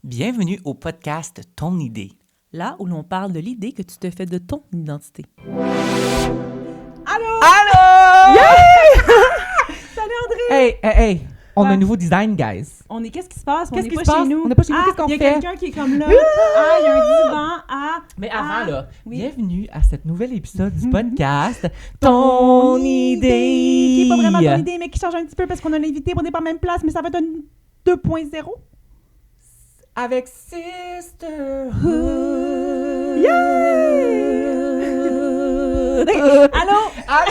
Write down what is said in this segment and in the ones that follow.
Bienvenue au podcast Ton idée. Là où l'on parle de l'idée que tu te fais de ton identité. Allô? Allô? Yeah! Salut André! Hey! On a un nouveau design, guys. Qu'est-ce qui se passe? Qu'est-ce On qui n'est se pas passe? chez nous. On n'est pas chez nous, qu'est-ce qu'on fait? Il fait? y a quelqu'un qui est comme là. Il y a un divan. Mais avant, là, oui. bienvenue à cet nouvel épisode du podcast Ton idée. Qui n'est pas vraiment ton idée, mais qui change un petit peu parce qu'on a l'invité, on n'est pas à la même place, mais ça va être un 2.0. Avec Sisterhood. Allô? Hi!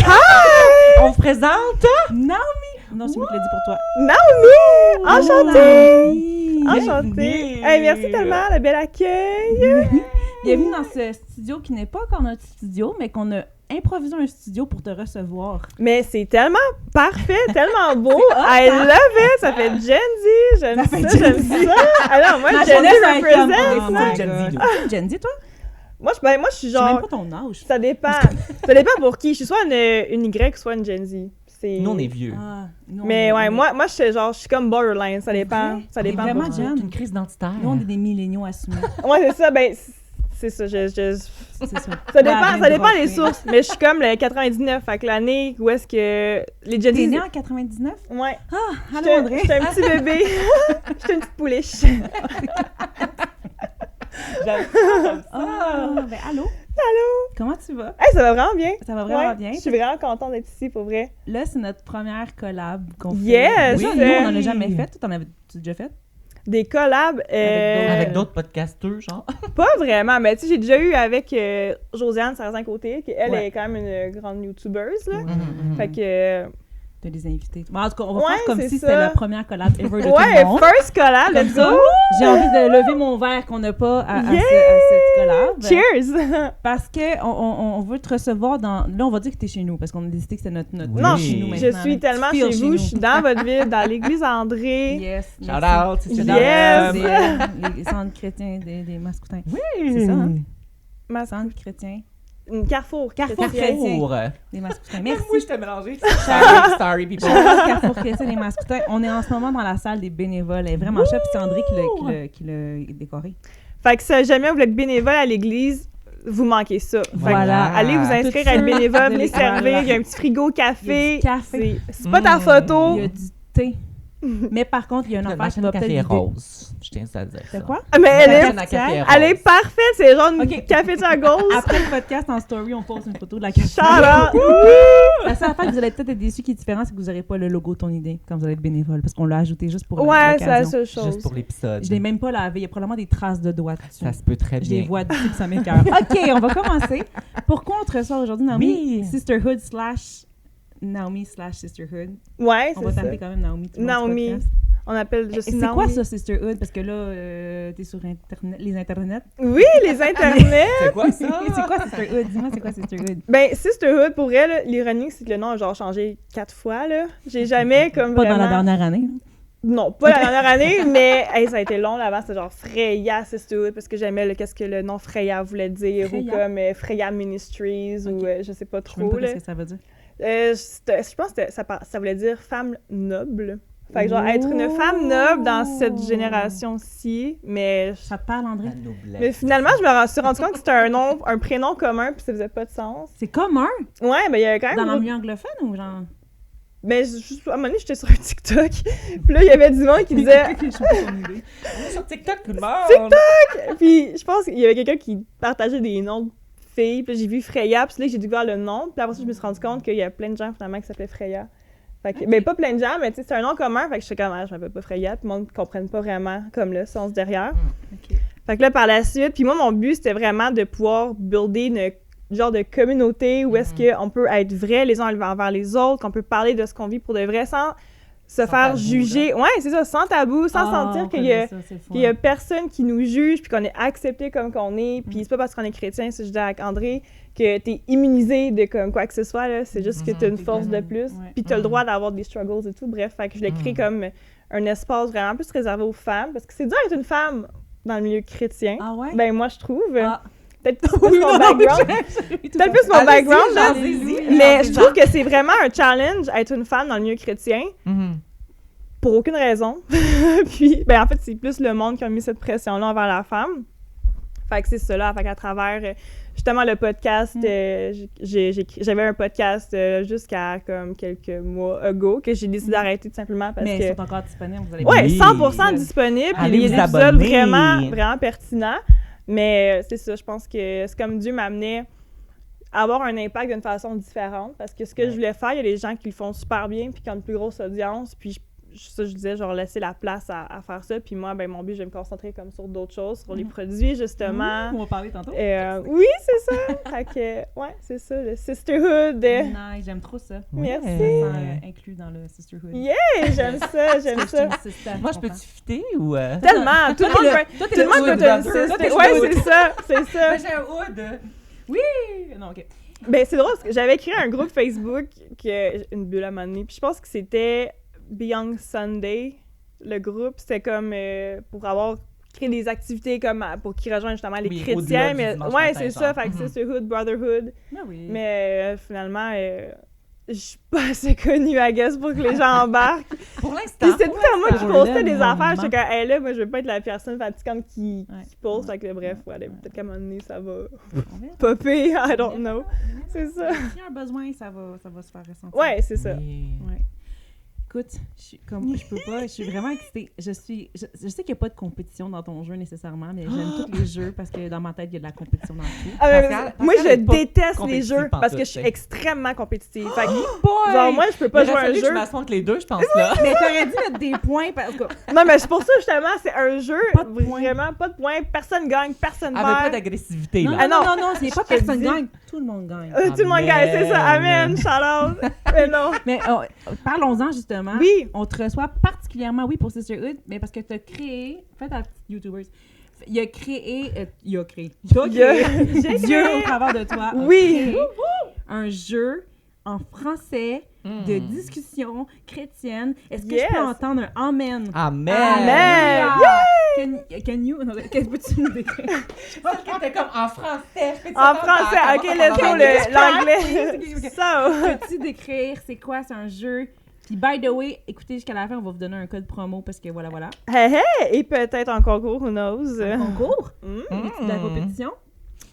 On vous présente Naomi! Non, c'est moi qui l'ai dit pour toi. Naomi! Enchantée! Naomi! Enchantée! Hey, merci tellement, le bel accueil! Bienvenue dans ce studio qui n'est pas encore notre studio, mais qu'on a improvisé un studio pour te recevoir. Mais c'est tellement parfait, tellement beau! I love it! Ça fait Gen Z! J'aime ça! Alors, moi, Gen Z represent! Gen Z, toi? Moi, je suis Je sais même genre... pas ton âge. Ça dépend. Ça dépend pour qui. Je suis soit une Y, soit une Gen Z. Nous, on est vieux. Mais ouais, moi, je suis comme borderline. Ça dépend. Ça dépend vraiment pour qui. Gen. Une crise identitaire. Nous, on est des milléniaux assumés. Ouais, c'est ça. Ben, c'est ça. C'est ça. Ça dépend des sources. Mais je suis comme le 99. Fait que l'année où est-ce que les Gen Z... T'es né en 99? Ouais. Allô, André? J'étais un petit bébé. J'étais une petite pouliche. Ben allô? Allô? Comment tu vas? Hey, ça va vraiment bien. Ça va vraiment Ouais, bien. Je suis vraiment contente d'être ici, pour vrai. Là, c'est notre première collab qu'on fait. Yes! Déjà, nous, on n'en a jamais fait. Toi, t'en avais-tu déjà fait? Des collabs. Avec d'autres podcasteurs, genre. Pas vraiment, mais tu sais, j'ai déjà eu avec Josiane Sarzin-Côté, qui elle Ouais. est quand même une grande YouTubeuse, là. Mhm. Fait que... T'as des invités. Bon, en tout cas, on va Ouais, faire comme c'est si ça. c'était la première collab ever de tout Ouais, le monde. first collab, Comme let's ça, go! j'ai envie de lever mon verre qu'on n'a pas à Yeah! cette collab. Cheers! Parce qu'on veut te recevoir dans... Là, on va dire que t'es chez nous, parce qu'on a décidé que c'était notre Oui. Non, chez nous je maintenant. suis tellement Tu chez feels vous, nous. je suis dans votre ville, dans l'église André. Yes. Shout merci. out, c'est Yes! Les centres chrétiens des Mascoutins. Oui! C'est ça, hein? Ma Centre chrétien Carrefour. Carrefour chrétien. Carrefour. des Mascoutins. Merci. Moi, je t'ai mélangé. Sorry, people. Carrefour chrétien des Mascoutins. On est en ce moment dans la salle des bénévoles. Elle est vraiment chère, puis c'est André qui l'a décoré. Fait que si jamais vous voulez être bénévole à l'église, vous manquez ça. Fait que Voilà. allez vous inscrire Tout à être ça. bénévole, venez Voilà. servir. Il y a un petit frigo café. Il y a du café. C'est pas ta photo. Il y a du thé. Mais par contre, il y a un Le affaire qui machine va à peut-être café l'idée. rose. Je tiens à dire. C'est quoi? Mais elle La est, machine à café rose. elle est parfaite. C'est genre une Ok. cafetière gold. Après le podcast, en story, on pose une photo de la café. Shout out. La seule affaire que vous allez peut-être être déçus qui est différent, c'est que vous n'aurez pas le logo Ton idée quand vous allez être bénévole, parce qu'on l'a ajouté juste pour Ouais, c'est la l'occasion. seule chose. Juste pour l'épisode. Je l'ai même pas lavé. Il y a probablement des traces de doigts dessus. Ça se peut très Je les bien. vois dessus, puis ça m'écoeure. OK, on va commencer. Pourquoi on te reçoit aujourd'hui, Naomi? Oui. Sisterhood / Naomi / Sisterhood. Ouais, On va c'est ça. t'appeler quand même Naomi. tout le long du Naomi. podcast. On appelle je suis C'est quoi Naomi. ça, Sisterhood? Parce que là, t'es sur les internets. Oui, les internets. C'est quoi ça? C'est quoi Sisterhood? Dis-moi, c'est quoi Sisterhood? Ben, Sisterhood, pour elle, l'ironie, c'est que le nom a genre changé 4 fois, là. J'ai jamais comme Pas vraiment... dans la dernière année. Non, pas la dernière année, mais hey, ça a été long. Avant, c'était genre Freya Sisterhood, parce que j'aimais qu'est-ce que le nom Freya voulait dire, Freya? ou comme Freya Ministries, ou je sais pas Je sais même trop, pas là. ce que ça veut dire. Je pense que ça voulait dire femme noble. Fait que genre, être une femme noble dans cette génération-ci, mais... Ça te parle, André? La noblesse. Mais finalement, je me suis rendu compte que c'était un prénom commun, puis ça faisait pas de sens. C'est commun? Ouais, mais il y a quand même... Dans le milieu anglophone ou genre? Mais à un moment donné, j'étais sur un TikTok, puis là, il y avait du monde qui disait... Je sais pas ton idée. On est sur TikTok, tout le monde! Puis je pense qu'il y avait quelqu'un qui partageait des noms de filles, puis là, j'ai vu Freya, puis là, j'ai découvert le nom, puis après ça, je me suis rendu compte qu'il y a plein de gens, finalement, qui s'appelaient Freya. Fait que, ben, pas plein de gens, mais tu sais, c'est un nom commun, fait que je suis comme, je m'appelle pas Freya, puis le monde ne comprenne pas vraiment comme le sens derrière. OK. Fait que là, par la suite, puis moi, mon but, c'était vraiment de pouvoir builder une genre de communauté où est-ce qu'on peut être vrai les uns envers les autres, qu'on peut parler de ce qu'on vit pour de vrai sans se faire tabou, juger. Ouais, c'est ça, sans tabou, sans sentir qu'il y a personne qui nous juge, puis qu'on est accepté comme qu'on est. Puis c'est pas parce qu'on est chrétien, c'est je dis avec André, que t'es immunisé de comme quoi que ce soit, là. C'est juste que t'as une force de plus, puis t'as le droit d'avoir des struggles et tout. Bref, fait que je l'ai créé comme un espace vraiment plus réservé aux femmes, parce que c'est dur d'être une femme dans le milieu chrétien. Ah ouais? Ben moi, je trouve. Ah. Peut-être plus mon background. Peut-être plus mon background, là. Mais je trouve que c'est vraiment un challenge être une femme dans le milieu chrétien. pour aucune raison. Puis, ben en fait, c'est plus le monde qui a mis cette pression-là envers la femme. Fait que c'est cela. Fait qu'à travers, justement, le podcast, j'avais un podcast jusqu'à comme quelques mois ago que j'ai décidé d'arrêter tout simplement parce Mais que... ils sont encore disponibles, vous allez Ouais, Oui. 100% disponible. Puis Allez il y a des vous épisodes abonner. vraiment pertinents. Mais c'est ça, je pense que c'est comme Dieu m'amenait à avoir un impact d'une façon différente. Parce que ce que je voulais faire, il y a des gens qui le font super bien puis qui ont une plus grosse audience. Puis je disais, genre, laisser la place à faire ça. Puis moi, ben mon but, je vais me concentrer comme sur d'autres choses, sur les produits, justement. On va parler tantôt. Oui, c'est ça. Fait que, ouais, c'est ça, le sisterhood. Nice, j'aime trop ça. Merci. Je me sens inclus dans le sisterhood. Yeah, j'aime ça, j'aime ça. Moi, je peux-tu fitter ou... Tellement, tout le monde peut... Tout le monde peut être une sister. Ouais, c'est ça, c'est ça. Mais j'ai un hood! Oui! Non, OK. Ben, c'est drôle, parce que j'avais créé un groupe Facebook, une bulle à un moment donné, puis je pense que c'était Beyond Sunday, le groupe. C'était comme pour avoir créé des activités comme pour qu'ils rejoignent justement les chrétiens. Mais ouais, c'est ça, fait que sisterhood, brotherhood. Ah oui. Mais finalement, je suis pas assez connue, I guess, pour que les gens embarquent. Pour l'instant. Puis c'est tout à moi qui Pour postais le des moment. affaires. J'étais comme, hey, là, moi, je veux pas être la personne fatigante qui Ouais. poste. Fait que bref, ouais, peut-être qu'à un moment donné, ça va On verra. popper, I don't know. C'est ça. S'il y a un besoin, ça va se faire ressentir. Ouais, c'est ça. Ouais. Écoute, je peux pas, je suis vraiment excitée. Je sais qu'il n'y a pas de compétition dans ton jeu nécessairement, mais j'aime tous les jeux parce que dans ma tête, il y a de la compétition dans tout. Ah, mais Pascal moi, je est pas déteste les compétitive jeux parce que je pantoute, suis t'sais. extrêmement compétitive. Fait que, Boy! genre, moi, je peux pas Il jouer aurait à un fallu que jeu. je m'affronte les deux, je pense, là. Mais t'aurais dû mettre des points parce que Non, mais c'est pour ça, justement, c'est un jeu, Pas de points. vraiment pas de points. Personne gagne, personne Avec pas perd. d'agressivité, non, là. non, non, non, c'est pas Je te personne dis. gagne, tout le monde gagne. Tout le monde gagne, c'est ça. Amen. Amen, shout out. Mais non. Mais parlons-en justement. Oui. On te reçoit particulièrement, oui, pour Sisterhood, mais parce que tu as créé, faites à YouTubers, il a créé, t'as créé, J'ai Dieu créé. au travers de toi, a Oui. créé un jeu en français de discussion chrétienne. Est-ce que Yes. je peux entendre un amen? Amen! Amen. Can you, non, qu'est-ce que peux-tu nous décrire? Je pense que t'es comme en français. Je peux te En dire français, comment- ok, comment- let's go, comment- l'anglais. Ok. Ça. Peux-tu décrire c'est quoi, c'est un jeu? Puis, by the way, écoutez jusqu'à la fin, on va vous donner un code promo parce que voilà. Hey, hey, et peut-être en concours, who knows. Concours? Mm. De la compétition?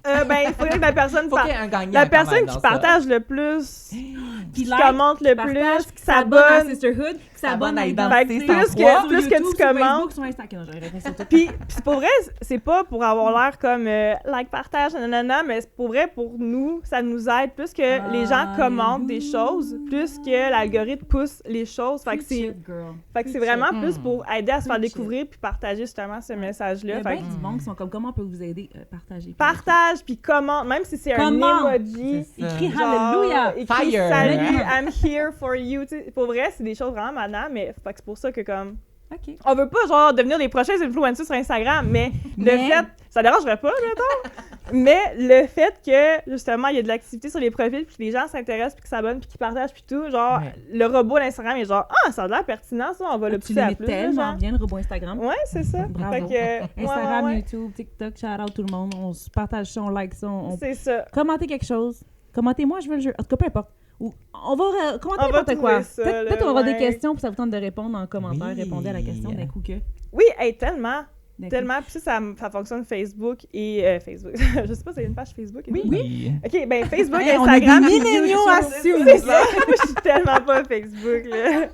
Ben, il faudrait que la personne Faut qu'il y ait un gagnant la quand personne même qui dans ça. partage le plus, Qui qui commente le partage, plus, qui s'abonne à s'abonne. Sisterhood, qui s'abonne à Identité Identité. Fait que sans plus Sur que YouTube, tu sur commentes. Facebook, sur Instagram. Non, j'aurais répondu sur tout. Puis pour vrai, c'est pas pour avoir l'air comme like, partage, nanana, mais c'est pour vrai, pour nous, ça nous aide. Plus que les gens commentent des choses, plus que l'algorithme pousse les choses. Fait que c'est vraiment plus pour aider à se faire découvrir puis partager justement ce Il y message-là. a Fait bien que du monde qui sont comme comment on peut vous aider partager. partage puis commente, même si c'est un Comment? emoji. C'est ça. Écris genre, Hallelujah! écris Fire. Salut, I'm here for you. Tu sais, pour vrai, c'est des choses vraiment banales, mais fait que c'est pour ça que comme OK. on veut pas genre devenir les prochains influencers sur Instagram, mais le Mais- fait, ça dérangerait pas, mettons. Mais le fait que justement il y a de l'activité sur les profils puis que les gens s'intéressent puis qu'ils s'abonnent puis qu'ils partagent puis tout, genre Ouais. le robot d'Instagram est genre ça a l'air pertinent ça, on va le Tu pousser le à mets plus. là, tellement genre. bien, le robot Instagram. Ouais, c'est ça. Bravo. Fait que ouais, Instagram, ouais, ouais. YouTube, TikTok, shout-out tout le monde. On se partage ça, on like ça. C'est ça. Commentez quelque chose. Commentez-moi, je veux le jeu. En tout cas, peu importe. Ou on va commenter On va n'importe quoi. trouver ça, Peut-être là, on aura ouais. des questions, puis ça vous tente de répondre en commentaire. Oui. Répondez à la question d'un coup que. Oui, hey, tellement. D'un coup. Tellement. Puis ça fonctionne Facebook et Facebook. Je sais pas, c'est une page Facebook. et tout. Oui. OK, ben Facebook, Hey, on a Instagram, des puis milléniaux à YouTube. suivre, C'est là. ça. Moi, je suis tellement pas Facebook, là.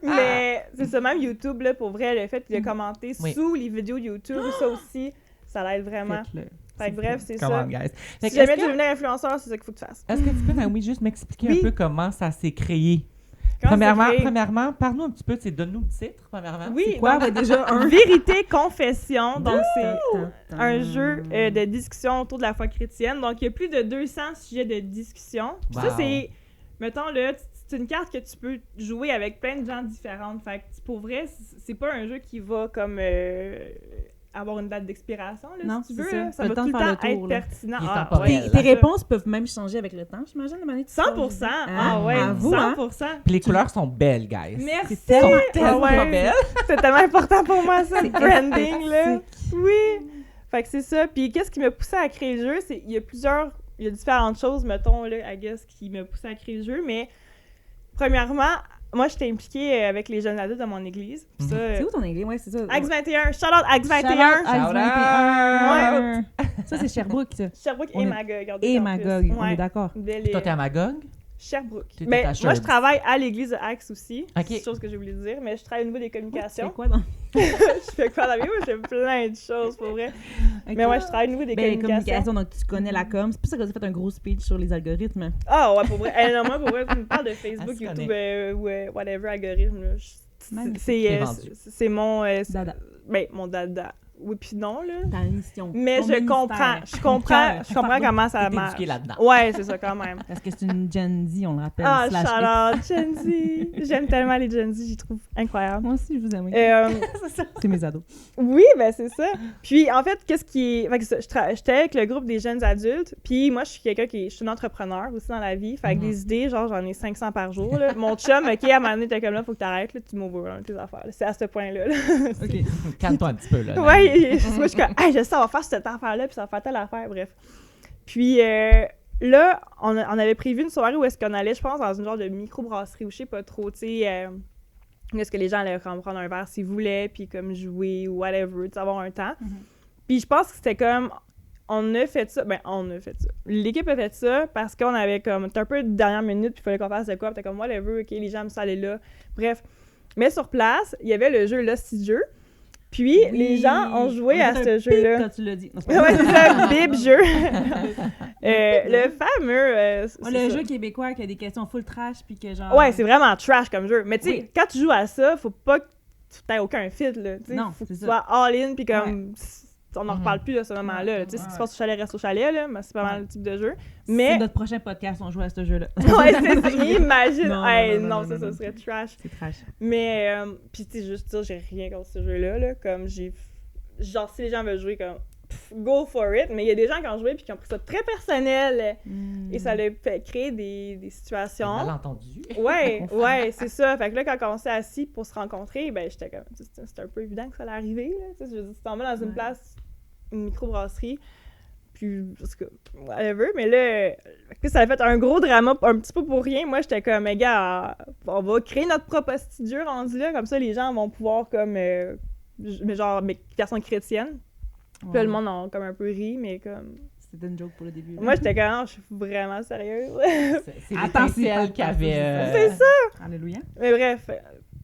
Mais c'est ça, même YouTube, là, pour vrai, le fait qu'il a commenté Oui. sous les vidéos YouTube, ça aussi, ça l'aide vraiment. Faites-le. Fait que bref, c'est Come ça. on, guys. Fait Si que jamais est-ce tu veux que- devenir influenceur, c'est ça qu'il faut que tu fasses. Est-ce que tu peux, Naomi, juste m'expliquer Oui. un peu comment ça s'est créé? Comment c'est créé? Premièrement, parle-nous un petit peu, donne-nous le titre, premièrement. Oui, Quoi? donc, Ouais, déjà un. Vérité Confession, donc c'est un jeu de discussion autour de la foi chrétienne. Donc, il y a plus de 200 sujets de discussion. Puis Wow. ça, c'est, mettons, là, c'est une carte que tu peux jouer avec plein de gens différents. Fait que, pour vrai, c'est pas un jeu qui va comme avoir une date d'expiration, là, Non, si tu c'est veux. ça. Là. T'as Ça le va temps tout de le faire temps le tour, être là. pertinent. Il est Ah, temporel. ouais, Tes c'est ça. réponses peuvent même changer avec le temps, j'imagine, de manière 100%. Ah ouais, à vous, hein? 100%. Puis les couleurs sont belles, guys. Merci. C'est tellement, Tellement Ah ouais. belles. C'est tellement important pour moi, ça, le C'est branding, là. esthétique. Oui. Fait que c'est ça. Puis qu'est-ce qui m'a poussé à créer le jeu? Il y a différentes choses, mettons, là, I guess, qui m'a poussé à créer le jeu. Mais premièrement, moi, j'étais impliquée avec les jeunes adultes de mon église. Puis ça, C'est où ton église? Ouais, c'est ça. Axe 21. Shout-out Axe 21. Axe 21. Ça, c'est Sherbrooke, ça. Sherbrooke On et est- Magog. Et Magog, on Ouais. est d'accord. Toi, t'es à Magog? Sherbrooke. T'étais Mais à moi, je Sherbrooke. travaille à l'église de Axe aussi. Ok. C'est une chose que j'ai oublié de dire, mais je travaille au niveau des Tu communications. fais quoi dans... Je fais quoi dans la vie? Moi, je fais plein de choses, pour vrai. Mais ouais, je travaille au niveau des Ben, les communications. communications, donc tu connais la com. C'est pour ça que tu as fait un gros speech sur les algorithmes. Ah ouais, pour vrai. Non, moi, pour vrai, tu me parles de Facebook, Elle se YouTube, connaît. ou whatever, algorithme. Là, Magnifique. T'es vendu. c'est mon... Dada. Ben, mon dada. Oui, puis non, là. Dans l'émission. Mais Ton je ministère. comprends. Je Ton comprends cœur. comment ça T'es marche. éduqué là-dedans. Ouais, c'est ça, quand même. Parce que c'est une Gen Z, on le rappelle. Ah, slash X. shout-out, Gen Z. J'aime tellement les Gen Z, j'y trouve incroyable. Moi aussi, je vous aime. C'est mes ados. Oui, ben c'est ça. Puis en fait, qu'est-ce qui est... Fait que ça, j'étais avec le groupe des jeunes adultes, puis moi, je suis quelqu'un je suis une entrepreneur aussi dans la vie, fait que des idées, genre, j'en ai 500 par jour, là. Mon chum, OK, à un moment donné, t'es comme là, faut que t'arrêtes, là, tu m'ouvres tes affaires, là. C'est à ce point-là, là. OK. Calme-toi un petit peu, là. Ouais, moi, je suis comme, hey, je sais, on va faire cette affaire-là, puis ça va faire telle affaire, bref. Puis là, on avait prévu une soirée où est-ce qu'on allait, je pense, dans une genre de micro-brasserie, ou je sais pas trop, tu sais, où est-ce que les gens allaient comme prendre un verre s'ils voulaient, puis comme jouer ou whatever, tu sais, avoir un temps. Puis je pense que c'était comme, on a fait ça. L'équipe a fait ça parce qu'on avait comme, c'était un peu de dernière minute, puis il fallait qu'on fasse de quoi, puis t'es comme, whatever, OK, les gens me sont allés là. Bref. Mais sur place, il y avait le jeu Lost Jeu. Puis les gens ont joué à ce jeu-là. Quand tu l'as dit. Non, c'est pas Ouais, vrai. c'est ça, bib jeu. Le fameux. Ouais, le jeu québécois qui a des questions full trash, puis que genre. Ouais, c'est vraiment trash comme jeu. Mais tu sais, Oui. quand tu joues à ça, faut pas que tu n'aies aucun fit, là. Tu sais, Non, faut que c'est tu ça. sois all-in, puis comme. On n'en Mhm. reparle plus à ce moment-là. Tu sais, ce qui se passe au chalet reste au chalet, là. Mais c'est pas mal le type de jeu. C'est Mais. notre prochain podcast, on joue à ce jeu-là. Ouais, c'est ça. Imagine. Non, Hey, non, non, non, ça, non, ça non. serait trash. C'est trash. Mais, puis tu sais, juste dire, j'ai rien contre ce jeu-là, là. Comme j'ai. Genre, si les gens veulent jouer, comme. Go for it. Mais il y a des gens qui ont joué puis qui ont pris ça très personnel. Et ça leur fait créer des situations. Malentendu. Ouais, c'est ça. Fait que là, quand on s'est assis pour se rencontrer, ben j'étais comme, c'était un peu évident que ça allait arriver, là. Tu sais, je veux dire, tu t'en vas dans une place, une microbrasserie, puis, parce que, whatever, mais là, ça a fait un gros drama, un petit peu pour rien. Moi, j'étais comme, mais gars, on va créer notre propre procédure rendu là, comme ça, les gens vont pouvoir, comme, mais genre, mais personne chrétienne. Puis là, le monde a comme un peu ri, mais comme... C'était une joke pour le début. là. Moi, j'étais comme, je suis vraiment sérieuse. C'est Attends, l'étincelle qu'il y avait. C'est ça! Alléluia. Mais bref,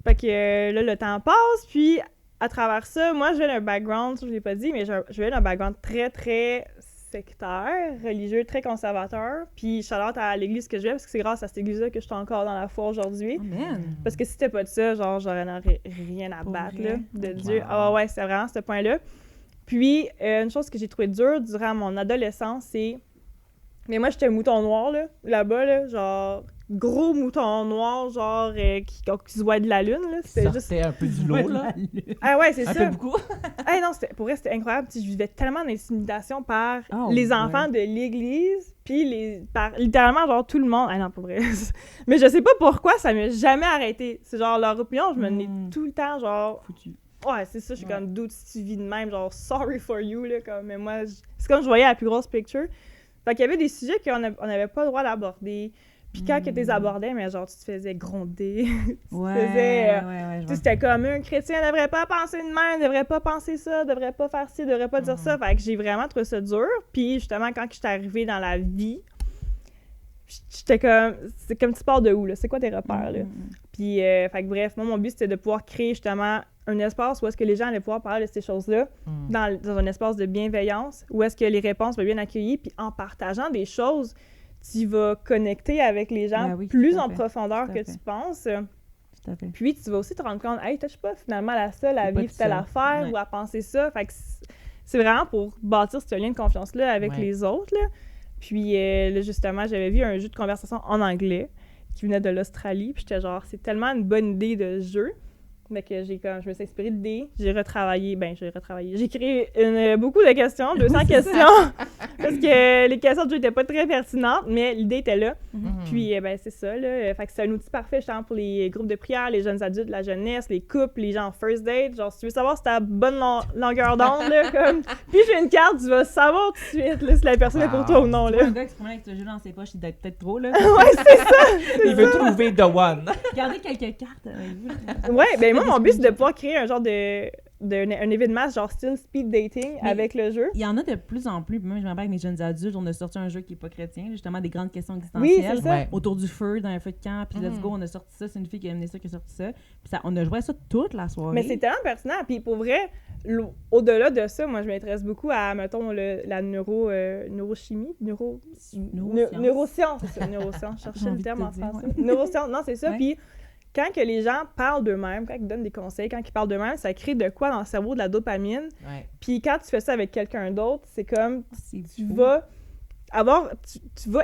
fait que là, le temps passe, puis à travers ça, moi, je viens d'un background, ça, je l'ai pas dit, mais je viens d'un background très, très sectaire, religieux, très conservateur. Puis shout-out à l'église que je vais, parce que c'est grâce à cette église-là que je suis encore dans la foi aujourd'hui. Amen. Parce que si c'était pas de ça, genre, j'aurais rien à Pour battre, vrai? là, de Wow. Dieu. Ah ouais, c'est vraiment ce point-là. Puis, une chose que j'ai trouvé dure durant mon adolescence, c'est... Mais moi, j'étais un mouton noir, là-bas, là, genre... Gros mouton noir, genre, qui se voit de la lune, là. C'était juste... Sortait un peu du lot, là. Ah ouais, c'est Un ça. peu beaucoup. Ah non, pour vrai, c'était incroyable. Puis je vivais tellement d'intimidation par Oh, les enfants de l'église, puis par littéralement, genre, tout le monde. Ah non, pas vrai. Mais je sais pas pourquoi, ça m'a jamais arrêté. C'est genre, leur opinion, je me tenais tout le temps, genre... Foutu. Ouais, c'est ça, je suis comme, dude, si tu vis de même, genre, sorry for you, là, comme, mais moi, c'est comme je voyais la plus grosse picture. Fait qu'il y avait des sujets qu'on n'avait pas le droit d'aborder. Puis quand que tu les abordais, mais genre, tu te faisais gronder. Tu sais, c'était comme, un chrétien devrait pas penser de même, devrait pas penser ça, devrait pas faire ci, devrait pas dire ça. Fait que j'ai vraiment trouvé ça dur. Puis justement, quand j'étais arrivée dans la vie, j'étais comme, c'est comme tu pars de où, là? C'est quoi tes repères, là? Puis, fait que bref, moi, mon but, c'était de pouvoir créer justement un espace où est-ce que les gens allaient pouvoir parler de ces choses-là dans un espace de bienveillance, où est-ce que les réponses vont bien accueillies, puis en partageant des choses, tu vas connecter avec les gens plus en profondeur que tu penses. Tout à fait. Puis, tu vas aussi te rendre compte, hey, je suis pas finalement la seule à vivre telle affaire ou à penser ça. Fait que c'est vraiment pour bâtir ce lien de confiance-là avec les autres, là. Puis, là, justement, j'avais vu un jeu de conversation en anglais qui venait de l'Australie. Puis, j'étais genre, c'est tellement une bonne idée de jeu. Mais que je me suis inspirée de l'idée, j'ai retravaillé, j'ai créé beaucoup de questions, 200 questions, parce que les questions de jeu n'étaient pas très pertinentes, mais l'idée était là. Puis, c'est ça, là. Fait que c'est un outil parfait, justement, pour les groupes de prière, les jeunes adultes, la jeunesse, les couples, les gens en first date. Genre, si tu veux savoir si t'as la bonne longueur d'onde, là, comme... Puis j'ai une carte, tu vas savoir tout de suite, là, si la personne est pour toi ou non, là. Un gars qui se promène avec ce jeu dans ses poches, il doit être peut-être trop, là. Ouais, c'est ça! Il veut trouver the one. Gardez quelques cartes avec vous. Ouais, moi, mon but, c'est de pouvoir créer un genre un événement genre style speed dating avec le jeu. Il y en a de plus en plus. Même, je me rappelle avec mes jeunes adultes, on a sorti un jeu qui n'est pas chrétien, justement des grandes questions existentielles. Oui, c'est ça. Autour du feu, dans un feu de camp, puis let's go, on a sorti ça. C'est une fille qui a amené ça, qui a sorti ça. Puis on a joué à ça toute la soirée. Mais c'est tellement pertinent. Puis pour vrai, au-delà de ça, moi, je m'intéresse beaucoup à, mettons, la neurochimie, neurosciences, c'est ça, neurosciences. Je cherchais le terme en français. Neurosciences, non, c'est ça. Ouais. Puis quand que les gens parlent d'eux-mêmes, quand ils donnent des conseils, quand ils parlent d'eux-mêmes, ça crée de quoi dans le cerveau, de la dopamine. Ouais. Puis quand tu fais ça avec quelqu'un d'autre, c'est comme tu fou. vas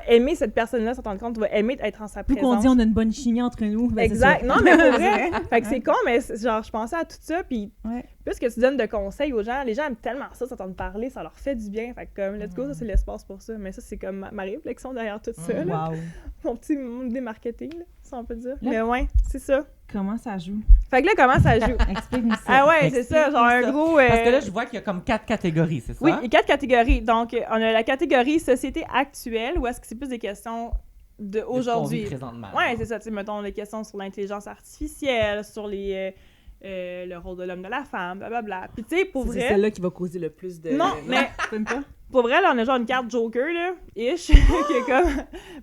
aimer cette personne-là, sans t'en rendre compte, tu vas aimer être en sa Plus présence. qu'on dit on a une bonne chimie entre nous. Ben, Exact. Non, mais pour vrai. Fait que c'est con, mais genre, je pensais à tout ça, puis Ouais. plus que tu donnes de conseils aux gens, les gens aiment tellement ça, s'entendre parler, ça leur fait du bien. Fait que comme, let's go, ça c'est l'espace pour ça. Mais ça, c'est comme ma réflexion derrière tout ça, là. Wow. Mon petit idée marketing, là, si on peut dire. Là- Mais ouais, c'est ça. Comment ça joue? Fait que là, comment ça joue? Explique-nous ça. Ah ouais, c'est ça, genre un gros... Parce que là, je vois qu'il y a comme 4 catégories, c'est ça? Oui, il y a 4 catégories. Donc, on a la catégorie société actuelle, où est-ce que c'est plus des questions d'aujourd'hui. Présentement. Ouais, c'est ça. Tu sais, mettons les questions sur l'intelligence artificielle, sur le rôle de l'homme, de la femme, blablabla. Puis tu sais, pour C'est vrai... celle-là qui va causer le plus de... Non, mais Même pas? pour vrai, là, on a genre une carte Joker, là, ish, qui est comme...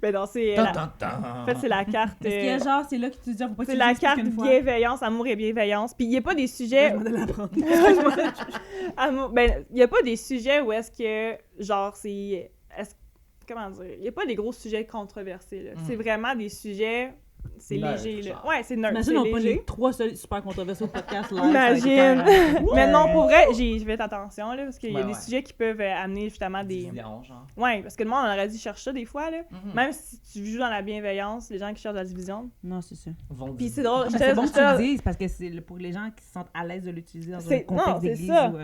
Ben non, c'est... En fait, c'est la carte... Est-ce qu'il y a genre, c'est là que tu dis, faut pas que c'est tu la dises plus carte qu'une fois? bienveillance, amour et bienveillance. Puis il n'y a pas des sujets... Je vais l'apprendre. Amour... Ben, il n'y a pas des sujets où est-ce que, genre, c'est... Comment dire? Il n'y a pas des gros sujets controversés, là. C'est vraiment des sujets... C'est Neutre, léger, là. genre. Ouais, c'est neutre, c'est Imagine, on pas léger. les 3 seuls super controversés au podcast live. Imagine! Ouais. Mais non, pour vrai, je vais être attention, là, parce qu'il y a Ouais, des ouais. sujets qui peuvent amener justement des... Division, genre. Ouais, parce que le monde, on aurait dit cherche ça des fois, là. Mhm. Même si tu joues dans la bienveillance, les gens qui cherchent la division. Non, c'est ça. Vont Puis dire- c'est drôle, Mais c'est bon que tu le dises parce que c'est pour les gens qui se sentent à l'aise de l'utiliser dans un C'est- contexte non, c'est d'église. ça. Ou,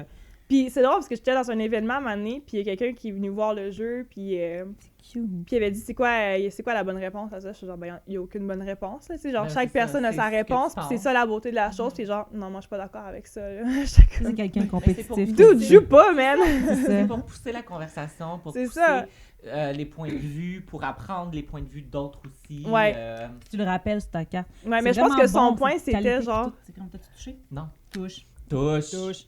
Puis c'est drôle parce que j'étais dans un événement à un moment donné, puis il y a quelqu'un qui est venu voir le jeu, puis c'est cute. il avait dit c'est quoi la bonne réponse à ça? Je suis genre, ben, il n'y a aucune bonne réponse, là. Tu sais, genre, Ben, chaque c'est ça, personne a c'est sa ce que réponse, tu puis c'est penses. ça la beauté de la chose, puis genre, non, moi, je suis pas d'accord avec ça, là. J'étais comme, C'est quelqu'un de c'est pour- compétitif. dude, joue pas, man! C'est C'est ça. pour pousser la conversation, pour C'est pousser ça. les points de vue, pour apprendre les points de vue d'autres aussi. Ouais. Tu le rappelles sur ta carte. Ouais, mais C'est je pense que vraiment son bon, point, c'est qualité, c'était puis genre... tout. C'est comme, t'as-tu touché? Non. Touche. Touche.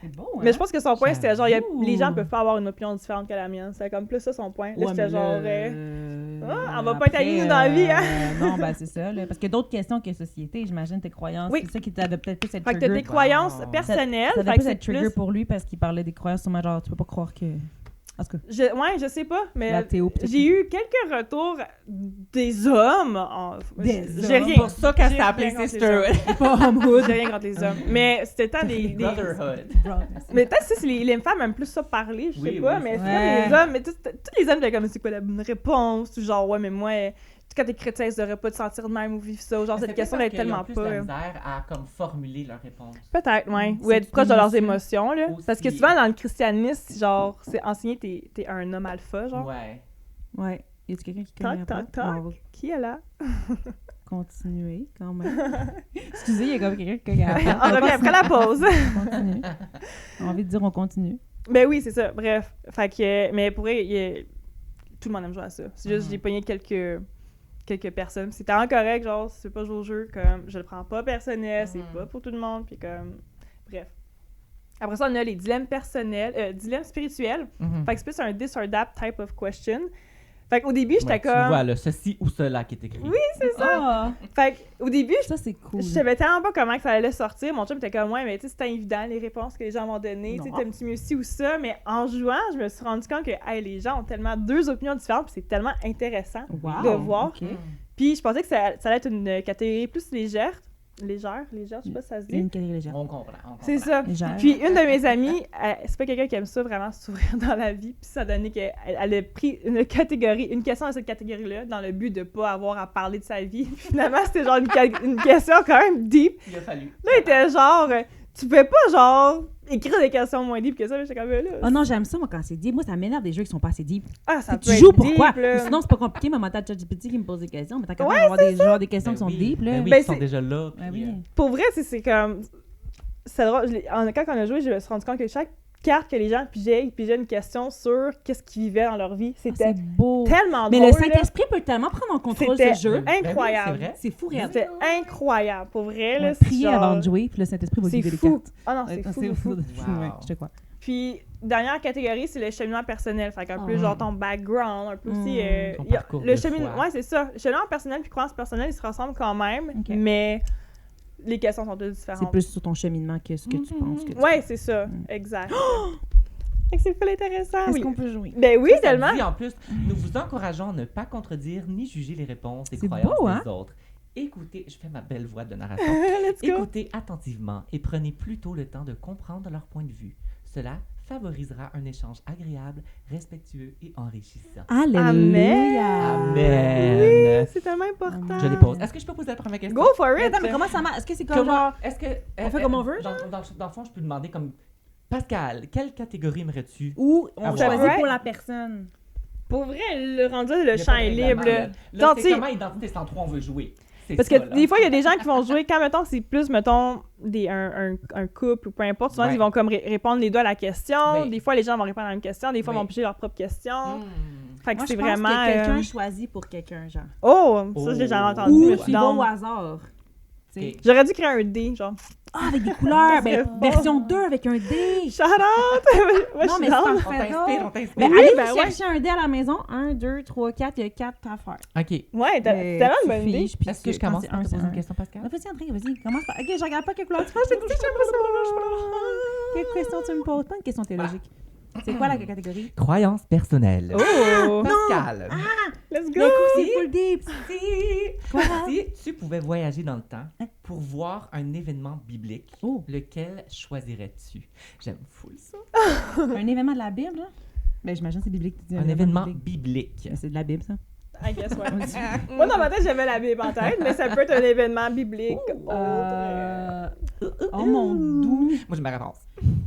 C'est beau, hein? Mais je pense que son point, c'était genre, J'avoue. les gens peuvent pas avoir une opinion différente que la mienne. C'est comme plus ça son point. Là, Ouais, c'était mais genre... là, on va pas être amis, nous, dans la vie, hein? Non, ben c'est ça. Là, parce qu'il y a d'autres questions que société, j'imagine, tes croyances. Oui. C'est ça qui t'a peut-être plus être Fait que t'as trigger. des croyances Wow. personnelles. Ça doit fait que plus c'est être trigger pour lui parce qu'il parlait des croyances sûrement genre, tu peux pas croire que... En tout cas, je sais pas, mais la Théo, peut-être. j'ai eu quelques retours des hommes. Des J'ai hommes. rien. C'est pour ça qu'elle J'ai s'est appelée rien contre les Sisterhood. Pas homme, j'ai rien contre les hommes. Mais c'était tant des... Brotherhood. Mais peut-être que les femmes aiment plus ça parler, je sais Oui, pas, oui, mais c'est c'est vrai. comme les hommes, mais tous les hommes étaient comme c'est quoi la bonne réponse, ou genre ouais mais moi quand t'es chrétien, tu devrais pas te sentir de même ou vivre ça, ou genre cette question là est tellement plus pas. de misère à comme formuler leur réponse. Peut-être, ouais. Ou C'est être proche de leurs émotion. émotions, là. Aussi. Parce que souvent, dans le christianisme, genre, c'est enseigné, t'es un homme alpha, genre. Ouais. Ouais. Y a-tu quelqu'un qui connaît Toc, la toc, porte? toc. On va Qui est là? continuer, quand même. Excusez, il y a comme quelqu'un qui a la porte. On revient après la pause. On continue. J'ai envie de dire on continue. Ben oui, c'est ça. Bref. Fait que, mais pour vrai, tout le monde aime jouer à ça. C'est juste, j'ai pogné quelques personnes. C'était en correct, genre, si tu veux pas jouer au jeu, comme, je le prends pas personnel, c'est pas pour tout le monde, puis comme, bref. Après ça, on a les dilemmes personnels, dilemmes spirituels. Mhm. Fait que c'est plus un this or that type of question. Fait qu'au début, j'étais Ouais, comme... Tu vois, là, ceci ou cela qui est écrit. Oui, c'est ça! Ah! Fait qu'au début, Ça, c'est cool. je savais tellement pas comment que ça allait sortir. Mon chum était comme, ouais, mais tu sais, c'était évident, les réponses que les gens m'ont données. Tu sais, Non. t'aimes-tu mieux ci ou ça? Mais en jouant, je me suis rendu compte que, hey, les gens ont tellement deux opinions différentes, puis c'est tellement intéressant Wow. de voir. OK. Mhm. Puis je pensais que ça allait être une catégorie plus légère, légère, je sais pas si ça se dit. Une catégorie légère. On comprend. C'est ça. Légère. Puis une de mes amies, c'est pas quelqu'un qui aime ça vraiment s'ouvrir dans la vie, puis ça a donné qu'elle a pris une question de cette catégorie-là dans le but de pas avoir à parler de sa vie. Puis finalement, c'était genre une question quand même deep. Il a fallu. Là, elle était genre, tu pouvais pas genre écrire des questions moins deep que ça, mais j'étais comme là. Oh non, j'aime ça, moi, quand c'est deep. Moi, ça m'énerve des jeux qui sont pas assez deep. Ah, ça peut Tu être joues deep, pourquoi? là. Ou sinon, c'est pas compliqué, mais t'as ChatGPT qui me pose des questions, mais t'as quand même Ouais, avoir des questions qui sont deep, là. Ben oui, Ben, qui sont c'est- déjà là. Ben puis, oui. Pour vrai, c'est comme. C'est drôle. Quand on a joué, je me suis rendu compte que chaque carte que les gens pigeaient, ils pigeaient une question sur qu'est-ce qu'ils vivaient dans leur vie. Ah, C'était c'est beau. tellement Mais drôle. le là. Saint-Esprit peut tellement prendre en contrôle C'était ce jeu. Ben oui, incroyable. c'est vrai. C'est fou, regarde. C'était incroyable. Pour vrai, là. Ouais, c'est prier genre- avant de jouer, puis le Saint-Esprit va C'est guider les fou. cartes. Ah non, c'est fou. fou. Ouais, je te crois. Puis, dernière catégorie, c'est le cheminement personnel. Fait qu'un peu Ah. genre ton background, un peu aussi. Ton il y a- parcours le de cheminement, foi. ouais, c'est ça. Le cheminement personnel puis croyance personnelle, ils se ressemblent quand même, Ok. mais les questions sont toutes différentes. C'est plus sur ton cheminement que ce que tu penses. Ouais, c'est ça. Exact. Fait que c'est pas intéressant. Est-ce Oui. qu'on peut jouer? Ben oui, Ça tellement. dit, en plus, nous vous encourageons à ne pas contredire ni juger les réponses et C'est croyances beau, des hein? autres. Écoutez, je fais ma belle voix de narrateur. Let's go. Écoutez attentivement et prenez plutôt le temps de comprendre leur point de vue. Cela favorisera un échange agréable, respectueux et enrichissant. Alléluia! Amen. Oui, c'est tellement important. Je les pose. Est-ce que je peux poser la première question? Go for Mais it. attends, mais comment ça marche? Est-ce que c'est comme Comment? genre... Est-ce que on fait comme on veut, dans le fond, je peux demander comme Pascal, quelle catégorie aimerais-tu? Ou on Avoir. choisit Ouais. pour la personne? Pour vrai, le rendu, le Il y a champ pas est de libre. règlement, là. Là, Genre, c'est tu sais- comment Identité 103 on veut jouer. C'est Parce ça, que là. des fois, il y a des gens qui vont jouer quand, mettons, c'est plus, mettons, un couple ou peu importe. Souvent, Ouais. ils vont comme répondre les deux à la question. Oui. Des fois, les gens vont répondre à la même question. Des fois, ils Oui. vont piger leur propre question. Fait que Moi, c'est je pense vraiment... que quelqu'un euh, choisit pour quelqu'un, genre. Oh, ça, j'ai jamais entendu. Ou mais je suis tu vas au down. hasard. Tu sais. Ok. J'aurais dû créer un dé, genre. Ah, avec des couleurs! serait Ben, fort. version 2 avec un dé! Shout out! Moi, je Non, suis mais down. c'est On parfait. t'inspire, on t'inspire. Mais Oui, allez ben vous ouais. chercher un dé à la maison. 1, 2, 3, 4. Il y a 4 affaires. OK. Ouais, t'as tellement une bonne idée. Est-ce que je commence par te poser une question, Pascal? Vas-y, André, vas-y. Commence par... OK, je regarde pas quelle couleur tu fais. Je te dis, j'aime pas ça. Quelle question tu me poses? Pas une question théologique. C'est quoi la catégorie? Croyance personnelle. Oh! Pascal, Let's Le go! coup, c'est full deep. si tu pouvais voyager dans le temps pour voir un événement biblique, Oh. lequel choisirais-tu? J'aime full ça. Un événement de la Bible, là? Ben, j'imagine que c'est biblique. tu dis Un événement biblique. biblique. Mais c'est de la Bible, ça. I guess, ouais. Moi, dans ma tête, j'avais la Bible en tête, mais ça peut être un événement biblique. Oh mon doux. Moi, j'ai ma réponse.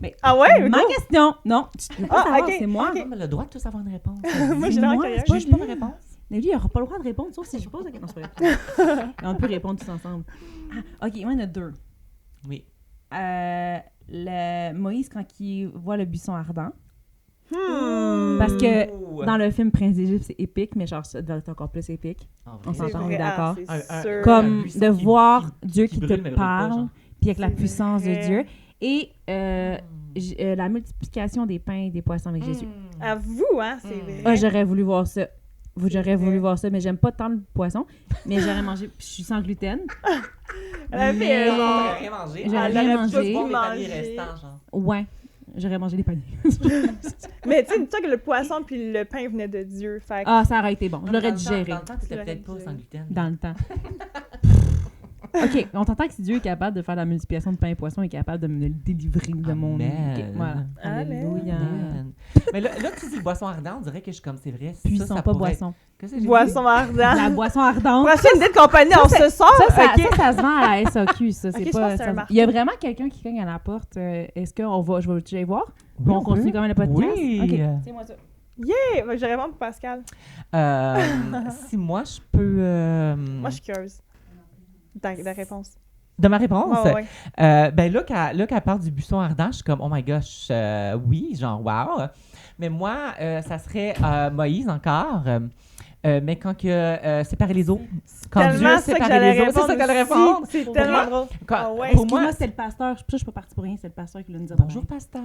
Mais Ah ouais? ma Go! question. Non, tu peux pas Ah, savoir, ok, c'est moi. ok. On a le droit de tous avoir une réponse. Moi, C'est j'ai l'air moi, curieuse. c'est pas Juge pas ma lui. réponse. Mais lui, il n'aura pas le droit de répondre, sauf si je pose la question. Non, c'est pas vrai. On peut répondre tous ensemble. Ah, OK, moi, il y en a deux. Oui. Moïse, quand il voit le buisson ardent. Hmm. Parce que Ouh. dans le film Prince d'Égypte, c'est épique, mais genre, ça doit être encore plus épique. En vrai. On C'est s'entend, on vrai, est d'accord. c'est Un- sûr. Comme buisson de qui- voir qui- Dieu qui qui te brûle, mais brûle pas, parle, genre. puis avec la C'est puissance de vrai. Dieu. Et la multiplication des pains et des poissons avec Jésus. À vous, hein, c'est vrai. Ah, j'aurais voulu voir ça. J'aurais voulu voir ça, mais j'aime pas tant le poisson. Mais j'aurais mangé. Je suis sans gluten. Elle a fait, mais- J'aurais genre, rien mangé. J'aurais elle rien aurait mangé. pas Juste pu boire les paniers manger. restants, genre. Ouais, j'aurais mangé des paniers. Mais tu sais, dis-toi que le poisson puis le pain venaient de Dieu. Fait que- Ah, ça aurait été bon. Je l'aurais Dans le temps- digéré Dans le temps, t'étais Tu peut-être pas l'aurais sans gluten. dans le temps. OK, on t'entend que si Dieu est capable de faire la multiplication de pain et poisson, il est capable de me le délivrer de mon... Amen. OK, voilà. Amen. Alléluia. Man. Mais là, tu dis boisson ardente, on dirait que je suis comme, c'est vrai. Puissant, ça pas pourrait être- boisson. Qu'est-ce que j'ai dit? Boisson ardent. La boisson ardente. Prochaine idée de compagnie, on se sort. Ça, Ok. ça se vend à la SAQ, ça. C'est Ok, je pas, pense que c'est ça- un marteau. Il y a vraiment quelqu'un qui cogne à la porte. Est-ce qu'on va... Je vais aller voir? Oui, Puis on continue quand même le podcast? Oui. OK. Tiens-moi ça. Yeah! Fait que je réponds pour Pascal. Si moi, je peux... Moi, je suis curieuse. De la réponse. De ma réponse? Ouais, ouais. Ben là, qu'elle parle du buisson ardent, je suis comme, oh my gosh, oui, genre, wow. Mais moi, ça serait Moïse encore. Mais quand que séparer les eaux. Quand Dieu Tellement a ça que séparé j'allais les eaux, c'est répondre ça qu'elle aussi. répond. C'est Pour tellement moi- drôle. Quand- Ah ouais. Pour Excuse-moi, moi, c'était le pasteur. Je suis pas partie pour rien, c'est le pasteur qui voulait nous dire. bonjour, pasteur.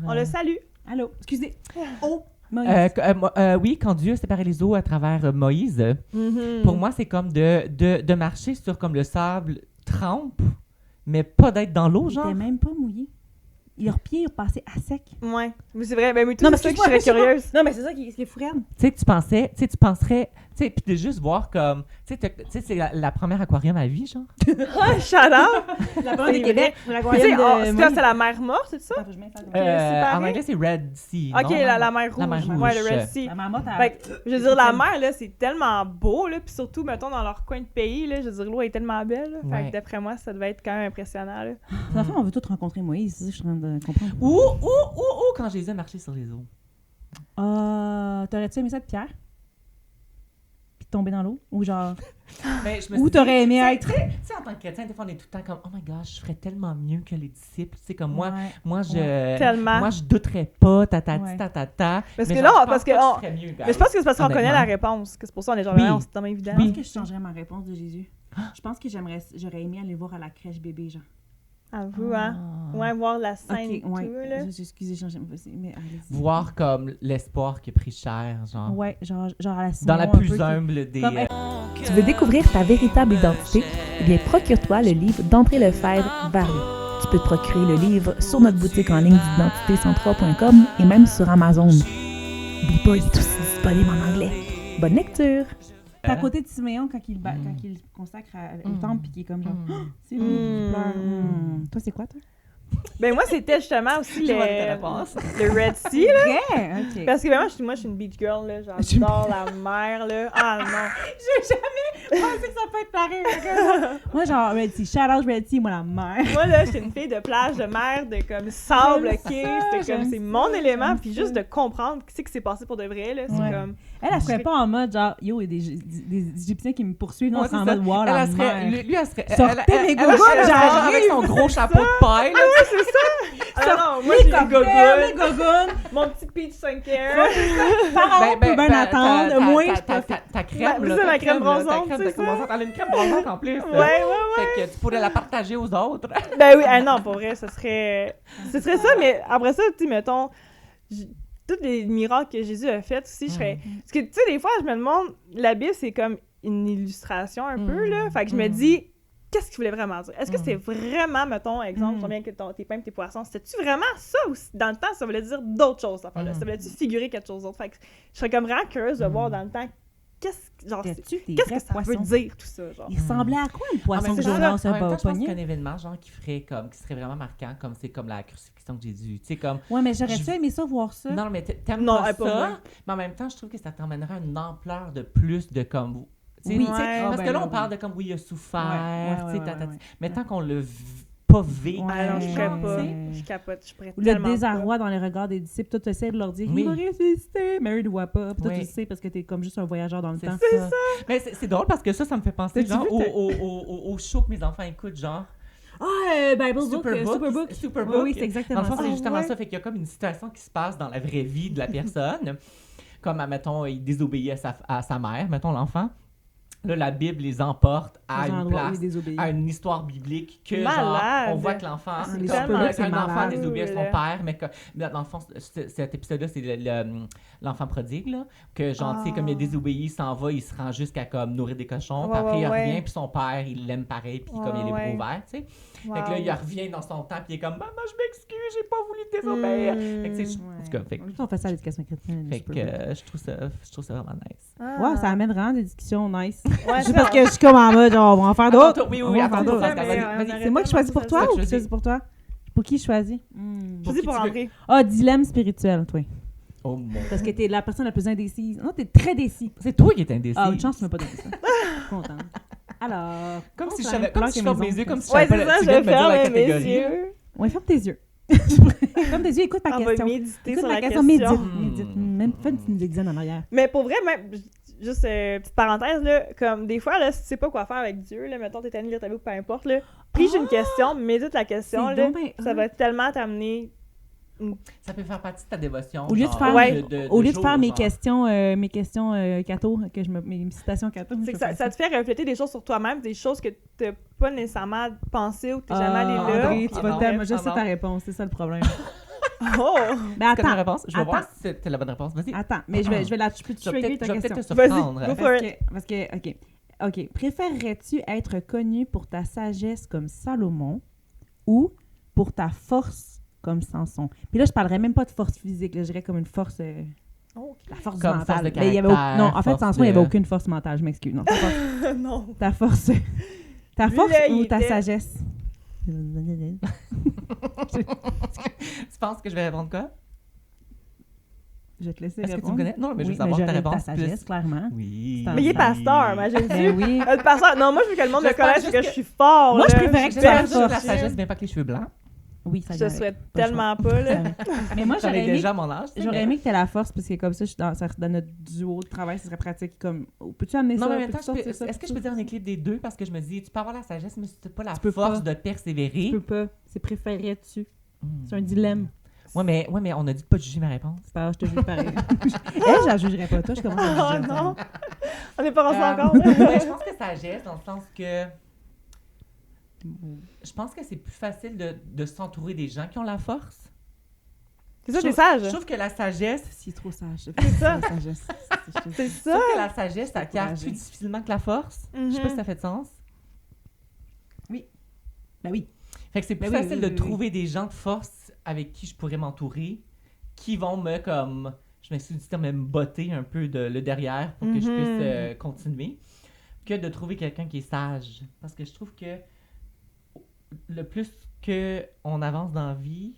On le salue. Allô, excusez. Oh, Moïse. Oui, quand Dieu a séparé les eaux à travers Moïse, pour moi, c'est comme de marcher sur comme le sable trempe, mais pas d'être dans l'eau, Il genre. était même pas mouillé. leurs pieds ils passaient à sec. Ouais. Mais c'est vrai, mais tout Non, mais c'est ça que je serais curieuse. Non, mais c'est ça qui est fou, raide. Tu sais, tu penserais, tu sais, puis de juste voir comme, tu sais, c'est la première aquarium à vie, genre. Ah, shout out! La première de Québec, Tu sais, l'aquarium de... c'est la mer morte, c'est ça? Attends, je mets ça. séparé? En anglais, c'est Red Sea. Ok, non? la mer rouge. La mer rouge. Ouais, le Red Sea. La marmotte, Fait que, je veux dire, la mer, là, c'est tellement beau, là, puis surtout, mettons, dans leur coin de pays, là, je veux dire, l'eau est tellement belle, là. Fait Ouais. que d'après moi, ça devait être quand même impressionnant, là. Dans le fond, on veut tous rencontrer Moïse, c'est ça que je suis en train de comprendre. Ou, quand Jésus a marché sur les eaux. T'aurais-tu aimé ça de Pierre? Puis de tomber dans l'eau? Ou genre... Mais je me Ou suis t'aurais dit, aimé tu sais, être... Tu sais, en tant que chrétien, des fois, on est tout le temps comme, oh my gosh, je ferais tellement mieux que les disciples. Tu sais, comme moi, Tellement. moi, je douterais pas, Ouais. ta. Parce Mais que genre, là, je pense parce que pas on- je ferais mieux, guys. Mais je pense que c'est parce qu'on connaît la Honnêtement. réponse, que c'est pour ça qu'on est genre, Oui. ouais, c'est tellement évident. Je pense que je changerais ma réponse de Jésus. Je pense que j'aurais aimé aller voir à la crèche bébé, genre. Avoue, hein? Ouais, voir la scène et tout, là. Excusez, changez mais allez-y. Voir comme l'espoir qui a pris cher, genre. Ouais, genre à la Dans la Simon, un plus peu, humble des... Comme- Tu veux découvrir ta véritable identité? Eh bien, procure-toi le livre d'André Lefebvre, Varié. Tu peux te procurer le livre sur notre boutique en ligne d'identité103.com et même sur Amazon. N'oublie pas, il est aussi disponible en anglais. Bonne lecture! T'es à côté de Siméon quand il consacre au temple puis qui est comme genre c'est lui qui pleure. Toi c'est quoi toi? Ben moi, c'était justement aussi Je vois ta réponse. le Red Sea, là. Ouais, ok. Parce que vraiment, moi, je suis une beach girl, là. J'adore la mer, là. Ah non. J'ai jamais pensé que ça peut être pareil. Moi genre Red Sea, shout out Red Sea, moi la mère. Moi, là, j'étais une fille de plage, de mer, de comme sable, ok. C'était j'aime comme, c'est ça, mon élément. j'aime Puis ça. juste de comprendre ce qui s'est passé pour de vrai, là. C'est Ouais. comme. Elle serait pas en mode genre yo, il y a des Égyptiens qui me poursuivent, non, Ouais, c'est en c'est mode ça. wow la Elle serait, mer. lui, elle serait... Sortez mes elle gogoons, serait genre j'arrive! avec son gros chapeau de paille, là. Ah non, moi, j'ai des Les gogounes, gogounes, mon petit peach sun care. Pharaon peut bien attendre, moi je peux ta crème, Ouais, là, c'est ta ma crème là, bronzante, ta crème c'est ça? bronzante. Elle a une crème bronzante en plus. Ouais. Fait que tu pourrais la partager aux autres. Ben oui, ah non, pour vrai, ce serait ça, mais après ça, tu sais, mettons, tous les miracles que Jésus a fait aussi, je serais... Parce que, tu sais, des fois, je me demande, la Bible, c'est comme une illustration un peu, là, fait que je me dis, qu'est-ce qu'il voulait vraiment dire? Est-ce que c'est vraiment, mettons, exemple, je bien que tes pains et tes poissons, c'était-tu vraiment ça, ou dans le temps, ça voulait dire d'autres choses, ça voulait-tu figurer quelque chose d'autre? Fait que je serais comme vraiment curieuse de voir dans le temps, qu'est-ce que ça veut dire, tout ça, genre? Il ressemblait à quoi le poisson mais que c'est ça. Jonas En a même temps, je pense pogné? qu'un événement genre qui serait vraiment marquant, comme c'est comme la crucifixion de Jésus. Tu sais, comme... Ouais, mais j'aurais-tu Je- aimé ça voir ça? Non, mais t'aimes Non, pas pas moi. ça, mais en même temps, je trouve que ça t'emmènerait une ampleur de plus de comme... tu sais, Oui, tu sais, ouais. parce Ah, que ben là, oui, on parle oui. de comme, oui, il a souffert, Ouais, tu sais, ouais, ouais. mais tant qu'on l'a pas vécu... Ah non, je ferais pas. Ouais. Je capote, je pourrais Ou le tellement désarroi dans les regards des disciples, toi tu essaies de leur dire Oui. il va ressusciter, Mary ne voit pas, puis toi Oui. tu sais parce que t'es comme juste un voyageur dans le C'est temps. ça. Mais c'est drôle parce que ça me fait penser T'as-tu genre vu au show que mes enfants écoutent, genre Bible Superbook. Oui, oui, c'est Dans exactement le fond, ça. c'est justement ouais. ça. Fait qu'il y a comme une situation qui se passe dans la vraie vie de la personne. Comme, admettons, il désobéit à sa mère, mettons l'enfant. Là, la Bible les emporte à une place, à une histoire biblique que, genre, Malade. on voit que l'enfant, Ah, les comme Superbook, c'est un enfant malade. désobéit à son Ouais. père, mais que, dans le fond, cet épisode-là, c'est l'enfant prodigue, là, que, genre, tu sais, comme il a désobéi, il s'en va, il se rend jusqu'à, comme, nourrir des cochons, puis après, il revient, puis son père, il l'aime pareil, puis comme, il a les bras ouverts, tu sais. Fait que là, il revient dans son temps, puis il est comme, maman, je m'excuse, j'ai pas voulu te désobéir. Fait que, tu sais, en tout cas, fait que- On fait ça à l'éducation chrétienne. fait que je trouve ça vraiment nice. Ouais, ça amène vraiment des discussions nice. Ouais, Juste parce que je suis comme en mode, genre, on va en faire d'autres. Attends, oui, On va en faire attends, d'autres. Pascal, mais, vas-y, vas-y. C'est moi qui choisis pour toi ça que ou je qui dis. choisis pour toi? Pour qui je choisis? Je dis pour qui tu veux? André. Ah, dilemme spirituel, toi. Oh mon... Parce que t'es la personne la plus indécise. Non, t'es très décis. C'est toi qui es indécis. Ah, une chance, tu m'as pas donné ça. Je suis contente. Alors. Comme si je on savais, fait comme un si je plan ferme que mes yeux, comme si je Ouais, savais c'est pas, ça, tu je viens de me dire la ferme mes catégorie. yeux. Ouais, ferme tes yeux. Ferme tes yeux, écoute ma On va question. méditer Écoute sur ma la question, question. médite. Même fais une petite examen en arrière. Mais pour vrai, même, juste petite parenthèse, là, comme des fois, là, si tu sais pas quoi faire avec Dieu, là, mettons, t'es tanné de lire ta Bible, peu importe, là, pige une question, médite la question, C'est là, donc ben- ça va tellement t'amener... Ça peut faire partie de ta dévotion. Au lieu de genre, faire- Ouais. Au lieu de jour, faire mes genre. questions catho, mes citations catho, C'est que ça te fait refléter des choses sur toi-même, des choses que t'as pas nécessairement pensé ou que t'es Ah, jamais allé là. André, tu vas non. tellement... Je Ah, sais non. ta réponse, c'est ça le problème. Oh! Mais C'est la attends, réponse. Je vais voir attends. si c'est la bonne réponse. Vas-y. attends, mais je vais la... Je peux te Je vais trigger peut-être ta je vais question. peut-être te surprendre. Vas-y, go for it. Parce que, OK. Préférerais-tu être connu pour ta sagesse comme Salomon ou pour ta force comme Samson. Puis là, je parlerais même pas de force physique, là, je dirais comme une force... La force Comme mentale. force de Mais il y avait caractère, non, en fait, force Samson, il n'y de- avait aucune force mentale, je m'excuse. Non, Non. ta force... Ta Lui, force là, ou il ta était- sagesse? Tu penses que je vais répondre quoi? Je vais te laisser Est-ce que tu répondre. me connais? Non, mais je veux Oui, savoir ta j'aurais réponse ta sagesse, plus. clairement. Oui. C'est un- Mais il est pasteur, imagine-tu. Ben oui. Le pasteur, non, moi, je veux que le monde me J'espère connaisse juste que que- je suis fort. Moi, je là. préférais que suis tu sois belle, J'espère juste que la je suis- sagesse, bien pas que les cheveux blancs. Oui, ça Je te j'aurais- souhaite pas le tellement pas, là. Mais moi, J'en j'aurais ai aimé, déjà mon âge. tu sais, j'aurais mais- aimé que tu aies la force, parce que comme ça, je suis dans notre duo de travail, ce serait pratique. Comme, peux-tu amener Non, ça? mais en même temps, Peux-tu sortir ça? est-ce que je peux dire un équilibre des deux? Parce que je me dis, tu peux avoir la sagesse, mais si tu n'as pas la Tu peux force pas. de persévérer. Tu peux pas. C'est préférerais-tu. Hmm. C'est un dilemme. Ouais, mais on a dit de pas juger ma réponse. C'est pas grave, je te juge pareil. Elle, je la jugerais pas. Toi, je commence à Oh juger. non! On n'est pas rentrés encore. Ouais, je pense que sagesse, dans le sens que je pense que c'est plus facile de s'entourer des gens qui ont la force. C'est ça, Je t'es trouve- sage. Je trouve que la sagesse, C'est trop sage. C'est ça. La sagesse. C'est je ça. trouve que la sagesse s'acquiert Encouragé. plus difficilement que la force. Je sais pas si ça fait de sens. Ben oui. Fait que c'est plus Ben oui, facile oui, de oui, oui. trouver des gens de force avec qui je pourrais m'entourer, qui vont me, comme, je m'excuse du terme, mais me botter un peu le derrière pour que je Mhm. puisse continuer, que de trouver quelqu'un qui est sage. Parce que je trouve que le plus qu'on avance dans la vie,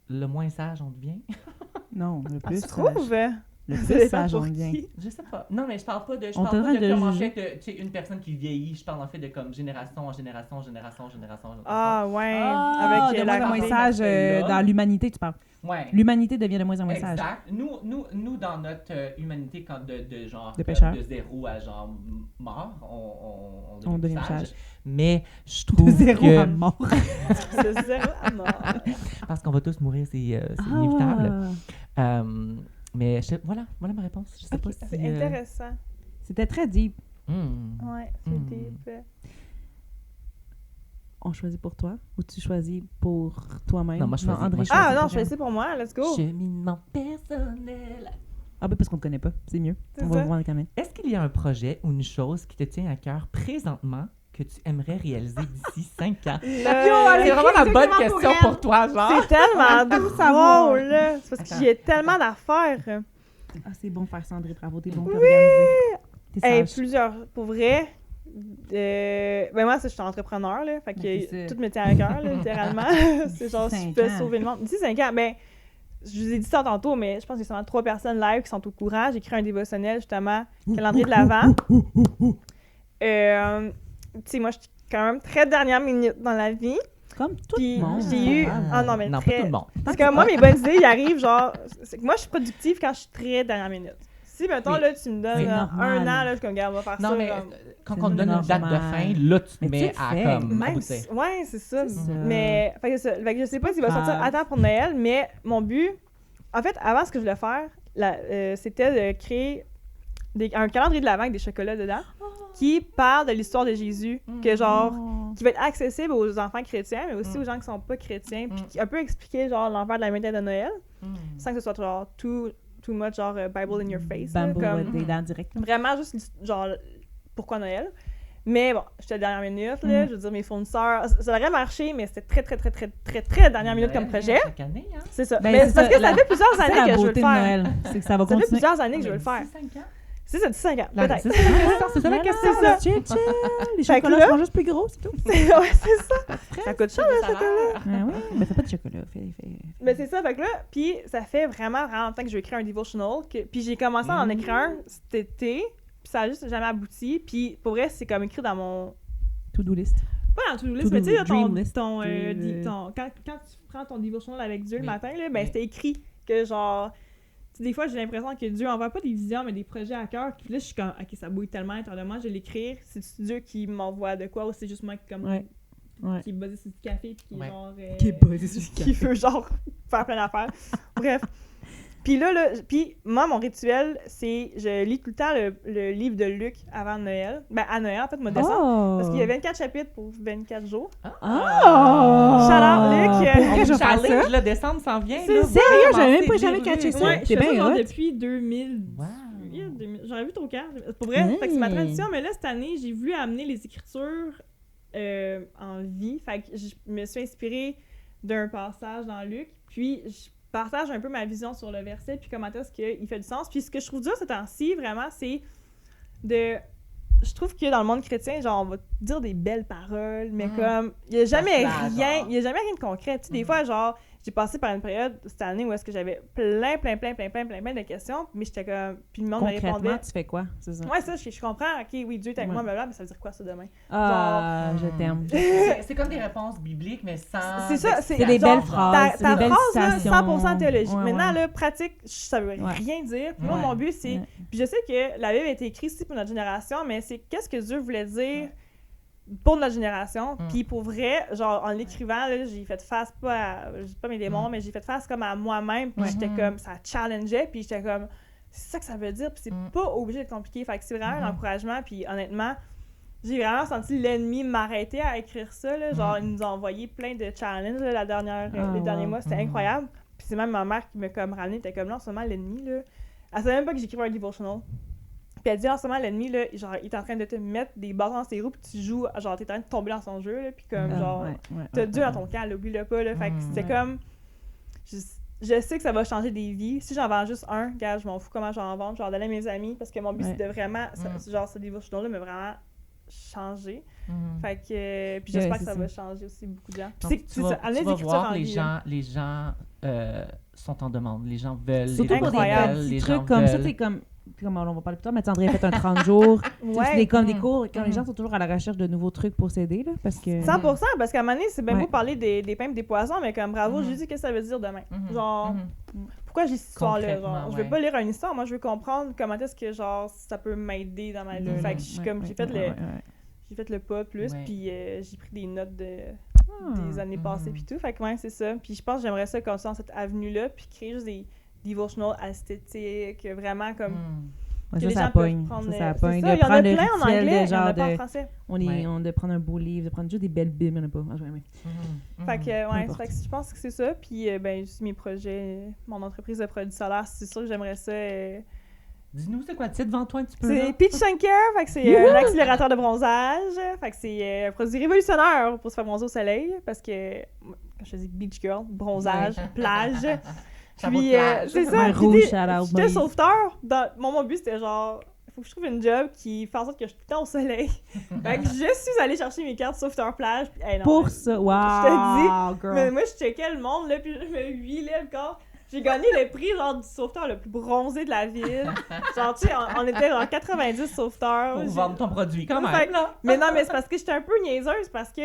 le moins sage on devient. Non, le Ah, plus tu trouves? sage. Le Ça plus dépend sage, pour on vient. qui. Je sais pas. Non, mais je parle pas de, On comment en juger. fait, tu sais, une personne qui vieillit. Je parle en fait de comme génération en génération, génération, génération, génération. Ah, ouais. Ah, Avec de la moins en moins race. sage Là. dans l'humanité, tu parles. Ouais. L'humanité devient de moins en moins sage. Exact. Nous dans notre humanité, quand de genre De pêcheurs. de 0 à genre mort, on On devient devient sage. sage. Mais je trouve Zéro que à mort. C'est zéro à mort. parce qu'on va tous mourir, c'est Ah. inévitable. Mais voilà ma réponse. Je sais Ok, pas c'est si. intéressant. C'était très deep. Ouais, c'est Hmm. deep. On choisit pour toi ou tu choisis pour toi-même? Non, moi, je choisis. André Moi, je Ah choisit non, pour je fais elle. ça pour moi. Let's go. Cheminement personnel. Ah ben parce qu'on te connaît pas, c'est mieux. C'est On va ça. vous voir quand même. Est-ce qu'il y a un projet ou une chose qui te tient à cœur présentement que tu aimerais réaliser d'ici 5 ans? Le- C'est vraiment la bonne exactement question pour pour toi, genre. C'est tellement tout savoir. drôle, là. C'est parce qu'il y a tellement d'affaires. Ah, c'est bon faire ça, André, bravo, t'es bon, t'es organisé. T'es Hey, sage. plusieurs. Pour vrai, ben moi, ça, je suis entrepreneur, là. Fait Ben, c'est que ça. tout me tient à cœur, là, littéralement. C'est genre, si je 5 peux ans. sauver le monde. D'ici 5 ans, ben, je vous ai dit ça tantôt, mais je pense qu'il y a seulement 3 personnes live qui sont au courant. J'ai écrit un dévotionnel, justement, calendrier de l'Avent. Tu sais, moi, je suis quand même très dernière minute dans la vie. Comme tout Puis le monde. j'ai eu. Ah. Ah non, mais non, très. pas tout le monde. Parce que moi, mes bonnes idées, ils arrivent genre. C'est que moi, je suis productive quand je suis très dernière minute. Si, mettons, Oui. là, tu me donnes C'est un normal. an, là, je suis comme, regarde, on va faire Non, ça. mais comme- quand C'est on te donne une date de normal. fin, là, tu te Mais tu mets le à fais. comme Même aboutir. si- ouais, c'est ça. C'est ça. Mais, fait que c'est ça. Fait que je sais pas s'il va sortir grave. à temps pour Noël, mais mon but, en fait, avant, ce que je voulais faire, c'était de créer un calendrier de l'Avent avec des chocolats dedans qui parle de l'histoire de Jésus, que genre, qui va être accessible aux enfants chrétiens, mais aussi aux gens qui sont pas chrétiens, puis qui un peu expliquer genre l'envers de la médaille de Noël, sans que ce soit genre too much genre Bible in your face. là, Bambou, comme, des dents directes. vraiment juste genre pourquoi Noël. Mais bon, j'étais à la dernière minute, là, je veux dire, mes fournisseurs, ça aurait marché, mais c'était très dernière minute comme projet. Chaque année, hein? C'est ça. Ben, mais c'est c'est parce ça, que ça fait plusieurs C'est années la que je veux le beauté de faire. Noël, c'est que ça va Ça fait continuer. plusieurs années que je veux le faire. D'ici 5 ans? C'est ça, 5 ans, La- peut-être. C'est ça la question, c'est ça la Voilà, question. c'est ça. chill, chill. Les Fait que chocolats là- seront juste plus gros, c'est tout. Ouais, c'est ça. Ça coûte cher, le chocolat. Ah oui, mais fais pas de chocolat. Fais. Mais c'est ça, fait que là, puis ça fait vraiment longtemps que je veux écrire un devotional, puis j'ai commencé à en écrire un cet été, puis ça a juste jamais abouti, puis pour vrai, c'est comme écrit dans mon... To-do list. Pas dans to-do list, To-do mais tu sais, là, dream list. quand tu prends ton devotional avec Dieu le Oui. matin, là, ben Oui. c'était écrit que genre... Tu sais, des fois, j'ai l'impression que Dieu envoie pas des visions, mais des projets à cœur, puis là, je suis comme, ok, ça bouille tellement à l'intérieur de moi, je vais l'écrire, c'est Dieu qui m'envoie de quoi, ou c'est juste moi qui, comme, Ouais. Ouais. qui est basé sur du café, puis qui Ouais. genre... basé qui veut genre faire plein d'affaires. Bref. Puis là, puis moi, mon rituel, c'est je lis tout le temps le livre de Luc avant Noël. Ben, à Noël, en fait, mois de décembre. Oh! Parce qu'il y a 24 chapitres pour 24 jours. Ah! Shout-out, Luc. Pour On vrai, je vais faire challenge, ça. le décembre s'en vient. C'est là. sérieux, j'avais même C'est pas jamais des catché rues. ça. Ouais, je T'es fais ça bien genre hot. depuis 2000. Wow. J'aurais vu ton cœur. Pour vrai, fait que c'est ma Hey. tradition, mais là, cette année, j'ai voulu amener les écritures en vie. Fait que je me suis inspirée d'un passage dans Luc, puis je partage un peu ma vision sur le verset, puis comment est-ce qu'il fait du sens. Puis ce que je trouve dur ce temps-ci, vraiment, c'est de... Je trouve que dans le monde chrétien, genre, on va dire des belles paroles, mais comme, il n'y a jamais rien de concret. Tu sais, des fois, genre, j'ai passé par une période cette année où est-ce que j'avais plein de questions, mais j'étais comme... Puis le monde me répondait... Concrètement, tu fais quoi? C'est ça? Ouais, ça, je comprends. OK, oui, Dieu est avec moi, blablabla, mais ça veut dire quoi, ça, demain? Ah, je t'aime. C'est comme des réponses bibliques, mais sans... C'est ça, c'est des belles phrases, c'est ta des belles phrase, là, citations. 100% théologique. Ouais, Maintenant, ouais. là, pratique, ça veut rien dire. Puis moi, mon but, c'est... Puis je sais que la Bible a été écrite aussi pour notre génération, mais c'est qu'est-ce que Dieu voulait dire pour notre génération. Puis pour vrai, genre, en l'écrivant, là, j'ai fait face, pas mes démons, mais j'ai fait face comme à moi-même. Puis j'étais comme... Ça challengeait, puis j'étais comme... C'est ça que ça veut dire, puis c'est pas obligé d'être compliqué. Fait que c'est vraiment un encouragement, puis honnêtement... J'ai vraiment senti l'ennemi m'arrêter à écrire ça. Là. Genre, il nous a envoyé plein de challenges là, les derniers mois. C'était incroyable. Puis c'est même ma mère qui m'a comme ramené. Elle était comme là, en ce moment, l'ennemi, là... Elle savait même pas que j'écrivais un devotional. Puis elle dit, en ce moment, l'ennemi, là, genre, il est en train de te mettre des bâtons dans ses roues, puis tu joues, genre, t'es en train de tomber dans son jeu, là, puis comme, genre, t'as Dieu dans ton camp, là, oublie-le pas, là. Fait que c'était comme... Je sais que ça va changer des vies. Si j'en vends juste un, gars, je m'en fous comment j'en vends. Je vais en donner à mes amis, parce que mon but, c'est de vraiment... Genre, ce devotional-là m'a vraiment... changer. Fait que puis j'espère que ça va changer aussi beaucoup de gens. Puis tu vas voir les gens sont en demande, les gens veulent surtout pour des petits trucs comme ça, c'est comme on va parler plus tard, mais André a fait un 30 jours. C'est comme des cours, quand les gens sont toujours à la recherche de nouveaux trucs pour s'aider, là, parce que... 100%, parce qu'à un moment donné, c'est bien beau parler des pains et des poissons, mais comme bravo, Jésus, qu'est-ce que ça veut dire demain? Genre, pourquoi j'ai cette histoire-là? Genre, je veux pas lire une histoire, moi je veux comprendre comment est-ce que genre ça peut m'aider dans ma vie. Fait que j'ai fait le pas plus, puis j'ai pris des notes des années passées, puis tout. Fait que c'est ça. Puis je pense que j'aimerais ça comme ça, dans cette avenue-là, puis créer juste des devotionals esthétiques, vraiment comme... que ça, les ça gens pogne. peuvent prendre... Ça pogne. Il y en a plein en anglais, il y en a pas en français. De prendre un beau livre, de prendre juste des belles bibles, il n'y en a pas. Fait que, fait que je pense que c'est ça. Puis, juste mes projets, mon entreprise de produits solaires, c'est sûr que j'aimerais ça... Dis-nous, c'est quoi le titre devant toi un petit peu? C'est Peach Sun Care, fait que c'est un accélérateur de bronzage. Fait que c'est un produit révolutionnaire pour se faire bronzer au soleil, parce que, quand je dis beach girl, bronzage, plage. Puis, c'est ça. J'étais sauveteur. Mon but, c'était genre, il faut que je trouve une job qui fait en sorte que je suis tout le temps au soleil. Fait que je suis allée chercher mes cartes sauveteur plage. Puis, non, pour ça, wow! Je te dis, mais moi, je checkais le monde, là, puis je me huilais le corps. J'ai gagné le prix genre du sauveteur le plus bronzé de la ville. Genre, tu sais, on était genre 90 sauveteurs. Pour vendre ton produit, quand même. Mais non, mais c'est parce que j'étais un peu niaiseuse, parce que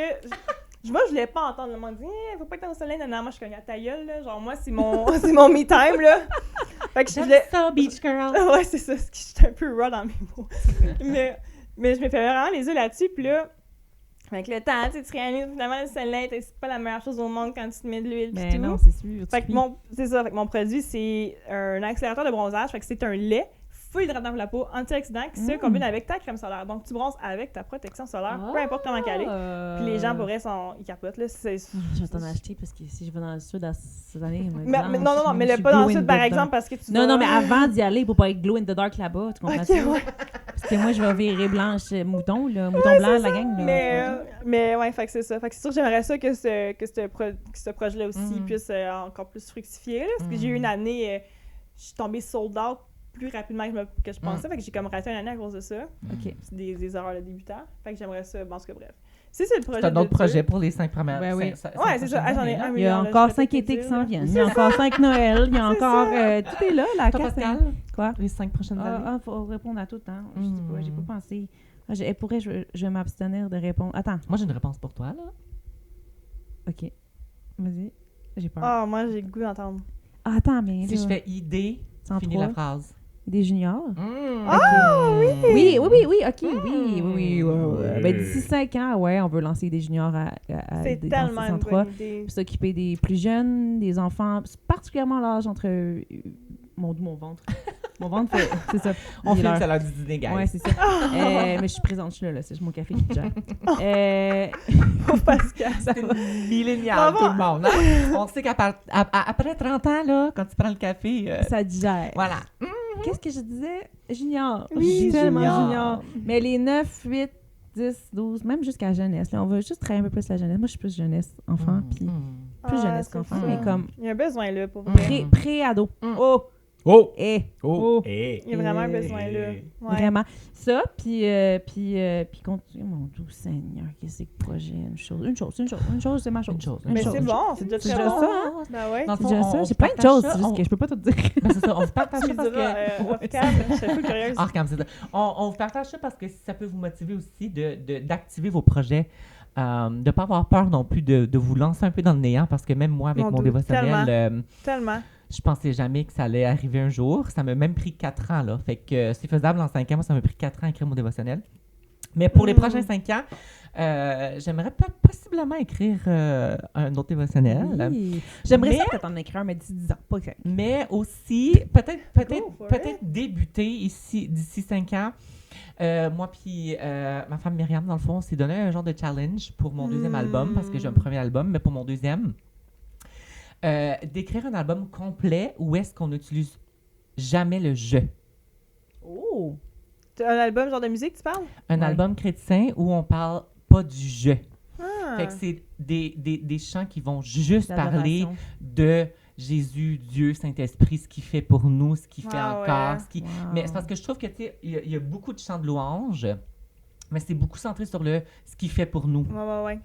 moi, je voulais pas entendre le monde dire « faut pas être au soleil, non, moi, je cogne à ta gueule, là. » Genre, moi, c'est mon me-time, là. Fait que je voulais... ça, beach girl! Ouais, c'est ça, j'étais un peu raw dans mes mots. mais je me fais vraiment les yeux là-dessus, puis là... Avec le temps, tu réalises finalement le soleil, c'est pas la meilleure chose au monde quand tu te mets de l'huile pis tout. Non, c'est sûr. Fait que c'est ça, fait que mon produit, c'est un accélérateur de bronzage, fait que c'est un lait full hydratant pour la peau, antioxydant, qui se combine avec ta crème solaire. Donc, tu bronzes avec ta protection solaire, peu importe comment qu'elle est. Puis les gens, pour vrai, ils capotent, là. Je vais t'en acheter, parce que si je vais dans le sud cette année... non, mais pas dans le sud, par exemple, parce que tu Non, mais avant d'y aller, pour pas être glow in the dark là-bas, tu comprends ça? Ouais. Parce que moi, je vais virer blanche mouton, là, mouton blanc, la gang. Là, mais ouais, fait que c'est ça. Fait que c'est sûr que j'aimerais ça que ce projet-là aussi puisse encore plus fructifier, là, parce que j'ai eu une année, je suis tombée sold out plus rapidement que je pensais, fait que j'ai comme raté une année à cause de ça. C'est des erreurs de débutant. Fait que j'aimerais ça, bon, en tout cas, bref. Si c'est le projet. C'est un autre projet pour les 5 premières. Oui. Ouais, c'est ça. J'en ai un million. Il y a encore 5 étés qui s'en viennent. Il y a encore 5 Noël. Il y a encore. Tout est là, la Toi, carte. Pascal? Quoi? Les 5 prochaines années. Il faut répondre à tout, hein. Je sais pas, j'ai pas pensé. Je vais m'abstenir de répondre. Attends. Moi, j'ai une réponse pour toi, là. OK. Vas-y. J'ai peur. Ah, moi, j'ai le goût d'entendre. Ah, attends, mais. Si je fais idée, finis la phrase. Des juniors. Ah, oui! Oui, OK, oui. Ben, d'ici 5 ans, on veut lancer des juniors c'est tellement une bonne idée. Puis s'occuper des plus jeunes, des enfants, particulièrement l'âge entre... mon ventre. Mon ventre fait... C'est ça. On filme ça l'heure du dîner, guys. Ouais, c'est ça. Mais je suis présente, je suis là, c'est mon café qui gère. Pauvre Pascal. C'est millénial, tout le monde. Hein? On sait qu'après 30 ans, là, quand tu prends le café... ça digère. Voilà. Qu'est-ce que je disais? Junior. Oui, tellement junior. Mais les 9, 8, 10, 12, même jusqu'à jeunesse. Là, on veut juste travailler un peu plus la jeunesse. Moi, je suis plus jeunesse, enfant. Puis plus jeunesse qu'enfant, c'est mais ça. comme Il y a un besoin là, pour vrai. pré-ado. Oh! Oh! Eh! Oh! Il y a vraiment un besoin là. Ouais. Vraiment. Ça, puis continue, mon doux Seigneur, qu'est-ce que projet? Une chose, c'est ma chose. Mais c'est bon, c'est déjà C'est très déjà bon. ça, hein? Ben ouais. Dans le C'est fond, déjà on ça. se J'ai plein de partage choses, ça, c'est juste que je peux pas tout dire. Ben, c'est ça, on vous partage Tu ça me parce diras, que... off-cam, je suis un peu curieuse. Hors-cam, c'est ça. On vous partage ça parce que ça peut vous motiver aussi d'activer vos projets. De ne pas avoir peur non plus de vous lancer un peu dans le néant parce que même moi, avec Mon mon Dieu, dévotionnel, Tellement. je pensais jamais que ça allait arriver un jour. Ça m'a même pris 4 ans, là. Fait que c'est faisable en 5 ans. Moi, ça m'a pris 4 ans à écrire mon dévotionnel. Mais pour les prochains 5 ans, j'aimerais possiblement écrire un autre dévotionnel. Oui. J'aimerais Mais- ça peut-être en écrire, mais d'ici 10 ans, pas que. Mais aussi, Go for peut-être débuter ici d'ici 5 ans. Moi puis ma femme Myriam, dans le fond, on s'est donné un genre de challenge pour mon deuxième album, parce que j'ai un premier album, mais pour mon deuxième, d'écrire un album complet où est-ce qu'on n'utilise jamais le « je ». Oh! T'as un album genre de musique, tu parles? Un Ouais. album chrétien où on parle pas du « je ». Ah. Fait que c'est des chants qui vont juste parler L'adoration. de Jésus, Dieu, Saint-Esprit, ce qu'il fait pour nous, ce qu'il fait Ah encore, ouais. ce qui... Wow. Mais c'est parce que je trouve que, tu sais, il y a beaucoup de chants de louange, mais c'est beaucoup centré sur ce qu'il fait pour nous. Ouais.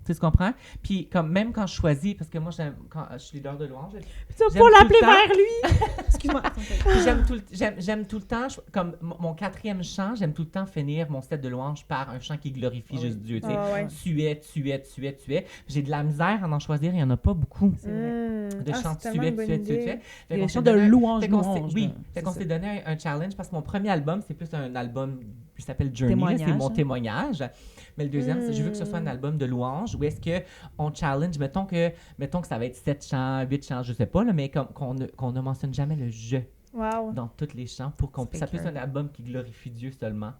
Tu comprends? Puis, comme, même quand je choisis, parce que moi, quand je suis leader de louange, Tu vas J'aime pas l'appeler tout le temps. vers lui! Excuse-moi. puis j'aime tout le temps, comme mon 4e chant, j'aime tout le temps finir mon set de louange par un chant qui glorifie juste Dieu, tu sais. Ouais. Tu es. J'ai de la misère à en choisir, il n'y en a pas beaucoup. C'est vrai. De chants c'est tu tellement une bonne es. idée. Fait Des qu'on chants s'est de donné- louange, fait qu'on s'est- louange. Oui, là. fait qu'on C'est s'est ça. donné un challenge parce que mon premier album, c'est plus un album qui s'appelle Journey, là, c'est Témoignage, mon hein. témoignage. Mais le deuxième, c'est je veux que ce soit un album de louange où est-ce qu'on challenge, mettons que ça va être 7 chants, 8 chants, je sais pas, là, mais qu'on ne mentionne jamais le « je » Wow. dans tous les chants pour qu'on C'est ça puisse écœurant. un album qui glorifie Dieu seulement.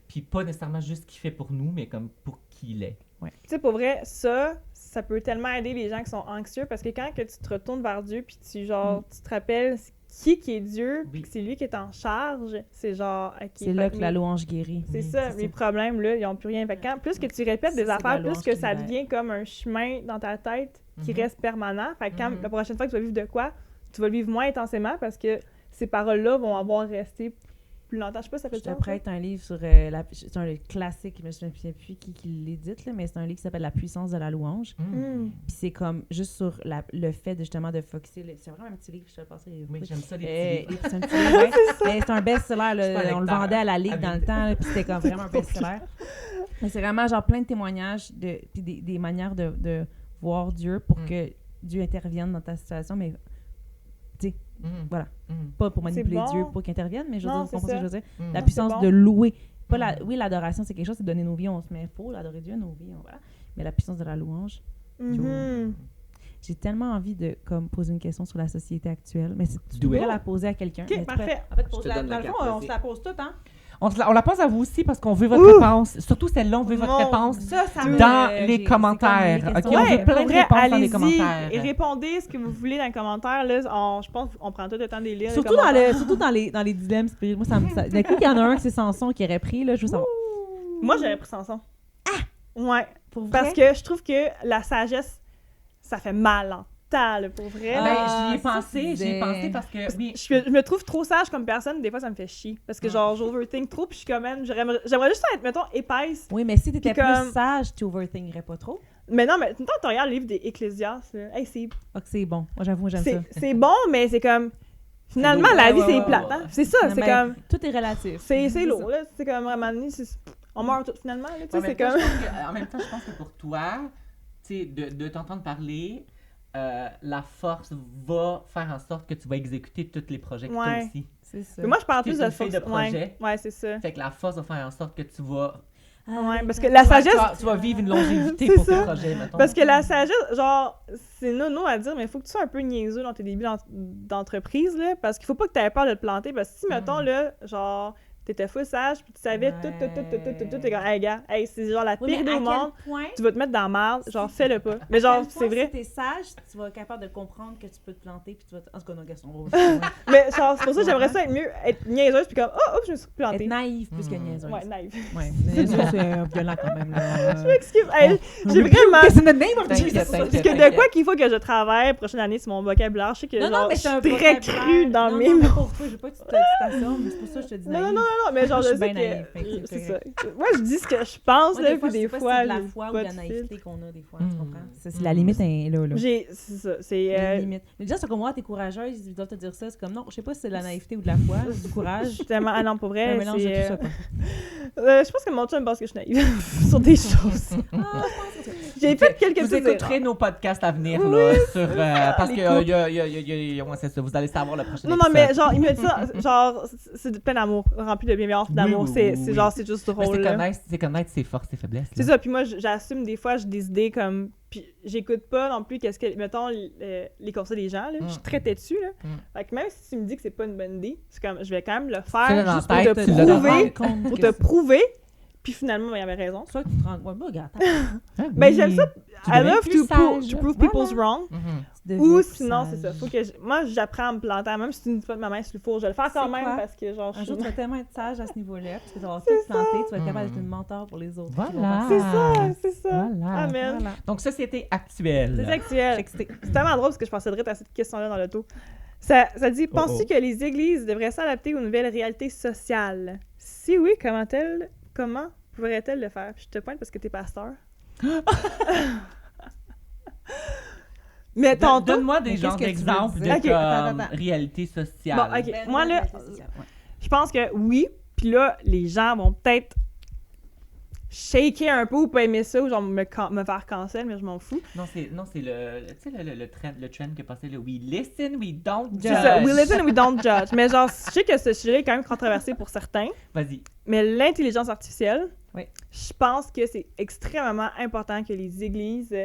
Puis pas nécessairement juste ce qu'il fait pour nous, mais comme pour qui il est. Tu sais, pour vrai, ça peut tellement aider les gens qui sont anxieux parce que quand que tu te retournes vers Dieu puis tu te rappelles qui est Dieu puis Oui. que c'est lui qui est en charge, c'est genre... ok, C'est là fait que la louange guérit. C'est Oui, ça, les problèmes, là, ils n'ont plus rien. Fait que plus que tu répètes C'est des la affaires, louange plus que qui ça libère. devient comme un chemin dans ta tête qui Mhm. reste permanent. Fait que quand Mhm. la prochaine fois que tu vas vivre de quoi, tu vas le vivre moins intensément parce que ces paroles-là vont avoir resté plus longtemps. Je sais pas si ça fait Je te sens, prête un livre sur c'est un classique, je me souviens plus qui l'édite, là, mais c'est un livre qui s'appelle La puissance de la louange. ça? Mm. Puis c'est comme juste sur le fait de, justement de focuser. C'est vraiment un petit livre, je te le passerai. Oui, j'aime ça, les petits livres. C'est un petit livre, ouais. Mais c'est un best-seller. Je suis pas là. On le lecteur. vendait à la Ligue dans le Habile. temps, là, puis c'était comme vraiment un best-seller. Mais c'est vraiment genre plein de témoignages, puis des manières de voir Dieu pour que Dieu intervienne dans ta situation, mais voilà. Pas pour manipuler bon. Dieu pour qu'il intervienne, mais je veux Non, dire, vous c'est comprenez ce que je veux dire? La c'est puissance bon. de louer. Pas oui, l'adoration, c'est quelque chose, c'est donner nos vies, on se met faux, l'adorer Dieu, nos vies, voilà. Mais la puissance de la louange, Mhm. j'ai tellement envie de comme poser une question sur la société actuelle, mais tu Do devrais it. la poser à quelqu'un. Ok, mais tu parfait. En fait, Je te donne dans la le fond, carte, on vas-y. se la pose toute, hein? On la pose à vous aussi parce qu'on veut votre Ouh! réponse. Surtout celle-là, on veut votre Mon réponse. Ça me- Dans j'ai- les c'est commentaires, comme les ok? questions. On veut Ouais, plein pour de vrai, réponses dans les allez-y commentaires. et répondez ce que vous voulez dans les commentaires. Là. Je pense qu'on prend tout le temps des lire. les Surtout commentaires. surtout dans les dilemmes spirituels. Moi, d'un coup, il y en a un que c'est Samson qui aurait pris, là, je veux savoir. Moi, j'aurais pris Samson. Ouais, Pour vrai? parce que je trouve que la sagesse, ça fait mal en temps, là, pour vrai. Ah, Ben, j'y ai ça, pensé, tu disais. parce que, oui, Je me trouve trop sage comme personne, des fois ça me fait chier. Parce que genre, j'overthink trop, puis je suis quand même. J'aimerais juste être, mettons, épaisse. Oui, mais si t'étais Puis comme- plus sage, tu overthinkerais pas trop. Mais non, mais maintenant, tu regardes le livre des Ecclésiastes. Là. Hey, c'est Ah, que c'est bon. Moi, j'avoue, j'aime ça. c'est bon, mais c'est comme. Finalement, lourd. la Ouais, vie, ouais, c'est ouais, plate. ouais. Hein? C'est ça, Non, c'est mais comme. Tout est relatif. C'est lourd, là. C'est comme vraiment. On meurt tous finalement, là. Tu sais, En c'est même temps, comme. en même temps, je pense que pour toi, tu sais, de t'entendre parler, la force va faire en sorte que tu vas exécuter tous les projets que tu as Ouais. aussi. C'est ça. Mais moi, je parle T'es plus une de fille force. de projet. Ouais, c'est ça. Fait que la force va faire en sorte que tu vas... Ouais, parce que la sagesse. Tu vas vivre une longévité C'est pour ça. tes projets, mettons. Parce que la sagesse, genre, c'est nono à dire, mais il faut que tu sois un peu niaiseux dans tes débuts d'entreprise, là, parce qu'il faut pas que tu aies peur de te planter, parce que si, mettons, là, genre, t'étais full sage, puis tu savais tout, t'es comme, hey, gars, hey, c'est genre la pire idée au monde, tu vas te mettre dans la merde, genre, fais-le pas. Mais genre, c'est vrai. Si t'es sage, tu vas être capable de comprendre que tu peux te planter, puis tu vas... En tout cas, non, Gaston, Mais genre, c'est pour ça que j'aimerais ça être mieux, être niaiseuse, puis comme, oh, je me suis plantée. être naïve plus que niaiseuse. Ouais, naïve. Ouais, niaiseuse, c'est violent quand même, là. Je m'excuse, hey, j'ai vraiment... C'est the name of Jesus! Parce que de quoi qu'il faut que je travaille prochaine année sur mon vocabulaire, je sais que genre, je suis très crue dans mes mots. Non, pour toi, je veux pas que tu t'assumes, mais c'est pour ça que je te dis naïve. Non, mais genre, je sais que... c'est ça. Moi, je dis ce que je pense, là, puis des fois... c'est de la foi ou de la naïveté qu'on a, des fois, tu comprends? C'est la limite, là. C'est ça, c'est... La limite. Mais déjà, c'est comme moi, t'es courageuse, ils doivent te dire ça, c'est comme, non, je sais pas si c'est de la naïveté ou de la foi, du courage. Tellement... Ah non, pour vrai, un mélange de tout ça, quoi. Je pense que mon chum pense que je suis naïve sur des choses. J'ai fait quelques Vous écouterez nos podcasts à venir, là, sur... parce que, c'est ça, vous allez savoir le prochain épisode. Non, mais genre, il me dit ça, genre, c'est plein d'amour, rempli de bienveillance, d'amour, c'est genre, c'est juste drôle. C'est connaître ses forces, ses faiblesses. C'est ça, puis moi, j'assume des fois, j'ai des idées comme... Puis j'écoute pas non plus qu'est-ce que... Mettons, les conseils des gens, là, je suis très têtue, là. Fait que même si tu me dis que c'est pas une bonne idée, c'est comme, je vais quand même le faire juste pour te prouver, puis finalement, il y avait raison. Soit que tu te rends... Ouais, bah, regarde. Ben, j'aime ça. I love to prove people's wrong. Ou sinon, c'est ça. Faut que moi, j'apprends à me planter. Même si tu ne dis pas de ma main sur le four, je vais le faire quand même parce que, genre, un jour, tu vas tellement être sage à ce niveau-là, parce que tu vas tout planter, tu vas être capable d'être une mentor pour les autres. Voilà. C'est ça. Voilà. Amen. Voilà. Donc, société actuelle. C'est actuel. C'est tellement drôle parce que je pensais direct à cette question-là dans l'auto. Ça dit, penses-tu que les églises devraient s'adapter aux nouvelles réalités sociales? Si oui, comment pourrait-elle le faire? Puis je te pointe parce que t'es pasteur. Mais donne-moi des genres d'exemples de réalité sociale. Bon, OK. Moi, là, je pense que oui. Puis là, les gens vont peut-être shaker un peu ou pas aimer ça ou genre me faire cancel, mais je m'en fous. Non, c'est le trend qui est passé, là. We listen, we don't judge. C'est ça, we listen, we don't judge. Mais genre, je sais que ce sujet est quand même controversé pour certains. Vas-y. Mais l'intelligence artificielle, oui. Je pense que c'est extrêmement important que les églises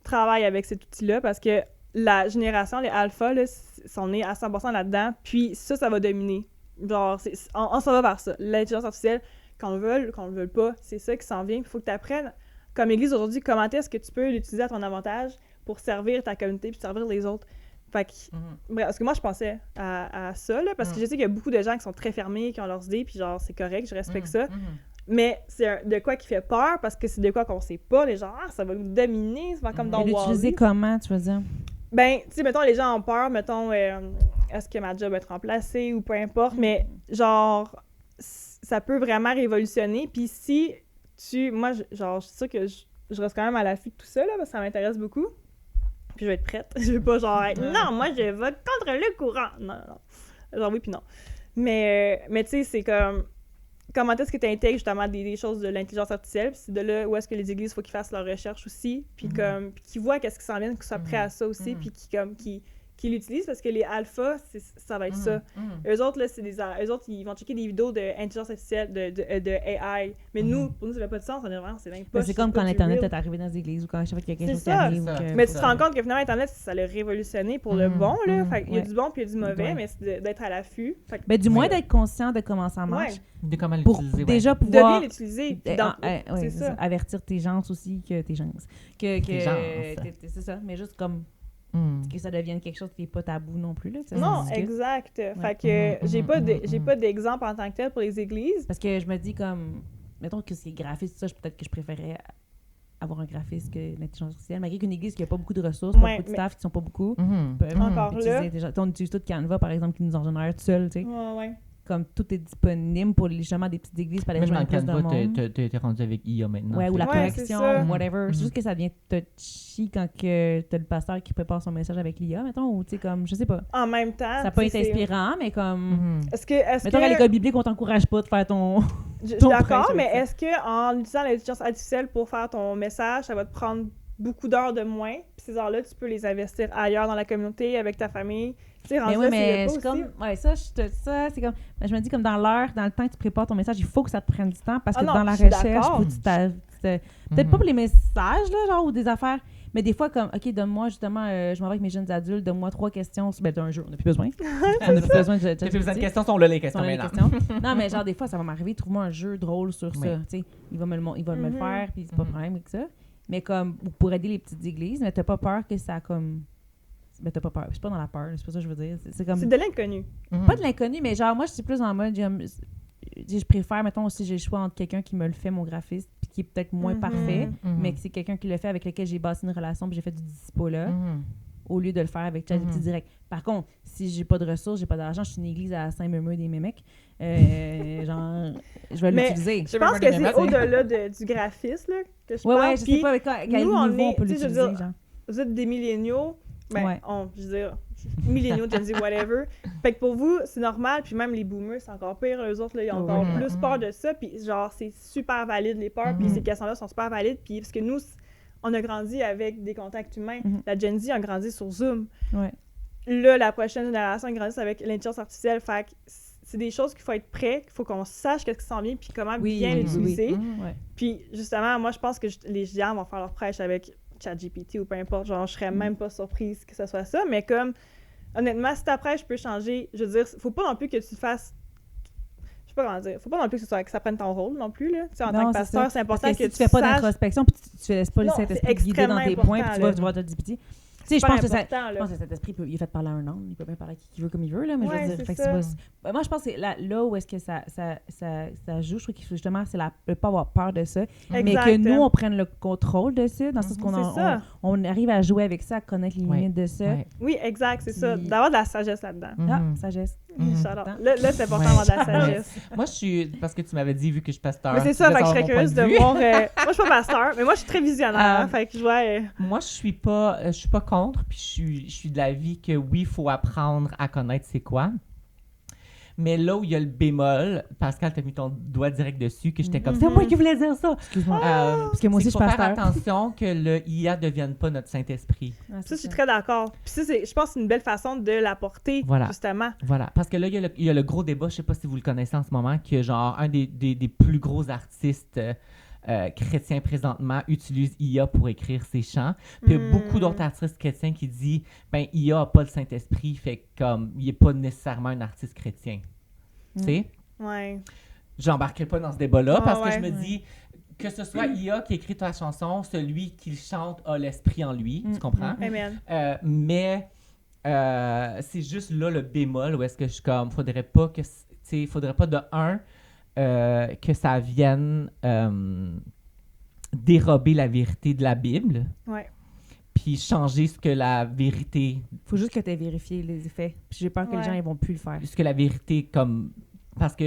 travaillent avec cet outil-là parce que la génération, les alphas, là, sont nés à 100% là-dedans. Puis ça va dominer. Genre, on s'en va vers ça. L'intelligence artificielle, qu'on le veuille pas, c'est ça qui s'en vient. Il faut que tu apprennes, comme Église aujourd'hui, comment est-ce que tu peux l'utiliser à ton avantage pour servir ta communauté puis servir les autres. Fait que, bref, parce que moi, je pensais à ça, là, parce que je sais qu'il y a beaucoup de gens qui sont très fermés, qui ont leurs idées, puis genre, c'est correct, je respecte ça. Mais c'est de quoi qui fait peur, parce que c'est de quoi qu'on sait pas. Les gens, ça va nous dominer, ça va comme dans Wall-E. L'utiliser comment, tu veux dire? Ben, tu sais, mettons, les gens ont peur, mettons, est-ce que ma job va être remplacée ou peu importe, mais genre, ça peut vraiment révolutionner. Puis si moi, genre, je suis sûre que je reste quand même à l'affût de tout ça, là, parce que ça m'intéresse beaucoup. Puis je vais être prête. Je vais pas genre être, non, moi, je vote contre le courant. Non. Genre, oui, puis non. Mais tu sais, c'est comme, comment est-ce que tu intègres justement des choses de l'intelligence artificielle, puis c'est de là où est-ce que les églises, il faut qu'ils fassent leur recherche aussi, puis comme, puis qu'ils voient qu'est-ce qui s'en vient, qu'ils soient prêts à ça aussi, puis qui l'utilisent, parce que les alphas, ça va être ça. Eux autres, là, eux autres, ils vont checker des vidéos d'intelligence artificielle, de AI. Mais pour nous, ça fait pas de sens. On est vraiment, c'est dingue pas. C'est comme quand l'Internet est arrivé dans les églises ou quand je sais pas qu'il y a quelque chose qui arrive. Mais tu te rends compte que finalement, Internet, ça l'a révolutionné pour le bon, là. Fait il y a du bon puis il y a du mauvais, mais c'est d'être à l'affût. Mais du moins d'être conscient de comment ça marche. De comment l'utiliser, déjà pouvoir... De bien l'utiliser. C'est ça. Avertir tes gens aussi que tes gens. C'est ça, mais juste comme... que ça devienne quelque chose qui n'est pas tabou non plus. Là, non, exact. Fait que j'ai pas d'exemple en tant que tel pour les églises. Parce que je me dis comme, mettons que c'est graphiste, ça, peut-être que je préférais avoir un graphiste que l'intelligence artificielle. Malgré qu'une église qui n'a pas beaucoup de ressources, pas beaucoup de staff, qui sont pas beaucoup, peuvent encore là. On utilise tout Canva, par exemple, qui nous en génère tout seul, tu sais. Ouais. Comme tout est disponible pour justement des petites églises, pas les gens plus de monde. T'es rendu avec IA maintenant. Ouais, ou la correction, ou whatever. C'est juste que ça devient touchy quand que t'as le pasteur qui prépare son message avec l'IA, mettons, ou tu sais, comme, je sais pas. En même temps. Ça peut être inspirant, mais comme... Mettons qu'à l'école biblique, on t'encourage pas de faire ton... Je suis d'accord, mais est-ce qu'en utilisant l'intelligence artificielle pour faire ton message, ça va te prendre beaucoup d'heures de moins? Puis ces heures-là, tu peux les investir ailleurs dans la communauté, avec ta famille. Mais oui, mais c'est comme... Ouais, ça, c'est comme... Je me dis, comme dans le temps que tu prépares ton message, il faut que ça te prenne du temps, parce que dans la recherche, faut que tu peut-être pas pour les messages, là, genre, ou des affaires, Mais des fois, comme, OK, donne-moi justement, je m'en vais avec mes jeunes adultes, donne-moi 3 questions. Ben, d'un jeu, on n'a plus besoin. On n'a plus besoin de T'as plus besoin de questions, sont là les questions sont là les maintenant. questions. Non, mais genre, des fois, ça va m'arriver, trouve-moi un jeu drôle sur Oui. ça. Tu sais, il va me le faire, puis c'est pas de problème avec ça. Mais comme, pour aider les petites églises, mais t'as pas peur que ça, comme. Ben, t'as pas peur. C'est pas dans la peur, c'est pas ça que je veux dire. C'est comme. C'est de l'inconnu. Pas de l'inconnu, mais genre, moi, je suis plus en mode. Je préfère, mettons, si j'ai le choix entre quelqu'un qui me le fait, mon graphiste, puis qui est peut-être moins parfait, mais que c'est quelqu'un qui le fait avec lequel j'ai bâti une relation, puis j'ai fait du dispo là, au lieu de le faire avec ChatGPT direct. Par contre, si j'ai pas de ressources, j'ai pas d'argent, je suis une église à Saint-Meumeux des Mémecs, genre, je vais l'utiliser. Je pense que c'est au-delà du graphiste, là, que je parle. Ouais, je sais pas avec quel niveau on peut l'utiliser, genre. Vous êtes des milléniaux, ben, Ouais. je veux dire, milléniaux, Gen Z, whatever. Fait que pour vous, c'est normal, puis même les boomers, c'est encore pire. Eux autres, là, ils ont encore plus peur de ça, puis genre, c'est super valide, les peurs, puis ces questions-là sont super valides, puis parce que nous, on a grandi avec des contacts humains. La Gen Z a grandi sur Zoom. Ouais. Là, la prochaine génération a grandi avec l'intelligence artificielle, fait que c'est des choses qu'il faut être prêt, qu'il faut qu'on sache qu'est-ce qui s'en vient, puis comment bien l'utiliser. Ouais. Puis justement, moi, je pense que les gens vont faire leur prêche avec ChatGPT ou peu importe, genre, je serais même pas surprise que ce soit ça, mais comme, honnêtement, si ta prêche peut changer, je veux dire, faut pas non plus que tu fasses, je sais pas comment dire, faut pas non plus que ça prenne ton rôle non plus, là. Tu sais, en tant que pasteur, c'est important que si tu tu fais pas saches... d'introspection, puis tu laisses pas le Saint-Esprit guider dans tes points, puis tu vas voir ChatGPT. Tu sais, je pense que cet esprit, il est fait parler à un homme, il peut bien parler à qui il veut comme il veut, là, mais je veux dire, fait que moi, je pense que c'est là où est-ce que ça joue, je trouve qu'il faut justement, c'est de pas avoir peur de ça, mais que nous, on prenne le contrôle de ça, dans ce qu'on on arrive à jouer avec ça, à connaître les limites de ça. Oui, exact, c'est ça, d'avoir de la sagesse là-dedans. Ah, sagesse. Là, c'est important d'avoir de la sagesse. Moi, je suis... Parce que tu m'avais dit, vu que je suis pasteur... Mais c'est ça, fait que je serais curieuse de voir... Moi, je suis pas pasteur, mais moi, je suis très visionnaire, fait que je vois... Moi, je suis pas contre, puis je suis de l'avis que oui, il faut apprendre à connaître c'est quoi. Mais là où il y a le bémol, Pascal, t'as mis ton doigt direct dessus, que j'étais comme, c'est moi qui voulais dire ça! Excuse-moi. Parce que moi aussi, je suis pasteur. pasteur. Il faut faire attention que le IA ne devienne pas notre Saint-Esprit. Ça, je suis très d'accord. Puis ça, je pense que c'est une belle façon de l'apporter, justement. Voilà. Parce que là, il y a le gros débat, je sais pas si vous le connaissez en ce moment, que genre, un des plus gros artistes chrétiens présentement utilise IA pour écrire ses chants. Puis il y a beaucoup d'autres artistes chrétiens qui disent, ben, IA n'a pas le Saint-Esprit, fait que comme, il n'est pas nécessairement un artiste chrétien. Tu sais? Ouais. J'embarquerai pas dans ce débat-là parce que je me dis que ce soit IA qui écrit ta chanson, celui qui le chante a l'esprit en lui, tu comprends? Amen. Mais c'est juste là le bémol où est-ce que je suis comme, faudrait pas de que ça vienne dérober la vérité de la Bible. Ouais. Puis changer ce que la vérité... Faut juste que tu aies vérifié les effets. Puis j'ai peur que les gens ils vont plus le faire. Ce que la vérité comme... Parce que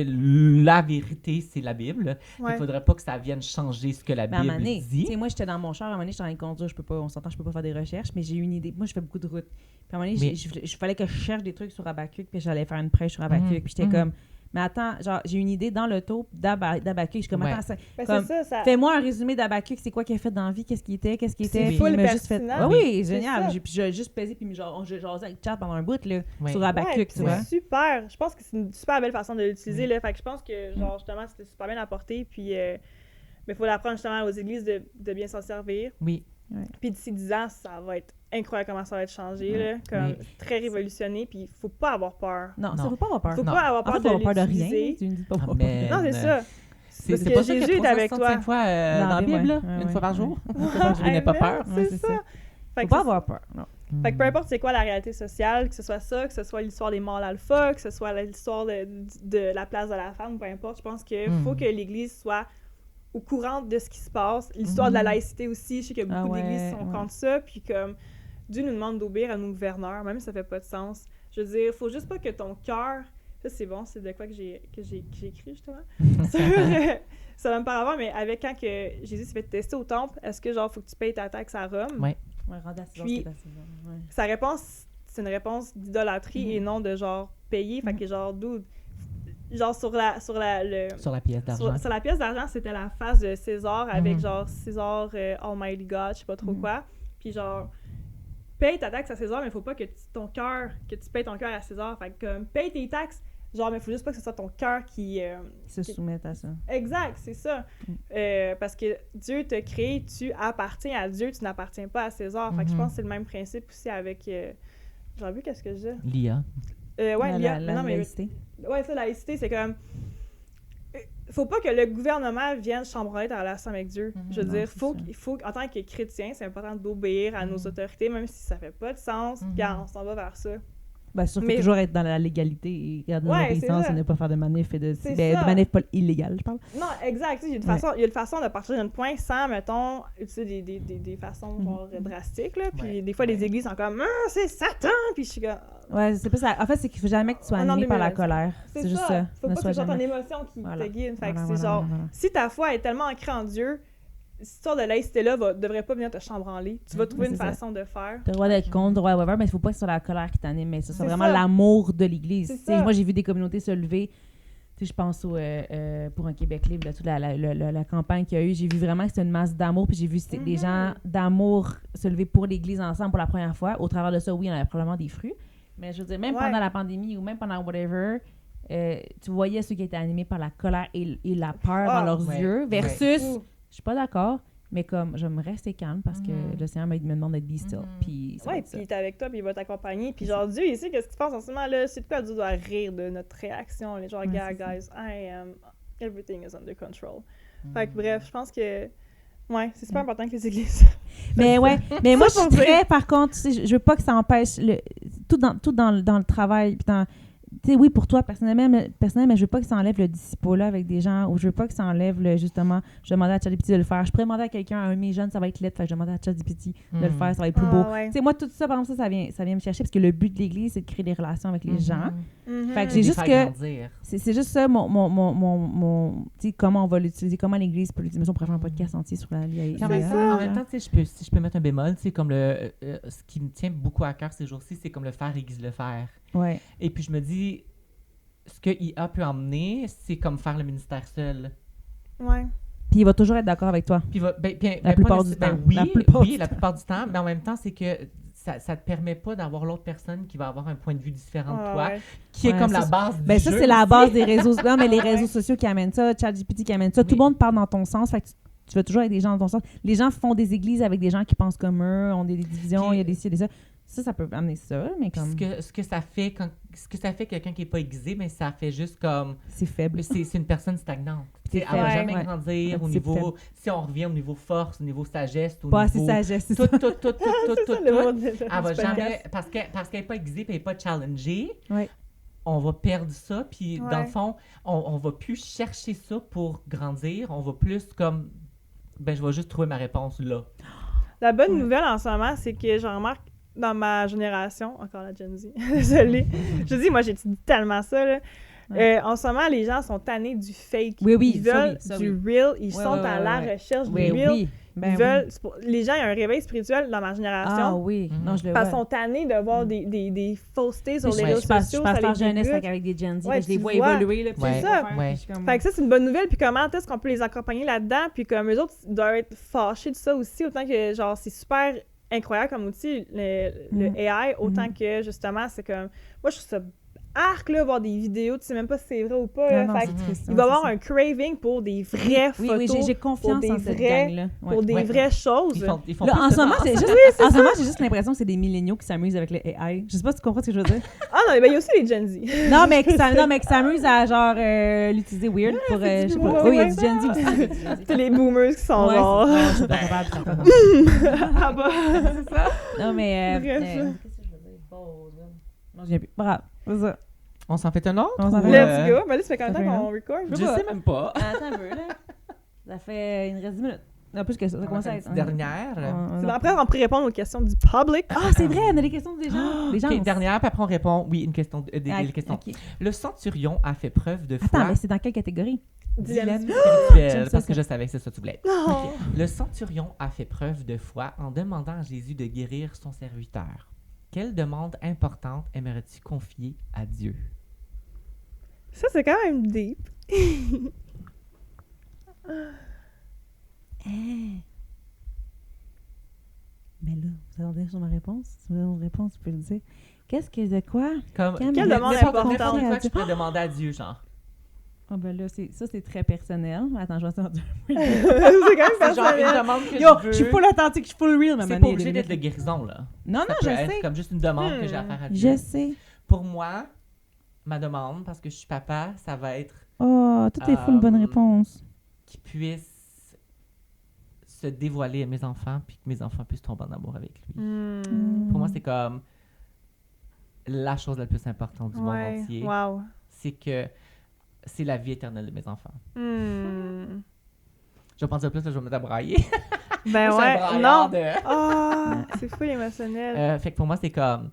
la vérité, c'est la Bible. Il ne faudrait pas que ça vienne changer ce que la Bible dit. Moi, j'étais dans mon char. À un moment donné, j'étais en train de conduire. On s'entend, je peux pas faire des recherches, mais j'ai eu une idée. Moi, je fais beaucoup de routes. Puis à un moment donné, il fallait que je cherche des trucs sur Habakkuk, puis j'allais faire une prêche sur Habakkuk. Puis j'étais comme... Mais attends, genre, j'ai une idée dans l'auto d'Habakkuk. Je suis comme, attends, fais-moi un résumé d'Habakkuk. C'est quoi qu'il a fait dans la vie? Qu'est-ce qu'il était? C'est full pertinent. Oui, génial. Puis j'ai juste pesé, puis j'ai jasé avec chat pendant un bout, là, sur Habakkuk, tu vois. C'est super. Je pense que c'est une super belle façon de l'utiliser, là. Fait que je pense que, genre, justement, c'était super bien apporté. Puis, il faut l'apprendre, justement, aux églises de bien s'en servir. Oui. Ouais. Puis d'ici 10 ans, ça va être incroyable comment ça va être changé, là, comme très révolutionné, puis il faut pas avoir peur. Non, ça faut pas avoir peur. Faut pas avoir peur de rien. Tu me dis pas avoir peur. Non, c'est ça. C'est pas ça Jésus est avec toi. 365 fois dans la Bible, là, une fois par jour. Je n'ai pas peur. C'est ça. Faut pas avoir peur, non. Fait que peu importe c'est quoi la réalité sociale, que ce soit ça, que ce soit l'histoire des mâles alpha, que ce soit l'histoire de la place de la femme, peu importe, je pense qu'il faut que l'Église soit au courant de ce qui se passe. L'histoire de la laïcité aussi, je sais que beaucoup d'églises sont contre ça, puis comme Dieu nous demande d'obéir à nos gouverneurs, même si ça fait pas de sens. Je veux dire, faut juste pas que ton cœur... Ça, c'est bon, c'est de quoi que j'ai écrit, justement. Ça va me paraître avant, mais avec quand que Jésus s'est fait tester au temple, est-ce que, genre, faut que tu payes ta taxe à Rome? Oui. Puis, sa réponse, c'est une réponse d'idolâtrie et non de, genre, payer. Fait que, genre, genre sur la pièce d'argent. Sur la pièce d'argent, c'était la face de César avec genre César Almighty God, je sais pas trop quoi. Puis genre paye ta taxe à César, mais faut pas que tu payes ton cœur à César. Fait que comme paye tes taxes, Genre, mais il faut juste pas que ce soit ton cœur qui se soumette à ça. Exact, c'est ça. Parce que Dieu t'a créé, tu appartiens à Dieu, tu n'appartiens pas à César. Fait que je pense que c'est le même principe aussi avec... j'ai vu qu'est-ce que je dis? L'IA. Ouais, l'IA. La laïcité. Ouais, ça, la laïcité, c'est comme... Faut pas que le gouvernement vienne chambranler ta relation avec Dieu. Je veux dire, il faut, en tant que chrétien, c'est important d'obéir à nos autorités, même si ça fait pas de sens. Regarde, on s'en va vers ça. Ben, sûr, faut toujours être dans la légalité et dans l'obéissance et ne pas faire de manif et de manif pas illégales, je parle. Non, exact. Il y a une façon de partir d'un point sans, mettons, utiliser des façons genre, drastiques. Là. Puis des fois, les églises sont comme « c'est Satan! » Puis je suis comme... Ouais, c'est pas ça. En fait, c'est qu'il faut jamais que tu sois animé par la colère. C'est juste ça. Faut pas que ce soit ton émotion qui te guide. Fait que c'est genre, si ta foi est tellement ancrée en Dieu, cette histoire de laïcité-là devrait pas venir te chambranler. Tu vas trouver une façon de faire. Tu as le droit d'être contre, whatever, mais il faut pas que ce soit la colère qui t'anime. Mais c'est vraiment l'amour de l'Église. Moi, j'ai vu des communautés se lever. Je pense pour un Québec libre, toute la campagne qu'il y a eu. J'ai vu vraiment que c'était une masse d'amour. Puis j'ai vu des gens d'amour se lever pour l'Église ensemble pour la première fois. Au travers de ça, oui, on avait probablement des fruits. Mais je veux dire, même pendant la pandémie ou même pendant whatever, tu voyais ceux qui étaient animés par la colère et la peur dans leurs yeux versus, je suis pas d'accord, mais comme je me rester calme parce que le Seigneur me demande d'être be still. Puis puis il est avec toi, puis il va t'accompagner. Puis genre, Dieu, il sait qu'est-ce qui se passe en ce moment-là. C'est de quoi Dieu doit rire de notre réaction. Les gens, guys, everything is under control. Fait que bref, je pense que... Ouais, c'est super important que les églises... Mais ouais, mais moi, je suis très, par contre, je veux pas que ça empêche tout dans le travail, puis tu sais, oui, pour toi, personnellement, mais je veux pas que ça enlève le disciple-là avec des gens, ou je veux pas que ça enlève, justement, je vais demander à ChatGPT de le faire. Je pourrais demander à quelqu'un, un de mes jeunes, ça va être lettre, fait que je vais demander à ChatGPT de le faire, ça va être plus beau. Tu sais, moi, tout ça, par exemple, ça vient me chercher, parce que le but de l'Église, c'est de créer des relations avec les gens. Fait que j'ai juste que... C'est juste ça, mon tu sais, comment on va l'utiliser, comment l'Église peut l'utiliser. On pourrait faire un podcast entier sur la loi. En même temps, si je peux mettre un bémol, c'est comme ce qui me tient beaucoup à cœur ces jours-ci, c'est comme le faire aiguise le faire. Ouais. Et puis je me dis, ce que IA peut emmener, c'est comme faire le ministère seul. Ouais. Puis il va toujours être d'accord avec toi. Puis la plupart du temps. Oui, la plupart du temps. Mais en même temps, c'est que ça te permet pas d'avoir l'autre personne qui va avoir un point de vue différent de toi, qui est comme la base du ça, jeu. c'est la base des réseaux. Non, mais les réseaux sociaux qui amènent ça, ChatGPT qui amène ça, tout le monde parle dans ton sens. Fait que tu vas toujours avec des gens dans ton sens. Les gens font des églises avec des gens qui pensent comme eux, ont des divisions, il y a des ci, des ça. Ça peut amener ça, mais comme... Ce que ça fait quelqu'un qui n'est pas aiguisé, mais ça fait juste comme... C'est faible. C'est une personne stagnante. Elle ne va jamais grandir au niveau... Si on revient au niveau force, au niveau sagesse, au pas niveau... assez sagesse, c'est tout. Elle va jamais... Parce qu'elle n'est pas aiguisée et elle n'est pas challengée, ouais. On va perdre ça. Puis dans le fond, on va plus chercher ça pour grandir. On va plus comme... je vais juste trouver ma réponse là. La bonne nouvelle en ce moment, c'est que j'en remarque dans ma génération, encore la Gen Z, désolée, je dis, moi j'étudie tellement ça, là. En ce moment, les gens sont tannés du fake. Ils veulent du real, ils sont à la recherche du real. Ils veulent, les gens, il y a un réveil spirituel dans ma génération. Ah oui, non, je le vois. Parce qu'ils sont tannés de voir des faussetés sur les réseaux sociaux. Je passe par jeunesse avec des Gen Z, je les vois évoluer. C'est ça. Fait que ça, c'est une bonne nouvelle. Puis comment est-ce qu'on peut les accompagner là-dedans? Puis comme eux autres doivent être fâchés de ça aussi, autant que genre c'est super incroyable comme outil, le AI, autant que justement, c'est comme... Moi, je trouve ça arc, là, voir des vidéos, tu sais même pas si c'est vrai ou pas. Fait il va y avoir un craving pour des vraies photos. Oui, j'ai confiance en cette gang-là. Pour des vraies choses. Ils font là, en ce moment, j'ai juste l'impression que c'est des milléniaux qui s'amusent avec le AI. Je sais pas si tu comprends ce que je veux dire. Ah non, mais il y a aussi les Gen Z. non, mais qui s'amusent à genre l'utiliser weird pour... je sais pas. Oui, il y a du Gen Z aussi. C'est les boomers qui sont genre... je suis pas capable. Ah bah, c'est ça. Non, mais... Bref. Qu'est-ce que je veux dire? Non, je viens plus. Bravo, c'est ça. On s'en fait un autre? Let's go. Mais là, ça fait combien de temps qu'on record? Je sais même pas. Attends un peu, là. Ça fait... Il nous reste 10 minutes. Non, plus que ça. Ça commence à être... Dernière. Après, on peut répondre aux questions du public. Ah, c'est vrai, on a des questions des gens. Les gens dernière, puis après on répond. Oui, une question. Des questions. Okay. Le centurion a fait preuve de foi. Attends, mais c'est dans quelle catégorie? Dilemme spirituelle, parce que je savais que c'est ça que tu voulais. Non. Okay. Le centurion a fait preuve de foi en demandant à Jésus de guérir son serviteur. Quelle demande importante aimerais-tu confier à Dieu? Ça, c'est quand même deep. Mais là, vous attendez sur ma réponse? Si vous avez une réponse, vous pouvez le dire. Qu'est-ce que de quoi? Comme, Quelle demande n'importe importante? quoi que je pourrais demander à Dieu, genre. Ah ben là, c'est très personnel. Attends, je vais entendre. c'est quand même C'est genre une personnel. demande que Yo, je veux. je suis full authentique, je suis full real, ma C'est manière pas de obligé vivre. d'être de guérison, là. Non, Ça non, peut je être sais. comme juste une demande que j'ai à faire à Dieu. Je sais. Pour moi, ma demande, parce que je suis papa, ça va être Oh, tout est full bonne réponse. qu'il puisse se dévoiler à mes enfants puis que mes enfants puissent tomber en amour avec lui. Pour moi, c'est comme la chose la plus importante du monde entier. Wow. C'est que c'est la vie éternelle de mes enfants. Hmm. Je vais penser plus, là, je vais me mettre à brailler. Ben Moi, je suis un ouais, braillard non. de- Ah, c'est fou émotionnel. Fait que pour moi, c'est comme...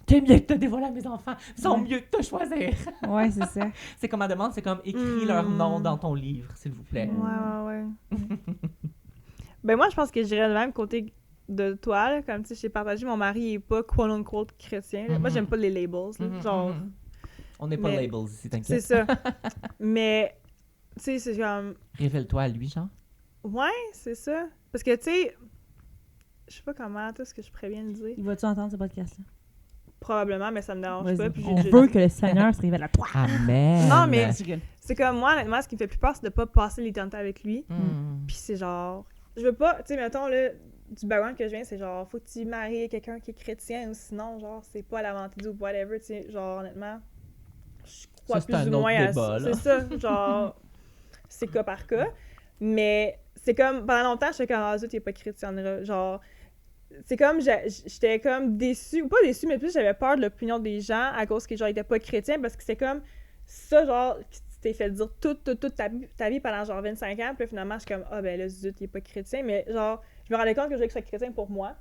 T'es mieux que te dévoiler à mes enfants. Ils sont Ouais. mieux que te choisir. Ouais, c'est ça. C'est comme ma demande, c'est comme écris leur nom dans ton livre, s'il vous plaît. Ouais. Ben moi, je pense que je dirais le même côté de toi, là, comme tu sais, j'ai partagé, mon mari est pas quote-unquote chrétien. Là. Moi, j'aime pas les labels, là, genre, On n'est pas Mais- labels ici, c'est t'inquiète. ça. Mais, tu sais, c'est comme, Révèle-toi à lui, genre. ouais, c'est ça. Parce que, tu sais, je sais pas comment, tout ce que je pourrais bien le dire. Il va-tu entendre ce podcast-là? Probablement, mais ça me dérange pas. Vas-y. Puis On je- veut que le Seigneur se révèle à toi. Amen. Non, mais c'est comme moi, honnêtement, ce qui me fait plus peur, c'est de pas passer l'éternité avec lui. Hmm. Puis c'est genre, je veux pas, tu sais, mettons, là, du background que je viens, c'est genre, faut que tu maries quelqu'un qui est chrétien ou sinon, genre, c'est pas la volonté de Dieu ou whatever, tu sais, genre, honnêtement, je crois Ça, c'est plus un ou autre moins à débat, ça. là. C'est ça, genre, c'est cas par cas. Mais c'est comme, pendant longtemps, j'étais comme, ah, zut, il est pas chrétien, genre, c'est comme, j'étais comme déçue, ou pas déçue, mais plus j'avais peur de l'opinion des gens à cause que, genre, il était pas chrétien, parce que c'est comme ça, genre, tu t'es fait dire toute ta vie pendant, genre, 25 ans, puis là, finalement, je suis comme, ah, ben là, zut, il est pas chrétien, mais genre, je me rendais compte que je voulais qu'il soit chrétien pour moi,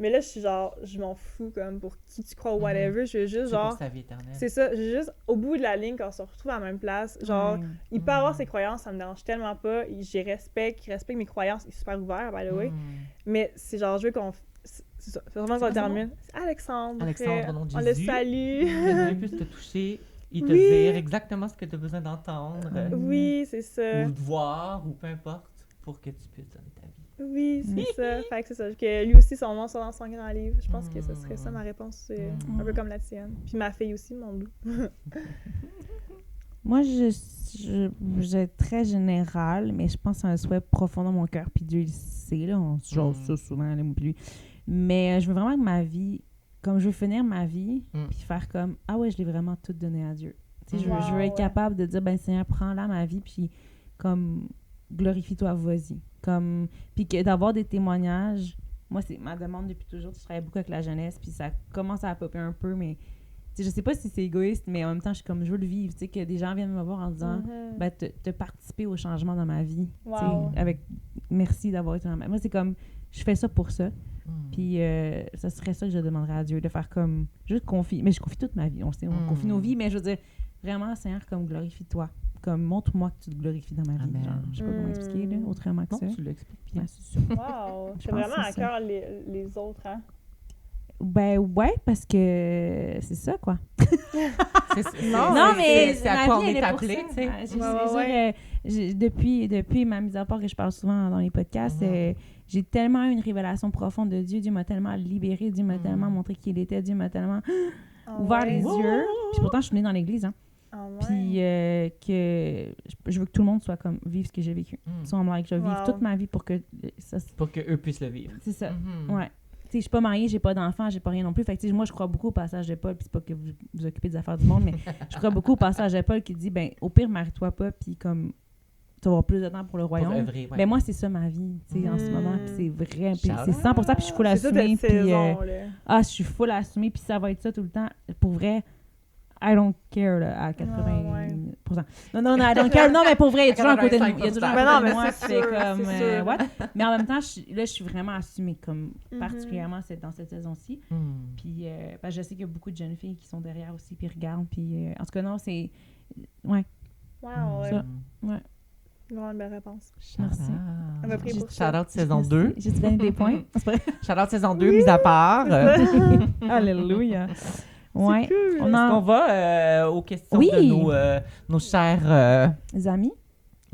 mais là, je suis genre, je m'en fous, comme, pour qui tu crois ou whatever, je veux juste, C'est genre, pour sa vie éternelle. c'est ça, je veux juste, au bout de la ligne, quand on se retrouve à la même place, genre, il peut avoir ses croyances, ça me dérange tellement pas, il respecte mes croyances, il est super ouvert, by the way, mais c'est genre, je veux qu'on... C'est ça, c'est vraiment C'est qu'on quoi son termine. C'est Alexandre. Alexandre, au nom de On le Jésus. salue. Que Dieu puisse te toucher et te Oui. dire exactement ce que tu as besoin d'entendre Oui, c'est ça. ou de voir ou peu importe pour que tu puisses donner ta vie. Oui, c'est ça. Fait que c'est ça. Que lui aussi, son nom soit dans son grand livre. Je pense que ce serait ça ma réponse. Un peu comme la tienne. Puis ma fille aussi, mon doux. Moi, je très général, mais je pense que c'est un souhait profond dans mon cœur, puis Dieu le sait, là, on se jase ça souvent, là, moi puis lui. Mais je veux vraiment que ma vie, comme je veux finir ma vie, puis faire comme, ah ouais, je l'ai vraiment tout donné à Dieu. Tu sais, je veux être capable de dire, ben Seigneur, prends-la ma vie, puis comme, glorifie-toi, vas-y. Comme, puis d'avoir des témoignages, moi, c'est ma demande depuis toujours, je travaille beaucoup avec la jeunesse, puis ça commence à popper un peu, mais tu sais, je sais pas si c'est égoïste, mais en même temps, je suis comme, je veux le vivre, tu sais, que des gens viennent me voir en disant, ben, te participer au changement dans ma vie, tu sais, Wow. avec merci d'avoir été dans ma... Moi, c'est comme, je fais ça pour ça, puis ça serait ça que je demanderais à Dieu, de faire comme, juste confie, mais je confie toute ma vie, on sait, on confie nos vies, mais je veux dire, vraiment, Seigneur, comme glorifie-toi, comme montre-moi que tu te glorifies dans ma vie, Amen. genre, je sais pas comment expliquer, là, autrement que Non, ça. tu l'expliques Puis, bien. c'est ça. Wow. Je C'est pense vraiment que à c'est ça. cœur les autres, hein? Ben ouais, parce que c'est ça, quoi. Non, c'est à quoi on vie, elle est pour appelé, ça. tu sais. Je Ouais. veux dire, depuis ma mise à part que je parle souvent dans les podcasts, j'ai tellement eu une révélation profonde de Dieu. Dieu m'a tellement libérée. Dieu m'a tellement montré qui il était. Dieu m'a tellement ouvert les yeux. Puis pourtant, je suis née dans l'église, hein. Puis que je veux que tout le monde soit comme vivre ce que j'ai vécu. Soit en que je vive Wow. toute ma vie pour que ça... Pour qu'eux puissent le vivre. C'est ça. Mhm. Ouais. Tu sais, je suis pas mariée, j'ai pas d'enfant, j'ai pas rien non plus. Fait que, tu sais, moi, je crois beaucoup au passage de Paul, puis c'est pas que vous vous occupez des affaires du monde, mais je crois beaucoup au passage de Paul qui dit, ben, au pire, marie-toi pas, puis comme, tu vas avoir plus de temps pour le Pour royaume. œuvrer, ouais. Ben, moi, c'est ça ma vie, tu sais, en ce moment, puis c'est vrai, puis Shout c'est 100%, puis je suis full C'est ça assumée, cette puis saison, là. je suis full assumée, puis ça va être ça tout le temps. Pour vrai, I don't care, là, à 80%. Non, I don't care. Non, mais pour vrai, il y a toujours un côté de, il y a toujours un Ben côté non, de mais moi c'est qui fait sûr, comme, c'est sûr. what? Mais en même temps, je suis vraiment assumée, comme, particulièrement dans cette saison-ci. Puis, je sais qu'il y a beaucoup de jeunes filles qui sont derrière aussi, puis regardent. Puis, en tout cas, non, c'est... Ouais, Wow, ouais. ça. Ouais. Vraiment une belle réponse. Merci. On va prier pour ça. Shout-out saison 2. J'ai donné des points. C'est vrai. Shout-out saison 2, mis à part. Alléluia. Ouais. Cool. On Est-ce qu'on en... va aux questions Oui. de nos chers Les amis.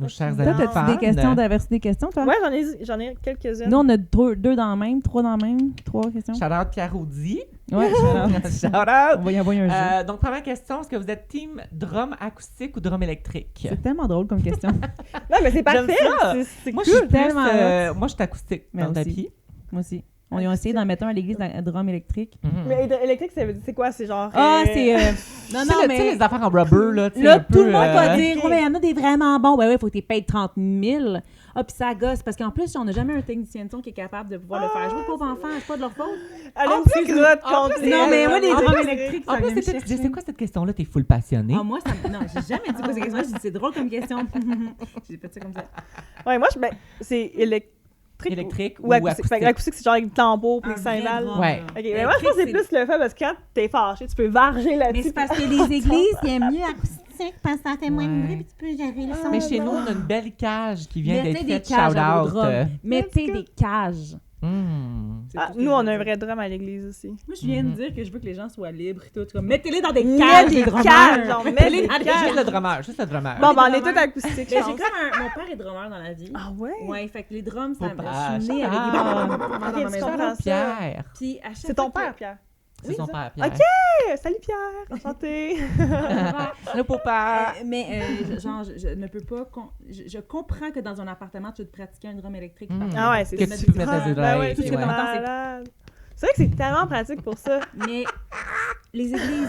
chers Toi, amis t'as-tu fans? des questions? T'avais-tu des questions, toi? Ouais, j'en ai quelques-unes. Nous, on a deux dans le même, trois dans le même, trois questions. Shout-out Pierre Audi. Ouais, Shout out! on va y envoyer un jeu. Donc, première question, est-ce que vous êtes team drum acoustique ou drum électrique? C'est tellement drôle comme question. Non, mais c'est parfait. ça. C'est Moi, cool. je suis tellement moi, je suis acoustique Mais dans le aussi. tapis. Moi aussi. On a essayé d'en mettre un à l'église, un drum électrique. Mhm. Mais électrique, c'est quoi? C'est genre... Ah, c'est... Non, Tu sais, non, tu sais, mais... les affaires en rubber, là, tu sais, Là, un tout peu, le monde va dire, ok. ouais, mais il y en a des vraiment bons. Ouais, faut que tu payes 30 000. Ah, puis ça gosse. Parce qu'en plus, on n'a jamais un technicien de son qui est capable de pouvoir le faire. Je vois, pauvre enfant, c'est pas de leur faute. Elle a En une plus, petite grotte en contre plus, Non, mais moi, les drums drums électriques, En ça plus, vient me tu dis, chercher. c'est quoi cette question-là? T'es full passionné. Ah, moi, ça me... Non, j'ai jamais dit quoi ces questions. J'ai dit, c'est drôle comme question. J'ai fait ça comme ça. Ouais, moi, c'est électrique. Électrique ou acoustique. Fait que l'acoustique, c'est genre avec le tambour puis Un les vrai cymbales. drum, Ouais. là. Ok, mais moi, je pense que c'est plus le fait parce que quand t'es fâché, tu peux varger Mais là-dessus. c'est parce que les églises, ils aiment mieux acoustique parce que ça fait moins de Ouais. bruit puis tu peux gérer le son. Mais chez nous, on a une belle cage qui vient Mettez d'être des faite. cages à vos Shout-out. drums. Mettez des cages. Ah, nous, on a un vrai drum à l'église aussi. Moi, je viens de dire que je veux que les gens soient libres et tout. Comme, mettez-les dans des Mets cages, des les drummers. cages, genre, mets Mettez-les des dans des cages. Juste le drummer, juste le drummer. Bon, ben, on les est drummers. tous acoustiques, je Mais j'ai pense. comme mon père est drummer dans la vie. Ah ouais? Ouais, fait que les drums, ça, Faut pas- je suis née avec des Ah. drums dans Ok, ma tu maison. comprends. Pierre. Puis à chaque C'est ton fois père, que- Pierre. C'est Oui, son ça. père, Pierre. Ok. Salut Pierre, enchanté. Le papa. Genre, je ne peux pas... Je comprends que dans un appartement, tu veux te pratiquer un drum électrique. Mm. Ah ouais, c'est Que ça. tu peux mettre des Ben oreilles. ouais, tout c'est ce que t'entends, c'est- malade. C'est vrai que c'est tellement pratique pour ça. Mais les églises,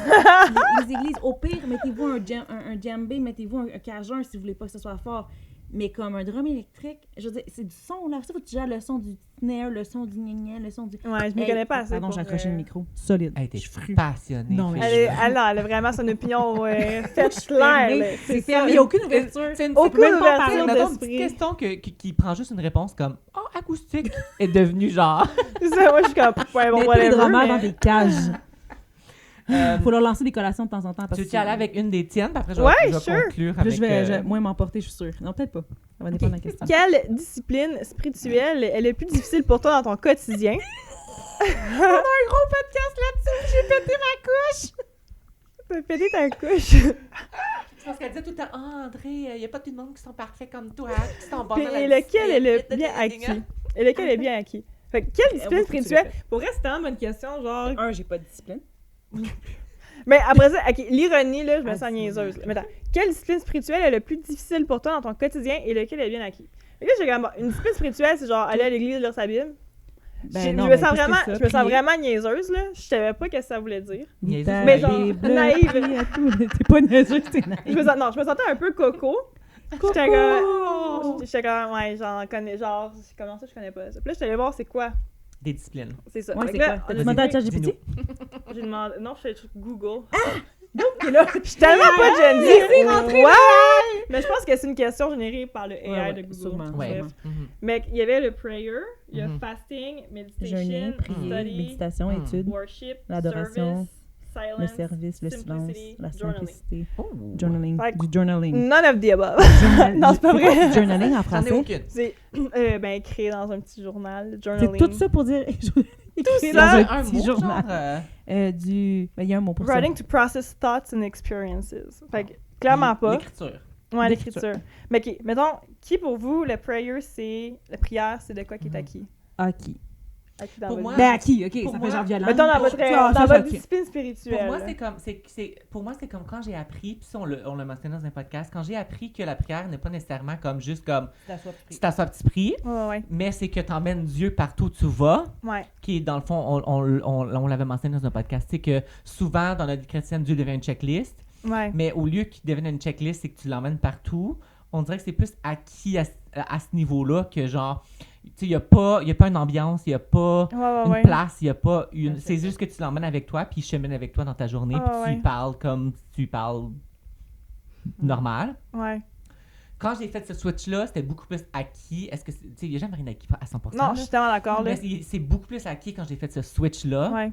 les églises, au pire, mettez-vous un djembé, mettez-vous un cajun si vous voulez pas que ce soit fort. Mais comme un drum électrique, je veux dire, c'est du son, là. Ça, faut que tu gères le son du snare, le son du gna-gna, le son du... Ouais, je m'y connais pas assez. Pardon, pour, j'ai accroché le micro. Solide. Elle était Je suis fru. passionnée. Non, mais fille. Elle a vraiment son opinion faite claire. là. C'est ça. fermé, il n'y a aucune ouverture. C'est une Aucune même pas ouverture parler, mettons, une petite d'esprit. question qui prend juste une réponse comme « Oh, acoustique » est devenue genre... C'est ça, moi, je suis comme, ouais, bon, Mettez les whatever. drummers mais- dans des cages. Faut leur lancer des collations de temps en temps. Parce Tu veux que aller avec une des tiennes, puis après je Ouais, vais sure. conclure Là, avec... je vais moins m'emporter, je suis sûre. Non, peut-être pas. Ça va dépendre de la question. Quelle discipline spirituelle est le plus difficile pour toi dans ton quotidien? On a un gros podcast là-dessus, j'ai pété ma couche! T'as pété ta couche. C'est parce qu'elle disait tout le temps « Ah, André, il n'y a pas tout le monde qui sont parfaits comme toi, qui sont bons Puis, dans la et lequel est le discipline. bien acquis? Et lequel est bien acquis? Fait que quelle discipline moi, faut que tu spirituelle? répètes. Pour vrai, c'est tellement une bonne question, genre... J'ai pas de discipline. Mais après ça, ok, l'ironie, là, je me Ah, sens dis-moi. niaiseuse. là. Mais attends, quelle discipline spirituelle est le plus difficile pour toi dans ton quotidien et lequel est bien acquis? Fait que là, j'ai comme, bon, une discipline spirituelle, c'est genre aller à l'église, lire sa Bible. Je me sens vraiment niaiseuse, là. Je savais pas ce que ça voulait dire. Niaiseuse. Mais genre, naïve. T'es pas niaiseuse, t'es naïve. Je me sentais un peu coco. J'étais comme, ouais, j'en connais, genre, comment ça, je connais pas ça. Puis là, je suis allée voir c'est quoi. Des disciplines. C'est ça. Ouais, Fait c'est que là, quoi? T'as je demandé à sais- ChatGPT? J'ai demandé, non, je fais Google. Donc là, Je suis tellement pas Gen Z. laissez rentrer Ouais! Mais je pense que c'est une question générée par le AI Ouais, de Google. sûrement. Ouais. Bref. Mhm. Mais il y avait le prayer, il y a Mhm. fasting, meditation, jeûner, prier, study, méditation, Mm. étude, worship, l'adoration, service, le silence, service, le silence, simplicity, la journaling. simplicité. Oh. Journaling. Fait que- Du journaling. None of the above. Non, c'est pas vrai. Du journaling en J'en ai français. aucune. C'est ben écrire dans un petit journal, C'est journaling. tout ça pour dire. Écrire ça. dans Un un petit mot, journal. genre, Il y a un mot pour Writing to process thoughts and experiences. Fait que clairement pas. L'écriture. Ouais, l'écriture. l'écriture. Mais ok, mettons, qui pour vous, le prayer, c'est. La prière, c'est de quoi qui est acquis? ça. Qui? Acquis dans Pour votre moi, vie. Ben, à qui? OK, Pour ça moi, fait genre violent. Mettons dans votre, dans votre discipline Pour spirituelle. moi, là. c'est comme, pour moi, c'est comme quand j'ai appris, puis ça, on l'a mentionné dans un podcast, quand j'ai appris que la prière n'est pas nécessairement comme juste comme tu t'assois à petit prix, Ouais, mais c'est que tu emmènes Dieu partout où tu vas, ouais. qui est dans le fond, on l'avait mentionné dans un podcast, c'est que souvent dans notre vie chrétienne, Dieu devient une checklist, Ouais. mais au lieu qu'il devienne une checklist, c'est que tu l'emmènes partout. On dirait que c'est plus acquis à ce niveau-là que genre, tu sais, il n'y a pas une ambiance, il n'y a pas une Ouais. place, il n'y a pas une. C'est juste que tu l'emmènes avec toi, puis il chemine avec toi dans ta journée, Ah, puis tu ouais. lui parles comme tu lui parles normal. Ouais. Quand j'ai fait ce switch-là, c'était beaucoup plus acquis. Est-ce que, tu sais, il n'y a jamais rien acquis à 100%. Non, là. je suis tellement d'accord, là. Mais c'est beaucoup plus acquis quand j'ai fait ce switch-là, Ouais.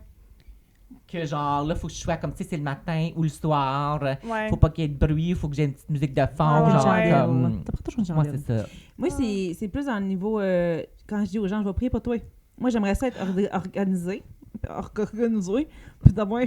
que genre, là, il faut que je sois comme, tu sais, c'est le matin ou le soir, Ouais. faut pas qu'il y ait de bruit, faut que j'ai une petite musique de fond, Ah, genre, ouais. comme. T'as pas toujours une Moi, chandelle. c'est ça. Moi, c'est plus dans le niveau. Quand je dis aux gens, je vais prier pour toi. Moi, j'aimerais ça être organisé, puis d'avoir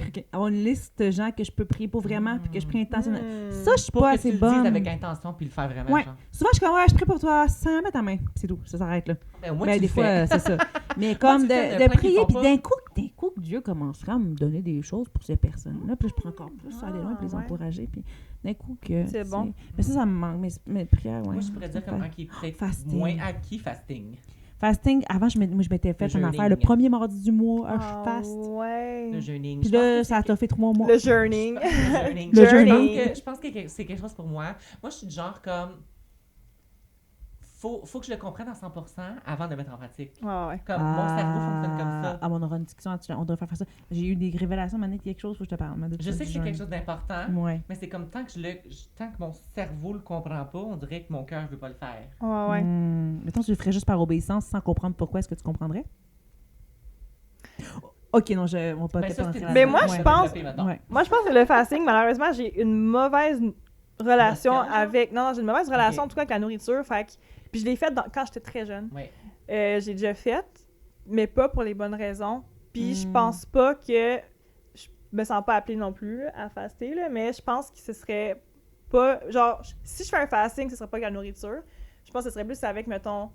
une liste de gens que je peux prier pour vraiment, puis que je prie intentionnellement. Ça, je suis Pour pas que assez tu le dises bonne. avec intention, puis le faire vraiment, Ouais. genre. Souvent, je suis comme, ouais, je prie pour toi sans mettre ta main. Puis c'est tout, ça s'arrête là. Ben, au moins, Mais tu des le fois, fais. c'est ça. Mais comme tu le fais, il y en a de plein qui prier, font puis pas. d'un coup, Dieu commencera à me donner des choses pour ces personnes-là. Puis je prends encore plus ça aller loin pour les ouais. encourager. Puis d'un coup que... C'est bon. Mais ça me manque. Mes prières, ouais. Moi, je pourrais dire comme un qui est peut-être Fasting. moins acquis, fasting. Fasting, avant, je m'étais fait Le une affaire jeûning. le premier mardi du mois, je Ah, faste. ouais. Le jeûning. Puis Je pense là, que ça c'est- t'a fait 3 mois. Le journey. Le jeûning. Le Je jeûning. je pense que c'est quelque chose pour moi. Moi, je suis du genre comme... Faut que je le comprenne à 100% avant de mettre en pratique. Ouais. Comme mon cerveau fonctionne comme ça. Ah, on aura une discussion là-dessus. On devrait faire ça. J'ai eu des révélations, maintenant, quelque chose, faut que je te parle. Je sais que c'est quelque chose d'important, Ouais. mais c'est comme tant que mon cerveau le comprend pas, on dirait que mon cœur veut pas le faire. Ouais. Mettons, tu le ferais juste par obéissance sans comprendre pourquoi, est-ce que tu comprendrais? Ok, non, on va pas Ben, peut-être ça, rentrer c'est- là-dedans. Mais moi, je Ouais. pense- Développer, mettons. Ouais. Moi, je pense que le fasting, malheureusement, j'ai une mauvaise relation Émotion, genre? avec... Non, j'ai une mauvaise relation, Ok. en tout cas, avec la nourriture. Fait que... Puis je l'ai faite quand j'étais très jeune. Ouais. J'ai déjà fait, mais pas pour les bonnes raisons. Puis je Hmm. pense pas que... Je me sens pas appelée non plus là, à faster, là, mais je pense que ce serait pas... Genre, si je fais un fasting, ce serait pas avec la nourriture. Je pense que ce serait plus avec, mettons,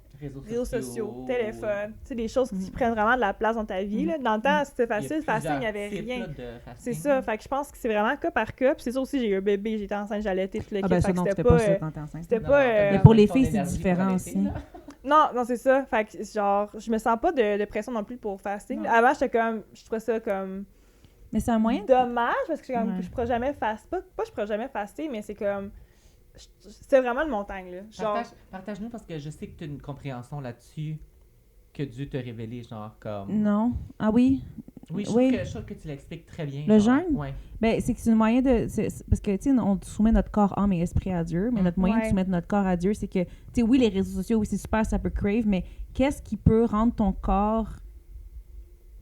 réseaux sociaux, téléphone. Tu sais, des choses qui prennent vraiment de la place dans ta vie. Là. Dans le temps, c'était facile, fasting, il n'y avait rien. C'est ça, fait que je pense que c'est vraiment cas par cas. Puis c'est ça aussi, j'ai eu un bébé, j'étais enceinte, j'allaiter toute l'équipe. Ah ben fait ça, que non, tu c'était fais pas pas... ça quand t'es enceinte. C'était pas... Mais pour les filles, c'est différent aussi. Non, c'est ça. Fait que, genre, je me sens pas de pression non plus pour fasting. Non. Avant, j'étais comme... Je trouvais ça comme... Mais c'est un moyen de... dommage, parce que comme, Ouais. je pourrais jamais faster. Pas je pourrais jamais faster, mais c'est comme... C'était vraiment une montagne, là. Genre... Partage-nous parce que je sais que tu as une compréhension là-dessus que Dieu t'a révélé, genre comme... Non. Ah oui? Oui, je Oui. trouve que tu l'expliques très bien. Le genre. jeûne? Ouais. Ben, c'est que c'est une moyen de... parce que, tu sais, on soumet notre corps, âme et esprit à Dieu, mais notre moyen de Ouais. soumettre notre corps à Dieu, c'est que, tu sais, oui, les réseaux sociaux, oui, c'est super, ça peut crave, mais qu'est-ce qui peut rendre ton corps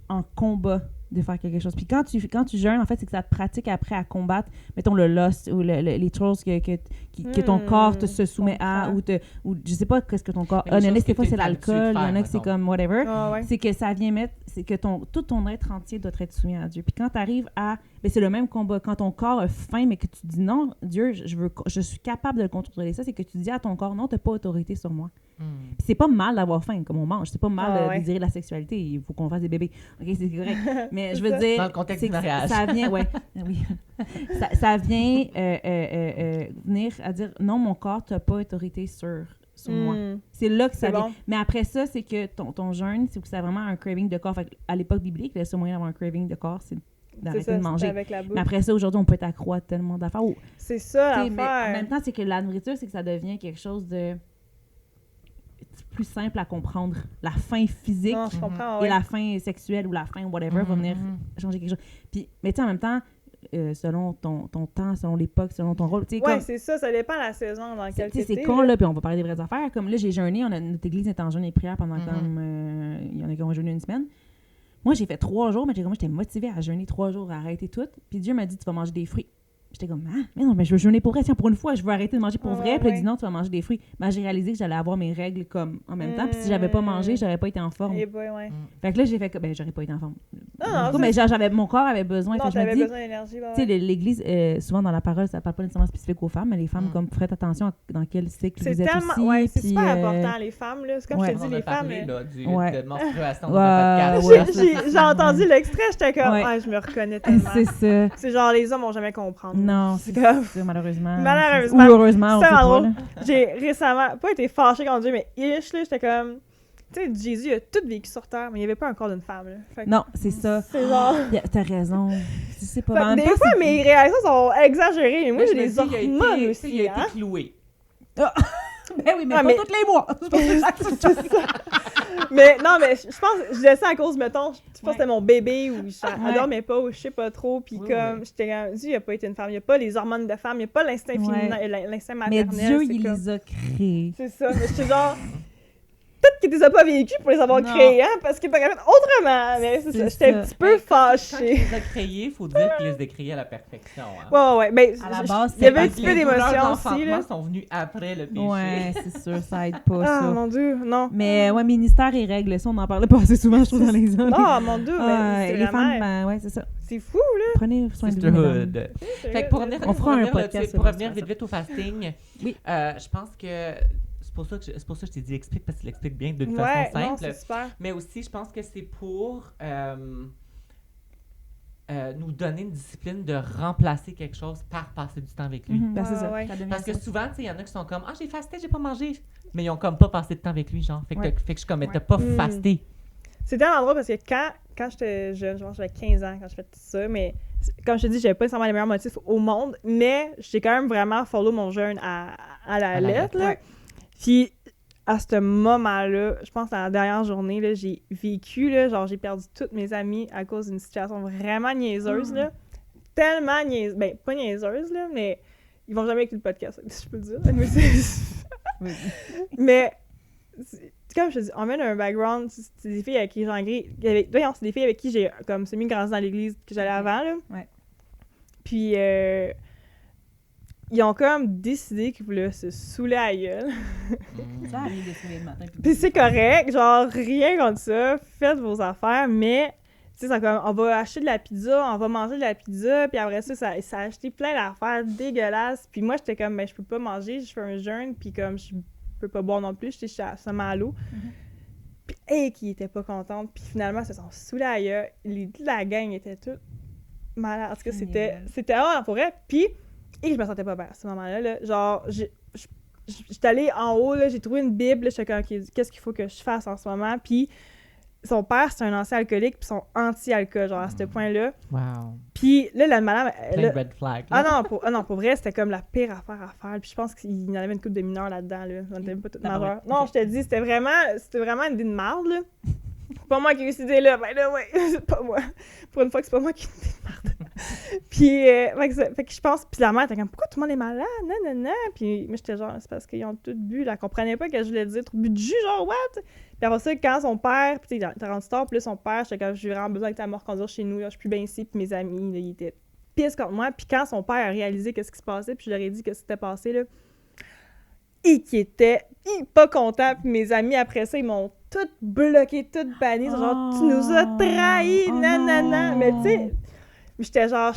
en combat de faire quelque chose? Puis quand tu jeûnes, en fait, c'est que ça te pratique après à combattre, mettons, le lust ou les choses que ton corps se soumet à, ou je sais pas qu'est-ce que ton corps... Mais Ah, les il y en a, choses des que fois, t'es c'est habitué de l'alcool, il y en a faire, que c'est mettons. comme whatever. Ah ouais. C'est que ça vient mettre, c'est que tout ton être entier doit être soumis à Dieu. Puis quand tu arrives à, ben c'est le même combat. Quand ton corps a faim, mais que tu dis non, Dieu, je suis capable de le contrôler. Ça, c'est que tu dis à ton corps, non, t'as pas autorité sur moi. Puis c'est pas mal d'avoir faim, comme on mange. C'est pas mal Ah de ouais. désirer la sexualité. Il faut qu'on fasse des bébés. OK, c'est correct. Mais je C'est veux ça. dire... Dans le contexte c'est du que mariage. Ça vient, ouais. Oui. Ça vient venir à dire, non, mon corps, t'as pas autorité sur moi. C'est là que ça C'est vient. bon. Mais après ça, c'est que ton jeûne, c'est que ça a vraiment un craving de corps. Fait que à l'époque biblique, le seul moyen d'avoir un craving de corps, c'est C'est d'arrêter ça, de c'était manger. avec la bouffe. Mais après ça, aujourd'hui, on peut être accro à tellement d'affaires. Ou, C'est ça, tu sais, mais en l'affaire. même temps, c'est que la nourriture, c'est que ça devient quelque chose de plus simple à comprendre. La faim physique Non, je comprends, et ouais. la faim sexuelle ou la faim whatever va venir changer quelque chose. Puis, mais tu sais, en même temps, selon ton temps, selon l'époque, selon ton rôle, tu sais, Ouais, comme... c'est ça, ça dépend de la saison dans laquelle Tu sais, t'es, c'est con, là, puis on va parler des vraies affaires. Comme là, j'ai jeûné, notre église est en jeûne et prière pendant comme... il y en a qui ont jeûné une semaine. Moi, j'ai fait 3 jours, mais j'étais motivée à jeûner 3 jours, à arrêter tout. Puis Dieu m'a dit, tu vas manger des fruits. J'étais comme, ah, mais non, mais je veux jeûner pour vrai. Tiens, pour une fois, je veux arrêter de manger pour vrai. Puis il a dit, non, tu vas manger des fruits. Ben, j'ai réalisé que j'allais avoir mes règles comme en même temps. Puis si j'avais pas mangé, j'aurais pas été en forme. Eh boy, ouais. Fait que là, j'ai fait que, ben, j'aurais pas été en forme. Non, Du coup, mais genre, mon corps avait besoin. non, Fait que je me t'avais dis, besoin d'énergie, ouais. tu sais, l'Église, souvent dans la parole, ça parle pas nécessairement spécifique aux femmes, mais les femmes, comme, faites attention dans quel cycle C'est vous êtes tellement... aussi. Ouais, c'est puis, super important, les femmes, là. C'est comme ouais. je te On dis, a les femmes... parlé là, Ouais. de menstruation Ouais, dans le ouais. podcast. J'ai entendu l'extrait, j'étais comme, Ouais. ah, je me reconnais tellement. C'est ça. C'est genre, les hommes vont jamais comprendre. Non, C'est c'est comme... ça, malheureusement. Malheureusement. Ou heureusement, on C'est sait pas, drôle. là. J'ai récemment, pas été fâchée contre Dieu, mais ish, là, j'étais comme... Tu sais, Jésus a tout vécu sur Terre, mais il n'y avait pas un corps d'une femme, là. Fait que Non, c'est ça. c'est genre... T'as raison. Je sais pas. Fait mais en que même des temps, fois, c'est- mes réactions sont exagérées. Mais moi, Mais j'ai je me des dis, il a hormones été- aussi, Il a hein. été cloué. Ben oui, mais Ah, pas mais- tous les mois. C'est pas ça. C'est ça. Mais non, mais je pense, je disais ça à cause, mettons, je pense que c'était mon bébé ou elle dormait pas ou je sais pas trop. Puis Oui, comme, oui. j'étais comme, Dieu, il a pas été une femme. Il n'y a pas les hormones de femme, il n'y a pas l'instinct féminin, l'instinct Mais maternel. Dieu, c'est il comme- les a créés. C'est ça. Mais j'étais genre, peut-être qu'il les a pas vécus pour les avoir Non. créés, hein, parce qu'il t'aurait fait autrement. Mais c'est ça, C'est j'étais ça. un petit peu Quand il fâchée. les a créés, il faut dire qu'il les a créés à la perfection. Hein. Ouais. Ben, À la base, il y avait un c'est petit Les peu d'émotion douleurs aussi, d'enfantement là. sont venues après le péché. Ouais, c'est sûr, ça aide pas, Ah, ça. mon Dieu, non. Mais ouais, ministère et règles, ça, on en parlait pas assez souvent, je trouve, dans les hommes. Non, mon Dieu, Ah, mais c'est les vraiment... femmes, ben, ouais, c'est ça. C'est fou, là. Prenez soin de vous, mesdames. Sisterhood. Fait que pour revenir, On fera un pour revenir podcast là-dessus, sur pour revenir menstruation. vite au fasting, Oui. Je pense que c'est pour ça que je t'ai dit explique parce que tu l'expliques bien d'une Ouais, façon non, simple. c'est super. Mais aussi, je pense que c'est pour nous donner une discipline de remplacer quelque chose par passer du temps avec lui. Ben, c'est ça. Ouais. Ça devient Parce que ça. souvent, tu sais, il y en a qui sont comme « Ah, j'ai fasté, j'ai pas mangé. » Mais ils ont comme pas passé de temps avec lui, genre. Fait que, Ouais. fait que je suis comme « Mais Ouais. t'as pas fasté. » C'est tellement drôle parce que quand j'étais jeune, genre j'avais 15 ans quand je faisais tout ça, mais comme je te dis, j'avais pas nécessairement les meilleurs motifs au monde, mais j'ai quand même vraiment follow mon jeûne à la lettre. Là. Ouais. Puis à ce moment-là, je pense à la dernière journée, là, j'ai vécu, là, genre j'ai perdu toutes mes amies à cause d'une situation vraiment niaiseuse. Là. Tellement niaiseuse. Ben, pas niaiseuse, là, mais ils vont jamais écouter le podcast, si je peux le dire. Oui. Mais comme je te dis, on met un background, c'est des filles avec qui j'ai c'est des filles avec qui j'ai comme semi-grandi dans l'église que j'allais avant, là. Ouais. Puis, ils ont comme décidé qu'ils voulaient se saouler à la gueule. Ça arrive de se réveiller le matin. Puis c'est correct, genre, rien contre ça, faites vos affaires, mais, tu sais, c'est comme, on va acheter de la pizza, on va manger de la pizza, puis après ça a acheté plein d'affaires dégueulasses. Puis moi, j'étais comme, ben, je peux pas manger, je fais un jeûne, puis comme, je peux pas boire non plus, j'étais seulement à l'eau. Puis, qui était pas contente. Puis finalement, ils se sont saoulés à la gueule. La gang était toute malade. En tout cas, c'était pour vrai. Puis, je me sentais pas bien à ce moment-là. Là. Genre, j'étais allée en haut, là, j'ai trouvé une Bible. J'étais comme, OK, qu'est-ce qu'il faut que je fasse en ce moment? Puis, son père, c'est un ancien alcoolique, puis ils sont anti-alcool, genre, à ce point-là. Wow. Puis là, la madame... Plein de red flags. non, pour vrai, c'était comme la pire affaire à faire. Puis je pense qu'il y en avait une couple de mineurs là-dedans, là. On était pas toutes majeures. Non, je te dis, c'était vraiment une idée de marde, là. C'est pas moi qui ai eu cette idée-là. Ben là, ouais, c'est pas moi. Pour une fois que c'est pas moi qui ai une idée de marde. Puis, fait que je pense... Puis la mère était comme, pourquoi tout le monde est malade? Non. Puis moi, j'étais genre, c'est parce qu'ils ont tous bu. Elle comprenait pas que je voulais dire, trop bu de jus, genre, what? Puis après ça, quand son père, puis tu sais, t'as rendu tard, puis là, son père, j'étais comme, j'ai vraiment besoin que ta mort conduire chez nous, là, je suis plus bien ici, puis mes amis, là, ils étaient pisse contre moi. Puis quand son père a réalisé qu'est-ce qui se passait, puis je leur ai dit que c'était passé, là, et qui était pas content, puis mes amis, après ça, ils m'ont toutes bloqué, toutes bannies, genre, tu nous as trahis, nanana. Mais tu sais, j'étais genre...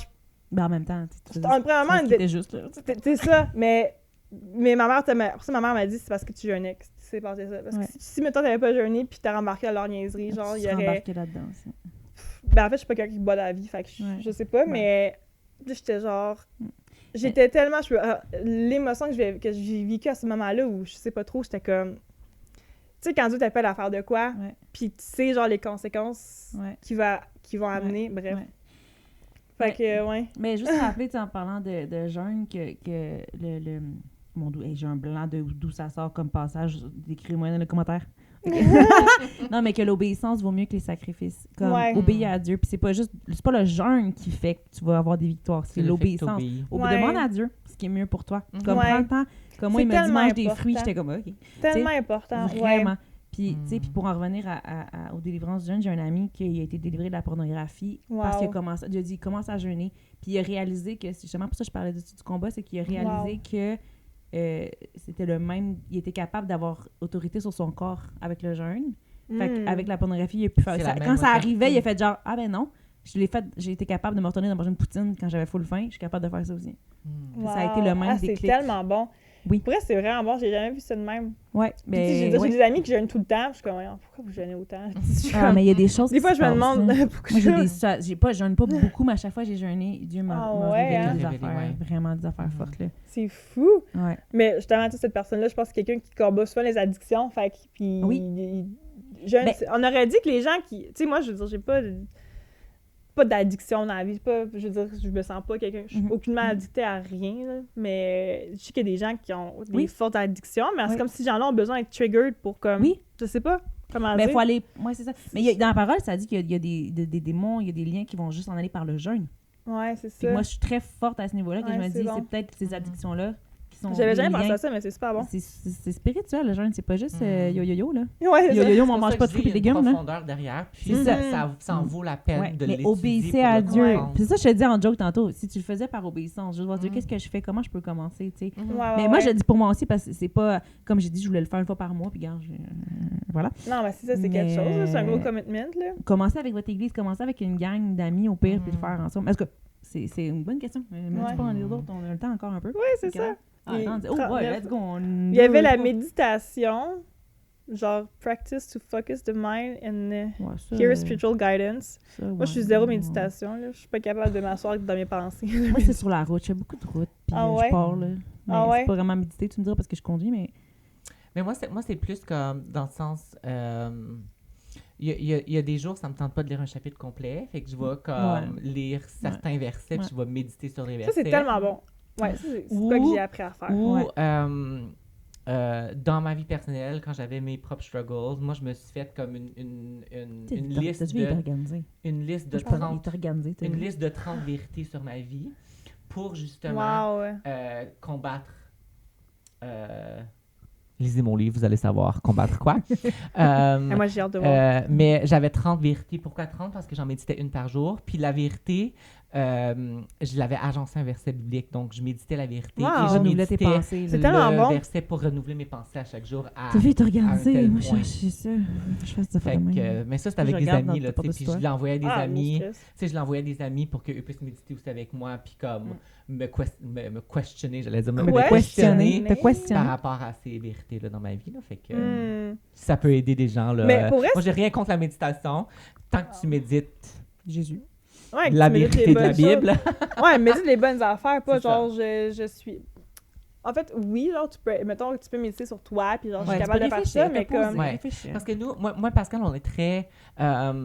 Ben en même temps, tu premièrement, c'était juste là. c'est ça, mais ma mère, ma mère m'a dit, c'est parce que tu jeûnais que c'est passé ça. Parce que si mettons, t'avais pas jeûné, puis t'as rembarqué à leur niaiserie, genre, il y aurait... embarqué là-dedans aussi. Ben, en fait, je suis pas quelqu'un qui boit de la vie, fait que je sais pas, mais j'étais genre... J'étais tellement... l'émotion que j'ai vécue à ce moment-là, où je sais pas trop, j'étais comme... Tu sais, quand Dieu t'appelle à faire de quoi, puis tu sais, genre, les conséquences qui vont amener, bref. Fait que, Mais juste rappeler, en parlant de jeûne, que le mon Dieu, j'ai un blanc d'où ça sort comme passage, décrivez-moi dans les commentaires. Non, mais que l'obéissance vaut mieux que les sacrifices. Comme obéir à Dieu. Puis c'est pas le jeûne qui fait que tu vas avoir des victoires, c'est l'obéissance. Demande à Dieu ce qui est mieux pour toi. Comme prends le temps. Comme moi, il m'a dit mange des fruits, j'étais comme OK. Tellement important. Vraiment. Puis, tu sais, puis pour en revenir aux délivrances du jeûne, j'ai un ami qui a été délivré de la pornographie parce qu'il a dit commence à jeûner. Puis il a réalisé que, justement, pour ça que je parlais du combat, c'est qu'il a réalisé que c'était le même, il était capable d'avoir autorité sur son corps avec le jeûne. Fait qu'avec la pornographie, il a pu faire ça. Quand ça arrivait, il a fait genre, ah ben non, j'ai été capable de me retourner dans manger une poutine quand j'avais full faim, je suis capable de faire ça aussi. Ça a été le même déclic. C'est tellement bon. Oui. Pour vrai, c'est vraiment bon, j'ai jamais vu ça de même. Ouais, mais j'ai des amis qui jeûnent tout le temps, je suis comme, pourquoi vous jeûnez autant? Mais il y a des choses. Des fois, je me demande pourquoi je jeûne pas beaucoup, mais à chaque fois que j'ai jeûné, Dieu m'a révélé des affaires, vraiment des affaires fortes. Là. C'est fou! Ouais. Mais justement, cette personne-là, je pense que c'est quelqu'un qui combat souvent les addictions, fait puis on aurait dit que les gens qui... Tu sais, moi, je veux dire, j'ai pas d'addiction dans la vie, je veux dire, je me sens pas quelqu'un... Je suis aucunement addictée à rien, là, mais je sais qu'il y a des gens qui ont des fortes addictions, mais c'est comme si ces gens-là ont besoin d'être triggered pour comme... Oui. Je sais pas comment dire. Mais il faut aller... Ouais, c'est ça. Mais dans la parole, ça dit qu'il y a des démons, il y a des liens qui vont juste en aller par le jeûne. Ouais, c'est ça. Puis moi, je suis très forte à ce niveau-là, que je me dis, c'est peut-être ces addictions-là qui sont... J'avais jamais pensé à ça, mais c'est super bon. C'est spirituel, le jeûne, c'est pas juste yo-yo-yo, là. Ouais, yo-yo-yo, on mange pas de fruits et légumes, là. Il y a une profondeur derrière, puis ça en vaut la peine de l'étudier. Mais obéissez à Dieu. Puis ça, je te dis en joke tantôt, si tu le faisais par obéissance, juste voir Dieu, qu'est-ce que je fais, comment je peux commencer, tu sais. Mais moi, je le dis pour moi aussi, parce que c'est pas, comme j'ai dit, je voulais le faire une fois par mois, puis regarde, voilà. Non, mais c'est ça, c'est quelque chose, c'est un gros commitment, là. Commencez avec votre église, commencez avec une gang d'amis, au pire, puis le faire ensemble. Est-ce que c'est une bonne question. Mais pas en les autres, on a le temps encore un peu. Oui, c'est ça. Let's go. Il y avait la méditation. genre practice to focus the mind and Ouais, hear spiritual guidance. ça, Moi, je suis zéro méditation, là. Je suis pas capable de m'asseoir dans mes pensées. Moi, c'est sur la route. Je fais beaucoup de route, puis je pars, là. Mais c'est pas vraiment méditer, tu me diras, parce que je conduis, mais... Mais moi, c'est plus comme dans le sens... Il y a des jours, ça me tente pas de lire un chapitre complet, fait que je vais comme lire certains versets, puis je vais méditer sur les versets. Ça, c'est tellement bon. Ouais, ça, c'est quoi que j'ai appris à faire. Ou, dans ma vie personnelle, quand j'avais mes propres struggles, moi, je me suis fait comme une liste de 30 vérités sur ma vie pour justement combattre... lisez mon livre, vous allez savoir combattre quoi. Moi, j'ai hâte de voir. Mais j'avais 30 vérités. Pourquoi 30? Parce que j'en méditais une par jour. Puis la vérité, je l'avais agencé un verset biblique. Donc, je méditais la vérité. Wow. Et je méditais tes pensées. C'est tellement bon. verset pour renouveler mes pensées à chaque jour. Tu veux t'organiser? tel Moi, point. je suis ça. Je fais ça Fait que, mais ça, c'est avec Je des regarde amis. dans Là, ta tu sais, puis porte je l'envoyais à des amis. mon Tu sais, je l'envoyais à des amis pour qu'eux puissent méditer aussi avec moi. Puis comme me questionner, j'allais dire. Me questionner par rapport à ces vérités-là dans ma vie. Là. Fait que ça peut aider des gens. Là. Mais pour moi, j'ai rien contre la méditation. Tant que tu médites Jésus. Ouais, la vérité de la Bible. Ouais, médite les bonnes affaires, pas C'est genre je suis... En fait, oui, genre, tu peux méditer sur toi, puis genre, je suis capable de faire ça, mais comme... Ouais. Parce que nous, moi Pascal, on est très...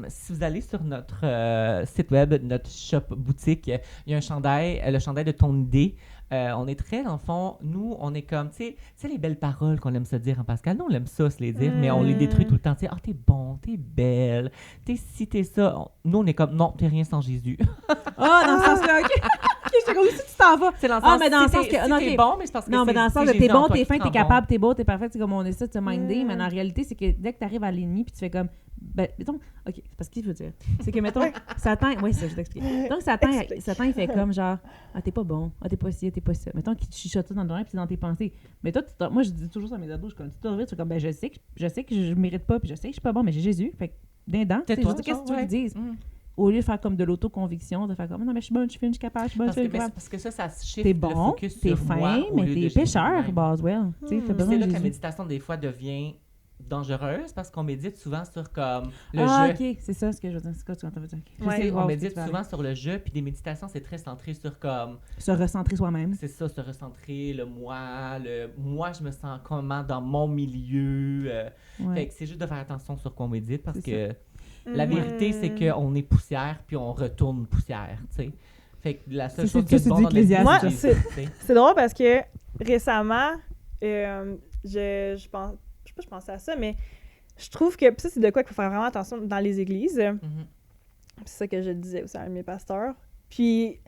si vous allez sur notre site web, notre shop boutique, il y a un chandail, le chandail de ton idée. On est très, dans le fond, nous, on est comme, tu sais, les belles paroles qu'on aime se dire en Pascal, nous, on aime ça, se les dire, mais on les détruit tout le temps. Tu sais, ah, t'es bon, t'es belle, t'es ci, t'es ça. Nous, on est comme, non, t'es rien sans Jésus. Ah, dans le sens que, OK, j'étais comme, si tu t'en vas. C'est dans le sens, mais dans le sens si que, t'es bon, mais c'est parce que non, mais dans le sens c'est que t'es Jésus en bon, toi t'es qui fin, te t'es rend capable, t'es beau, t'es parfait, c'est comme on est ça, de te minder, mais en réalité, c'est que dès que t'arrives à l'ennemi, puis tu fais comme, ben, mettons, OK, c'est parce qu'il veut dire. C'est que, mettons, Satan, oui, ça, je vais t'expliquer. Donc, Satan, il fait comme genre, ah, t'es pas bon, ah, t'es pas ci, t'es pas ça. Mettons qu'il te chuchote ça dans l'oreille, puis c'est dans tes pensées. Mais toi, moi, je dis toujours ça à mes ados, je suis comme, tu t'en tu es comme, ben, je sais que je mérite pas, puis je sais que je suis pas bon, mais j'ai Jésus. Fait que, d'un C'est toi, qu'est-ce que tu veux qu'ils disent? Au lieu de faire comme de l'autoconviction, de faire comme, non, mais je suis bonne, je suis fine, je suis capable, je suis bonne, je suis capable. Parce que ça shift T'es le bon, focus t'es sur moi fin, au mais lieu t'es de pécheur, Jésus-même. Boswell. Tu sais, t'as besoin C'est de là que la Jésus. méditation, des fois, devient dangereuse parce qu'on médite souvent sur comme le Ah, jeu. OK, c'est ça ce que je veux dire. C'est quoi tu veux dire? Tu sais, on médite souvent sur le jeu, puis des méditations, c'est très centré sur comme... Se recentrer soi-même. C'est ça, se recentrer, le moi, je me sens comment dans mon milieu. Fait que c'est juste de faire attention sur quoi on médite parce que la vérité, c'est qu'on est poussière, puis on retourne poussière, tu sais. Fait que la seule chose que bon dans notre vie, moi, c'est c'est drôle parce que récemment, je pensais à ça, mais je trouve que ça, c'est de quoi qu'il faut faire vraiment attention dans les églises. C'est ça que je disais aussi à un de mes pasteurs. Puis,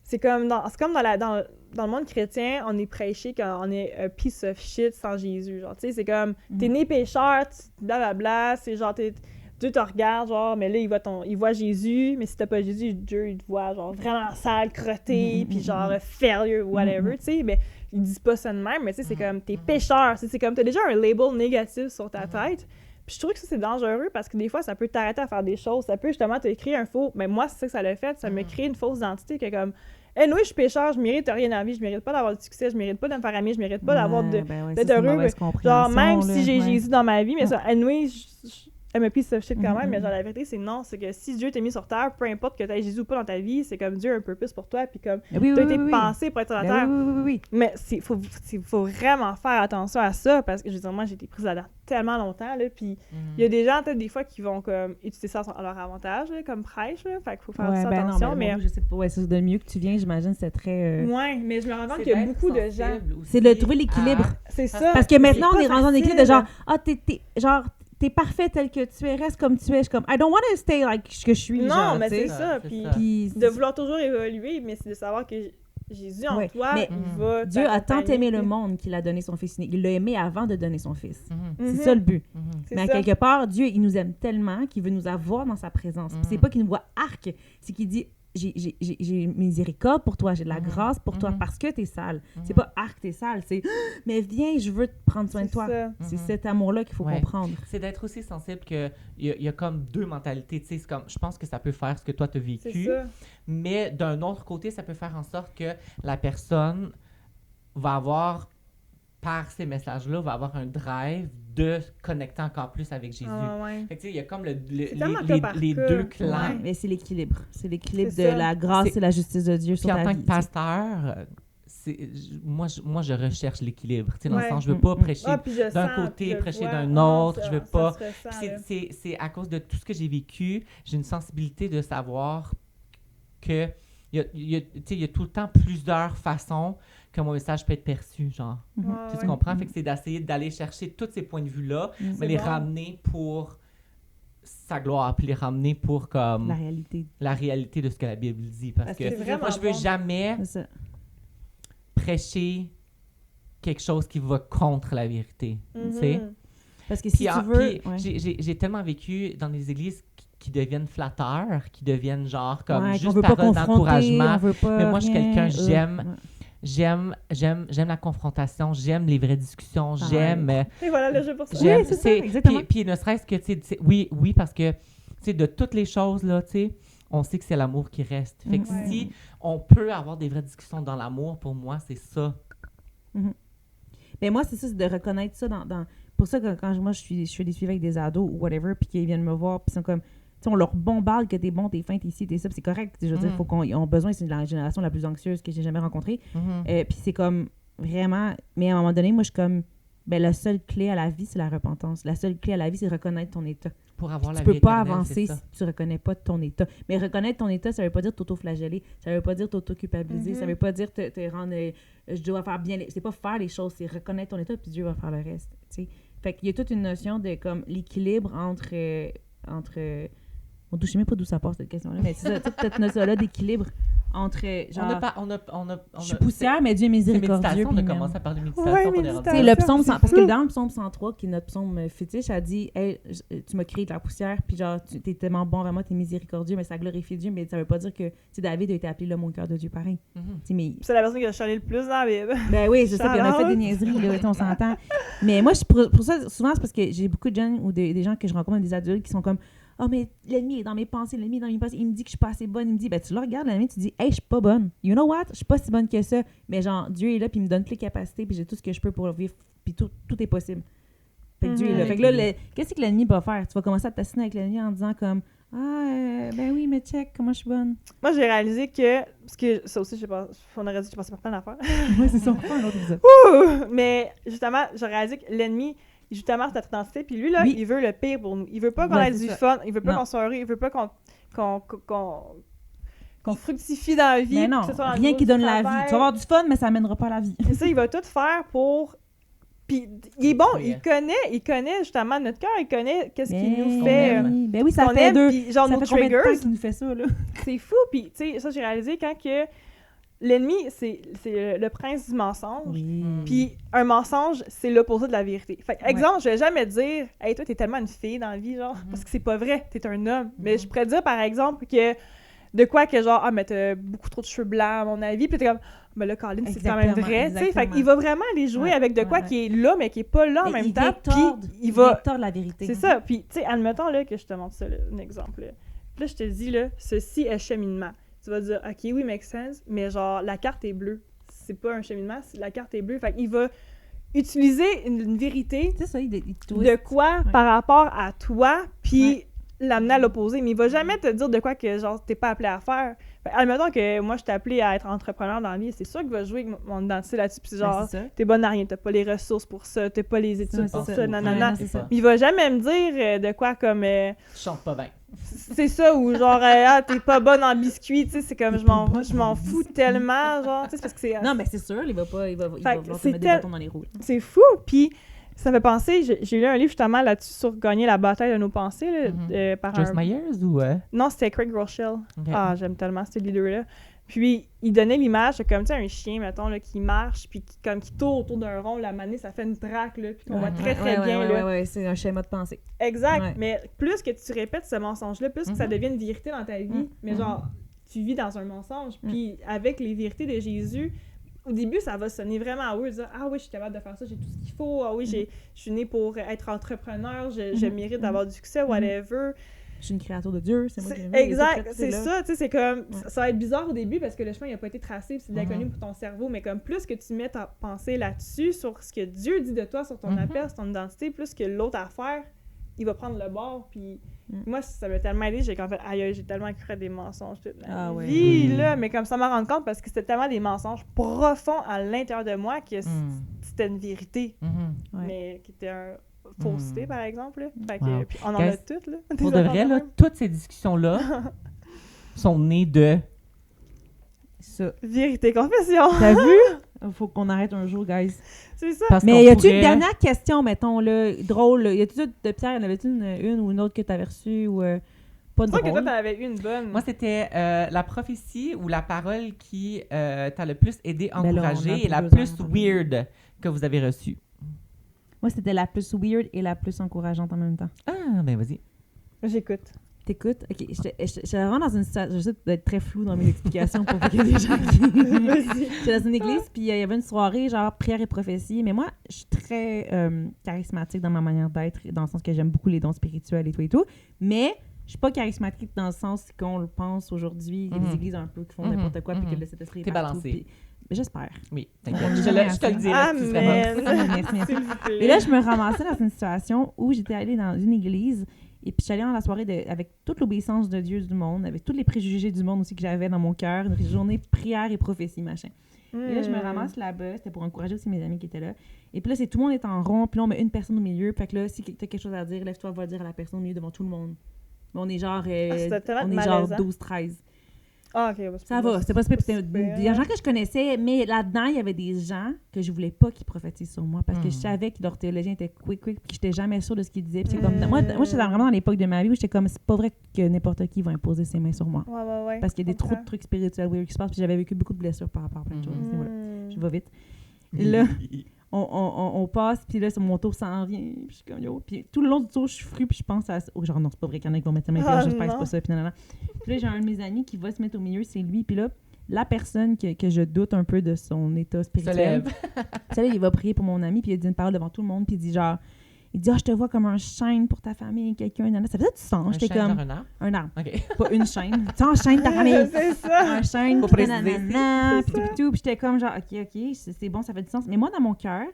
c'est comme dans le monde chrétien, on est prêché qu'on est a piece of shit sans Jésus. Genre, tu sais, c'est comme, t'es né pécheur, blablabla, c'est genre, Dieu te regarde, genre, mais là, il voit Jésus, mais si t'as pas Jésus, Dieu, il te voit, genre, vraiment sale, crotté, puis genre, failure, whatever, tu sais, mais ils disent pas ça de même, mais tu sais, c'est comme, t'es pécheur, c'est comme, t'as déjà un label négatif sur ta tête, puis je trouve que ça, c'est dangereux, parce que des fois, ça peut t'arrêter à faire des choses, ça peut justement te créer un faux, mais moi, c'est ça que ça l'a fait, ça me crée une fausse identité, que comme, oui, je suis pécheur, je mérite rien dans la vie, je mérite pas d'avoir du succès, je mérite pas de me faire aimer, je mérite pas d'avoir d'être heureux, genre, même si j'ai Jésus dans ma vie, mais ça, elle me pisse ce shit quand même, mais genre la vérité, c'est non. C'est que si Dieu t'a mis sur terre, peu importe que t'aies Jésus ou pas dans ta vie, c'est comme Dieu a un purpose pour toi, puis comme t'as été pensé pour être sur la terre. Oui. Mais faut vraiment faire attention à ça, parce que je veux dire, moi, j'ai été prise là-dedans tellement longtemps, là, puis il y a des gens, peut-être des fois, qui vont comme utiliser ça à leur avantage, là, comme prêche, là, fait qu'il faut faire attention, mais... je sais pas, c'est de mieux que tu viens, j'imagine, c'est très... Ouais, mais je me rends compte qu'il y a beaucoup de gens... C'est de trouver l'équilibre. C'est ça. Parce que maintenant, on est rendu en équilibre de genre, t'es parfait tel que tu es, reste comme tu es. Je suis comme, I don't want to stay like que je suis. Non, genre, mais t'sais. c'est ça. Puis de vouloir toujours évoluer, mais c'est de savoir que Jésus en toi, il va Dieu a tant aimé le monde qu'il a donné son fils unique. Il l'a aimé avant de donner son fils. C'est ça le but. Mais à quelque part, Dieu, il nous aime tellement qu'il veut nous avoir dans sa présence. Puis c'est pas qu'il nous voit arc, c'est qu'il dit... J'ai miséricorde pour toi, j'ai de la grâce pour toi parce que t'es sale. C'est pas t'es sale, c'est mais viens, je veux te prendre soin de toi. C'est cet amour-là qu'il faut comprendre. C'est d'être aussi sensible qu'il y a comme deux mentalités. C'est comme, je pense que ça peut faire ce que toi t'as vécu, mais d'un autre côté, ça peut faire en sorte que la personne va avoir, par ces messages-là, va avoir un drive de connecter encore plus avec Jésus. Ouais. Fait que, tu sais, il y a comme tellement cas par les cas. deux clans. Ouais, mais c'est l'équilibre. C'est l'équilibre C'est de ça. la grâce C'est- et la justice de Dieu sur Puis en ta tant vie. que pasteur, moi, je recherche l'équilibre. Tu sais, dans le Ouais. sens, je veux pas prêcher Ah, puis je d'un sens, côté, puis je prêcher vois. d'un Ah, autre. ça- Je veux ça pas. se ressent, Puis là. c'est à cause de tout ce que j'ai vécu, j'ai une sensibilité de savoir que il y a tout le temps plusieurs façons que mon message peut être perçu, genre. Ouais, Tu ouais. comprends? Fait que c'est d'essayer d'aller chercher tous ces points de vue-là, mais C'est les bon. ramener pour sa gloire, puis les ramener pour comme La réalité. la réalité de ce que la Bible dit. Parce Parce que que c'est vraiment moi, je veux bon. jamais C'est ça. prêcher quelque chose qui va contre la vérité. Tu sais? Mhm. Parce que si Puis, tu veux... puis ouais. j'ai tellement vécu dans des églises qui deviennent flatteurs, qui deviennent genre comme Ouais, qu'on juste veut pas paroles confronter, d'encouragement. on veut pas Mais moi, je suis rien, quelqu'un, j'aime ouais. j'aime la confrontation, j'aime les vraies discussions, Pareil. j'aime Et voilà le jeu pour ça. j'aime Oui, c'est ça, exactement. puis ne serait-ce que tu sais oui parce que tu sais de toutes les choses là, tu sais, on sait que c'est l'amour qui reste. Fait que Ouais. si on peut avoir des vraies discussions dans l'amour, pour moi, c'est ça. Mais moi, c'est ça, c'est de reconnaître ça dans... Pour ça que quand moi, je fais des suivis avec des ados ou whatever, puis qu'ils viennent me voir, puis ils sont comme... Tu sais, on leur bombarde que t'es bon, t'es fin, t'es ci, t'es ça, puis c'est correct. Je veux dire, faut ils ont besoin, c'est la génération la plus anxieuse que j'ai jamais rencontrée. Puis c'est comme, vraiment... Mais à un moment donné, moi, je suis comme... Ben, la seule clé à la vie, c'est la repentance. La seule clé à la vie, c'est de reconnaître ton état. Pour avoir la Tu peux vie pas éternelle, avancer c'est si ça. tu reconnais pas ton état. Mais reconnaître ton état, ça veut pas dire t'auto-flageller, ça veut pas dire t'auto-culpabiliser, ça veut pas dire te rendre je dois faire bien c'est pas faire les choses, c'est reconnaître ton état puis Dieu va faire le reste, tu sais. Fait qu'il y a toute une notion de comme l'équilibre entre on touche même pas d'où ça part cette question là, mais c'est ça, toute cette notion là d'équilibre entre genre On je suis poussière mais Dieu est miséricordieux. méditation, on a puis commencé à parler de méditation. Ouais, on est rendu- méditation. tu sais, le Ça, psaume, c'est parce que fou. dans le psaume 103, qui est notre psaume fétiche, elle dit hey, tu m'as créé de la poussière, puis genre, tu es tellement bon, vraiment, tu es miséricordieux, mais ça glorifie Dieu, mais ça veut pas dire que, tu sais, David a été appelé l'homme au cœur de Dieu pareil. Mhm. Tu sais, mais. C'est la personne qui a chialé le plus dans la Bible. Ben oui, c'est ça, puis on a fait des Shout-out. niaiseries, là, tu sais, on s'entend. Mais moi, pour ça, souvent, c'est parce que j'ai beaucoup de jeunes ou des gens que je rencontre, des adultes qui sont comme oh, mais l'ennemi est dans mes pensées, l'ennemi est dans mes pensées. Il me dit que je suis pas assez bonne. Il me dit, ben, tu le regardes, l'ennemi, tu dis, hey, je suis pas bonne. You know what? Je suis pas si bonne que ça. Mais genre, Dieu est là, puis il me donne toutes les capacités, puis j'ai tout ce que je peux pour vivre, puis tout est possible. Fait que Dieu est là. Fait que là, qu'est-ce que l'ennemi va faire? Tu vas commencer à t'assiner avec l'ennemi en disant comme, ben oui, mais check, comment je suis bonne. Moi, j'ai réalisé que, parce que ça aussi, je sais pas, on aurait dit que je passais par plein d'affaires. Oui, c'est ça. On fait un autre épisode. Ouh! Mais justement, j'ai réalisé que l'ennemi, justement, c'est notre identité. Puis lui, là, Oui. il veut le pire pour nous. Il veut pas qu'on Ouais, ait c'est du ça. fun. Il veut pas Non. qu'on soit heureux. Il veut pas qu'on fructifie dans la vie. Mais non, que ce soit dans le rien gros qui du donne la vie. travail. Tu vas avoir du fun, mais ça mènera pas à la vie. Et ça, il va tout faire pour... Puis il est bon, Oui. il connaît justement notre cœur. Il connaît qu'est-ce qui nous qu'on fait... aime. oui. Ben oui, ça qu'on fait aime, deux. puis genre Ça nos fait combien de temps triggers. qu'il nous fait ça, là? C'est fou. Puis, tu sais, ça, j'ai réalisé quand que l'ennemi, c'est le prince du mensonge. Oui. Puis un mensonge, c'est l'opposé de la vérité. Fait que, exemple, je vais jamais dire « Hey, toi, t'es tellement une fille dans la vie, genre, parce que c'est pas vrai, t'es un homme. Mais je pourrais dire, par exemple, que de quoi que genre « Ah, mais t'as beaucoup trop de cheveux blancs, à mon avis. » Puis t'es comme « Mais là, Colin, c'est quand même Exactement, vrai. » Tu sais, fait exactement. qu'il va vraiment aller jouer Ouais, avec de quoi ouais. qui est là, mais qui est pas là en Mais même il temps. vient tordre, Puis il va... tordre la vérité. C'est ça. Puis, tu sais, admettons là, que je te montre ça, là, un exemple. Là. Puis là, je te dis, là, ceci est cheminement. Tu vas dire, OK, oui, make sense, mais genre, la carte est bleue. C'est pas un cheminement, la carte est bleue. Fait qu'il va utiliser une vérité C'est ça, il de quoi Ouais. par rapport à toi, puis Ouais. l'amener à l'opposé. Mais il va jamais te dire de quoi que, genre, t'es pas appelé à faire. Fait, admettons que moi, je t'ai appelé à être entrepreneur dans la vie, c'est sûr qu'il va jouer avec mon identité là-dessus. Puis genre, c'est ça. t'es bonne à rien, t'as pas les ressources pour ça, t'as pas les études Ouais, pour c'est ça, ça. nanana. Ouais, c'est ça. Mais il va jamais me dire de quoi comme... Je chante pas bien. c'est ça, ou genre, ah, t'es pas bonne en biscuits, tu sais, c'est comme, T'es je pas bonne m'en en fous biscuits. tellement, genre, tu sais, c'est parce que c'est... Non, mais c'est sûr, il va vouloir te Fait que mettre c'est des tel- bâtons dans les roues. C'est fou, puis ça me fait penser, j'ai lu un livre justement là-dessus sur gagner la bataille de nos pensées, là, Mhm. par Joyce un... Myers ou... Non, c'était Craig Rochelle. Ok. Ah, j'aime tellement ce leader-là. Puis, il donnait l'image de comme, tu sais, un chien, mettons, là, qui marche, puis qui tourne autour d'un rond, la manée, ça fait une traque, là, puis qu'on voit très, très bien, là. Ouais, c'est un schéma de pensée. Exact, Ouais. mais plus que tu répètes ce mensonge-là, plus que ça devient une vérité dans ta vie. Mais genre, tu vis dans un mensonge. Puis avec les vérités de Jésus, au début, ça va sonner vraiment weird. Dire, ah oui, je suis capable de faire ça, j'ai tout ce qu'il faut. Ah oui, je suis née pour être entrepreneur, je mérite d'avoir du succès, whatever. je suis une créature de Dieu, c'est moi qui Exact, c'est ça, tu sais, c'est comme, ça va être bizarre au début parce que le chemin, il a pas été tracé, puis c'est de l'inconnu pour ton cerveau, mais comme plus que tu mets ta pensée là-dessus, sur ce que Dieu dit de toi, sur ton appel, sur ton identité, plus que l'autre affaire, il va prendre le bord, puis moi, ça m'a tellement aidé, j'ai tellement cru à des mensonges toute ma vie, là, mais comme ça m'a rendu compte parce que c'était tellement des mensonges profonds à l'intérieur de moi que c'était une vérité, mais qui était un fausseté, par exemple, là. Fait que, puis on en a toutes, là. Pour de vrai, là, toutes ces discussions-là sont nées de... Ça. Vérité, confession. T'as vu? Faut qu'on arrête un jour, guys. C'est ça. Parce mais y a-tu une dernière question, mettons, là, drôle? Y a-tu de Pierre, y en avait-tu une ou une autre que t'avais reçue ou pas drôle? Je crois que toi, t'en avais eu une bonne. Moi, c'était la prophétie ou la parole qui t'a le plus aidé, encouragé et la plus weird que vous avez reçue. Moi, c'était la plus weird et la plus encourageante en même temps. Ah, ben vas-y. J'écoute. T'écoutes? OK. J'étais vraiment dans une situation... J'essaie d'être très floue dans mes explications pour qu'il y ait des gens qui... J'étais dans une église, puis il y avait une soirée, genre prière et prophétie. Mais moi, je suis très charismatique dans ma manière d'être, dans le sens que j'aime beaucoup les dons spirituels et tout et tout. Mais je suis pas charismatique dans le sens qu'on le pense aujourd'hui. Il y a des églises un peu qui font n'importe quoi, puis que le Saint-Esprit est partout. balancé. J'espère. Oui, t'inquiète. Je te le dirai. Amen. Merci. Et là, je me ramassais dans une situation où j'étais allée dans une église et puis je suis allée dans la soirée avec toute l'obéissance de Dieu du monde, avec tous les préjugés du monde aussi que j'avais dans mon cœur, une journée prière et prophétie, machin. Et là, je me ramasse là-bas, c'était pour encourager aussi mes amis qui étaient là. Et puis là, tout le monde est en rond, puis là, on met une personne au milieu. Fait que là, si t'as quelque chose à dire, lève-toi, va le dire à la personne au milieu devant tout le monde. Mais on est genre, 12-13. Ah, ok. Ça va, c'est pas super. C'était des gens que je connaissais, mais là-dedans, il y avait des gens que je voulais pas qu'ils prophétisent sur moi parce que je savais que leur théologien était quick, puis j'étais jamais sûre de ce qu'ils disaient. Puis comme, moi, j'étais vraiment dans l'époque de ma vie où j'étais comme, c'est pas vrai que n'importe qui va imposer ses mains sur moi. Ouais. Parce qu'il y a trop de trucs spirituels weird qui se passent, puis j'avais vécu beaucoup de blessures par rapport à plein de choses. Voilà. Je vais vite. Et là, on passe, puis là, c'est mon tour s'en vient, puis je suis comme yo. Puis tout le long du tour, je suis frue, puis je pense à... Oh, genre, non, c'est pas vrai qu'il y en a qui vont mettre mes mains, j'espère que c'est pas ça, puis nanana. Puis là, j'ai un de mes amis qui va se mettre au milieu, c'est lui, puis là, la personne que je doute un peu de son état spirituel, celle-là, il va prier pour mon ami, puis il dit une parole devant tout le monde, puis il dit genre... Il dit « Ah, je te vois comme un chêne pour ta famille, quelqu'un... » Ça faisait du sens. J'étais comme... Un arbre. Okay. Pas une chaîne. Tu enchaînes ta famille. C'est ça. Un chêne, puis tout. Puis j'étais comme genre, OK, c'est bon, ça fait du sens. Mais moi, dans mon cœur,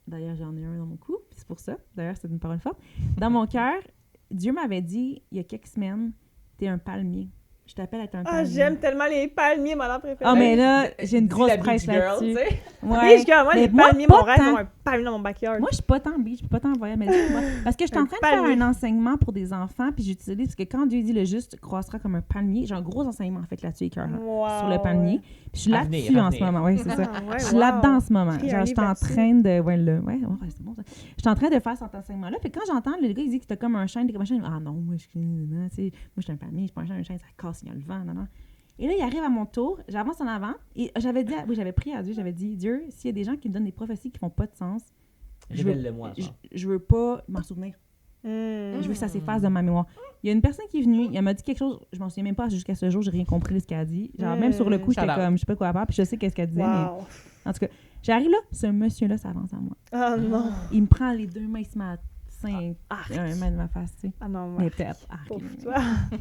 d'ailleurs, j'en ai un dans mon cou, puis c'est pour ça. D'ailleurs, c'est une parole forte. Dans mon cœur, Dieu m'avait dit, il y a quelques semaines, t'es un palmier. Je t'appelle à être un palmier. Ah, j'aime tellement les palmiers, mon arbre préféré. Ah, mais là, j'ai une grosse presse là-dessus. Ouais. Moi, les palmiers, mon rêve, ont un palmier dans mon backyard. Moi, je suis pas tant beach, je peux pas tant envoyer, mais dis-moi. Parce que je suis en train de faire un enseignement pour des enfants, puis j'utilise, parce que quand Dieu dit le juste croissera comme un palmier, j'ai un gros enseignement, en fait, là-dessus, écœurant, sur le palmier. Puis je suis là-dessus en ce moment, oui, c'est ça. Je suis là-dedans en ce moment. Genre, je suis en train de... c'est bon, ça. Je suis en train de faire cet enseignement-là, puis quand j'entends le gars, il dit que t'as comme un chêne, t'es comme un chêne, ah non, moi, je suis un palmier, je suis pas un chêne, ça casse, il y a le vent, non. Et là, il arrive à mon tour, j'avance en avant, et j'avais prié à Dieu, j'avais dit, Dieu, s'il y a des gens qui me donnent des prophéties qui font pas de sens, je veux pas m'en souvenir. Je veux que ça s'efface de ma mémoire. Il y a une personne qui est venue, elle m'a dit quelque chose, je m'en souviens même pas jusqu'à ce jour, j'ai rien compris de ce qu'elle a dit. Genre, même sur le coup, j'étais comme, je sais pas quoi faire, puis je sais qu'est-ce qu'elle disait, mais en tout cas, j'arrive là, ce monsieur-là s'avance à moi. Ah non. Il me prend les deux mains, il se met à un main de ma face, tu sais. Ah non, mais peut-être. Toi.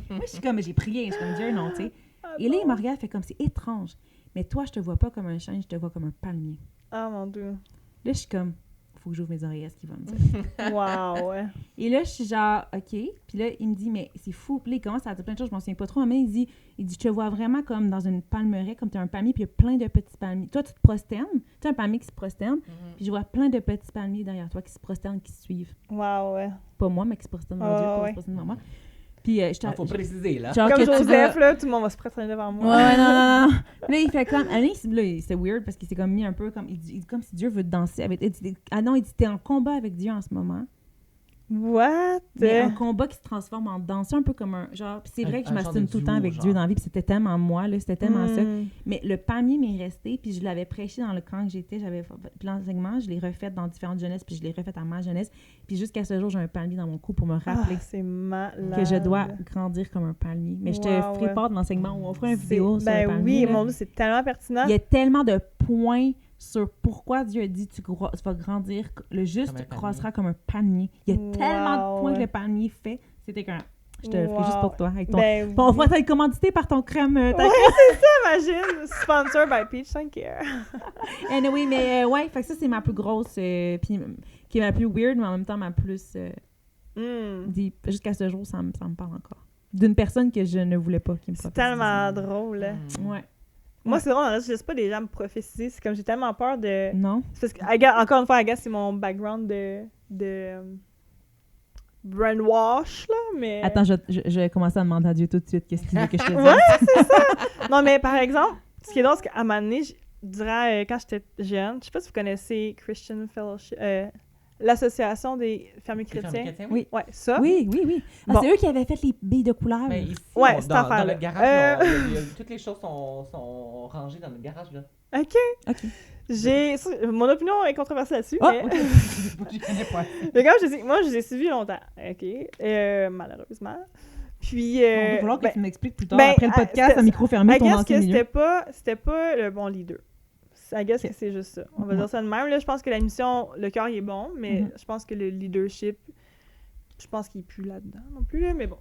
Moi, je suis comme, j'ai prié, je suis comme, Dieu, non, tu sais. Et là, il me regarde, fait comme, c'est étrange. Mais toi, je te vois pas comme un chêne, je te vois comme un palmier. Ah mon Dieu. Là, je suis comme, faut que j'ouvre mes oreilles à ce qu'il va me dire. Wow, ouais. Et là, je suis genre, OK. Puis là, il me dit, mais c'est fou. Puis là, il commence à dire plein de choses, je m'en souviens pas trop. Mais il dit, je te vois vraiment comme dans une palmeraie, comme tu as un palmier, puis il y a plein de petits palmiers. Toi, tu te prosternes. Tu as un palmier qui se prosterne. Puis je vois plein de petits palmiers derrière toi qui se prosternent, qui se suivent. Wow, ouais. Pas moi, mais qui se prosternent devant Dieu, pas qui se prosternent devant moi. Puis, faut préciser, là. Comme Joseph, là, tout le monde va se prosterner devant moi. Ouais, non. Là, il fait comme... Là, c'est weird parce qu'il s'est comme mis un peu comme... Il dit comme si Dieu veut te danser avec... il dit, t'es en combat avec Dieu en ce moment. What? Mais un combat qui se transforme en danse, un peu comme un genre... Puis c'est vrai que je m'assine tout le temps avec Dieu dans la vie, puis c'était tellement moi, là, c'était tellement ça. Mais le palmier m'est resté, puis je l'avais prêché dans le camp que j'étais, j'avais fait l'enseignement, je l'ai refait dans différentes jeunesses, puis je l'ai refait à ma jeunesse. Puis jusqu'à ce jour, j'ai un palmier dans mon cou pour me rappeler que je dois grandir comme un palmier. Mais je te ferai part de l'enseignement où on fera une vidéo sur le palmier. Oui, mon Dieu, c'est tellement pertinent. Il y a tellement de points sur pourquoi Dieu a dit tu vas grandir, le juste Comme un panier. croissera comme un panier. Il y a tellement de points que le panier fait. C'était qu'un... Je te le ferai juste pour toi. Avec ton... Ben, On va être commandité par ton crème. Ta ouais, c'est ça, imagine. Sponsor by Peach, thank you. Anyway, mais ouais, fait que ça, c'est ma plus grosse, puis qui est ma plus weird, mais en même temps ma plus deep. Jusqu'à ce jour, ça me parle encore. D'une personne que je ne voulais pas qui me C'est prophétise. tellement drôle. Ouais. Moi, c'est drôle, je laisse pas des gens me prophétiser. C'est comme j'ai tellement peur de... Non? C'est parce que, encore une fois, c'est mon background de brainwash, là, mais... Attends, je vais commencer à demander à Dieu tout de suite qu'est-ce qu'il veut que je te dise. Ouais, c'est ça! Non, mais par exemple, ce qui est drôle, c'est qu'à un moment donné, durant, quand j'étais jeune, je sais pas si vous connaissez Christian Fellowship, l'association des fermiers chrétiens. Oui. Ouais, ça. Oui. Ah, Bon. c'est eux qui avaient fait les billes de couleur. Mais ici, Ouais, cette dans affaire-là. notre garage, toutes les choses sont rangées dans notre garage. Là. OK. Mon opinion est controversée là-dessus, Ah, mais... ok. Je connais pas. Mais comme moi, je les ai suivis longtemps, OK? Malheureusement. Puis... Il va falloir que ben, tu m'expliques plus tard, ben, après le podcast, c'était- à micro fermé, I ton guess ancien que milieu. c'était pas le bon leader. I guess Ok. que c'est juste ça. On va dire ça de même. Là, je pense que la mission, le cœur, il est bon, mais Mhm. je pense que le leadership, je pense qu'il est plus là-dedans non plus, là, mais bon.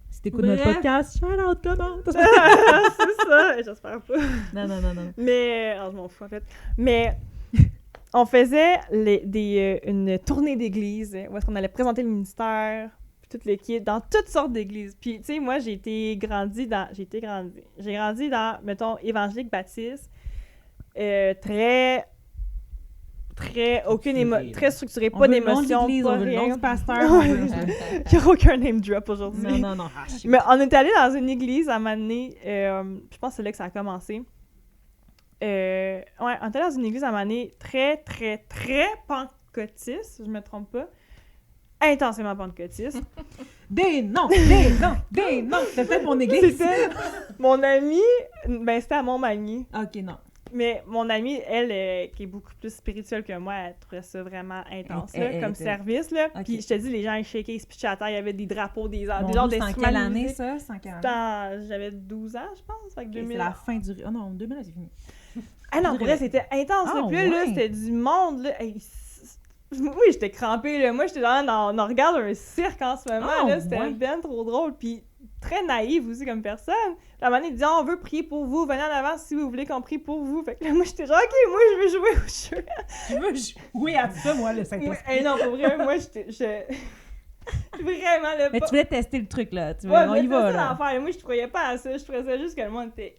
Si t'écoutes notre Bref. podcast, shout out, comment? c'est ça, j'espère pas. Non. Mais, je m'en fous en fait. Mais on faisait une tournée d'église où est-ce qu'on allait présenter le ministère, puis toute l'équipe, dans toutes sortes d'églises. Puis, tu sais, moi, j'ai grandi dans, mettons, évangélique baptiste, très très structuré, On pas veut le nom de d'émotion, l'église, pas on veut le nom rien. du pasteur. Ouais. on veut- Il n'y a aucun name drop aujourd'hui. Non. Mais on est allé dans une église à un moment donné, je pense que c'est là que ça a commencé. On est allé dans une église à un moment donné très, très, très pentecôtiste, si je me trompe pas. Intensément pentecôtiste. Des noms! C'était peut-être mon église. C'était mon amie, c'était à Montmagny. Ok, non. Mais mon amie, elle, qui est beaucoup plus spirituelle que moi, elle trouvait ça vraiment intense, là, Elle comme était- service, là. Ok. Puis je te dis, les gens, ils shakaient, ils se pitchaient à terre, il y avait des drapeaux, des Mon genres Dieu, c'est en d'instruments quelle de année, musique. ça? C'est en quelle année? J'avais 12 ans, je pense, fait que Ok, 2000. c'est la fin du... Oh non, 2000, c'est fini. Ah non, pour vrai, c'était intense, là. Ah, Puis là, ouais. c'était du monde, là. Oui, j'étais crampée, là. Moi, j'étais genre, on regarde un cirque en ce moment, Ah, là. C'était ouais. ben trop drôle, puis très naïve aussi comme personne. La manée dit, on veut prier pour vous, venez en avant si vous voulez qu'on prie pour vous. Fait que là, moi, j'étais genre, OK, moi, je veux jouer au jeu. Tu veux jouer à ça, moi, le Saint-Esprit? Non, pour vrai, moi, vraiment, le Mais tu voulais tester le truc, là. Tu veux... Ouais, on mais y c'est va, ça là. l'affaire. Moi, je croyais pas à ça. Je trouvais juste que le monde était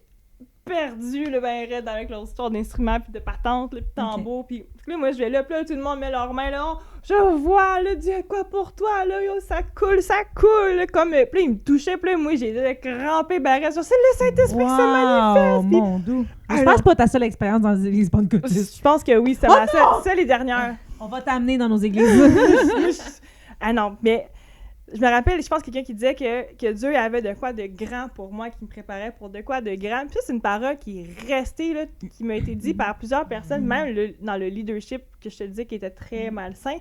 perdu, le ben raide avec leur histoire d'instruments, puis de patentes, puis de tambours. Puis là, moi, je vais là, puis là, tout le monde met leurs mains là. Je vois, là, Dieu, quoi pour toi, là, yo, ça coule, là, comme. Puis là, il me touchait, puis là, moi, j'ai crampé, barrette. C'est le Saint-Esprit qui se manifeste. Puis- Mon Dieu. Ah, Je pense que c'est pas ta seule expérience dans les églises pentecôtistes. Je pense que oui, c'est ma seule les dernières. On va t'amener dans nos églises. Ah non, mais je me rappelle, je pense quelqu'un qui disait que Dieu avait de quoi de grand pour moi, qui me préparait pour de quoi de grand. Puis ça, c'est une parole qui est restée, là, qui m'a été dit par plusieurs personnes, même dans le leadership que je te disais qui était très malsain.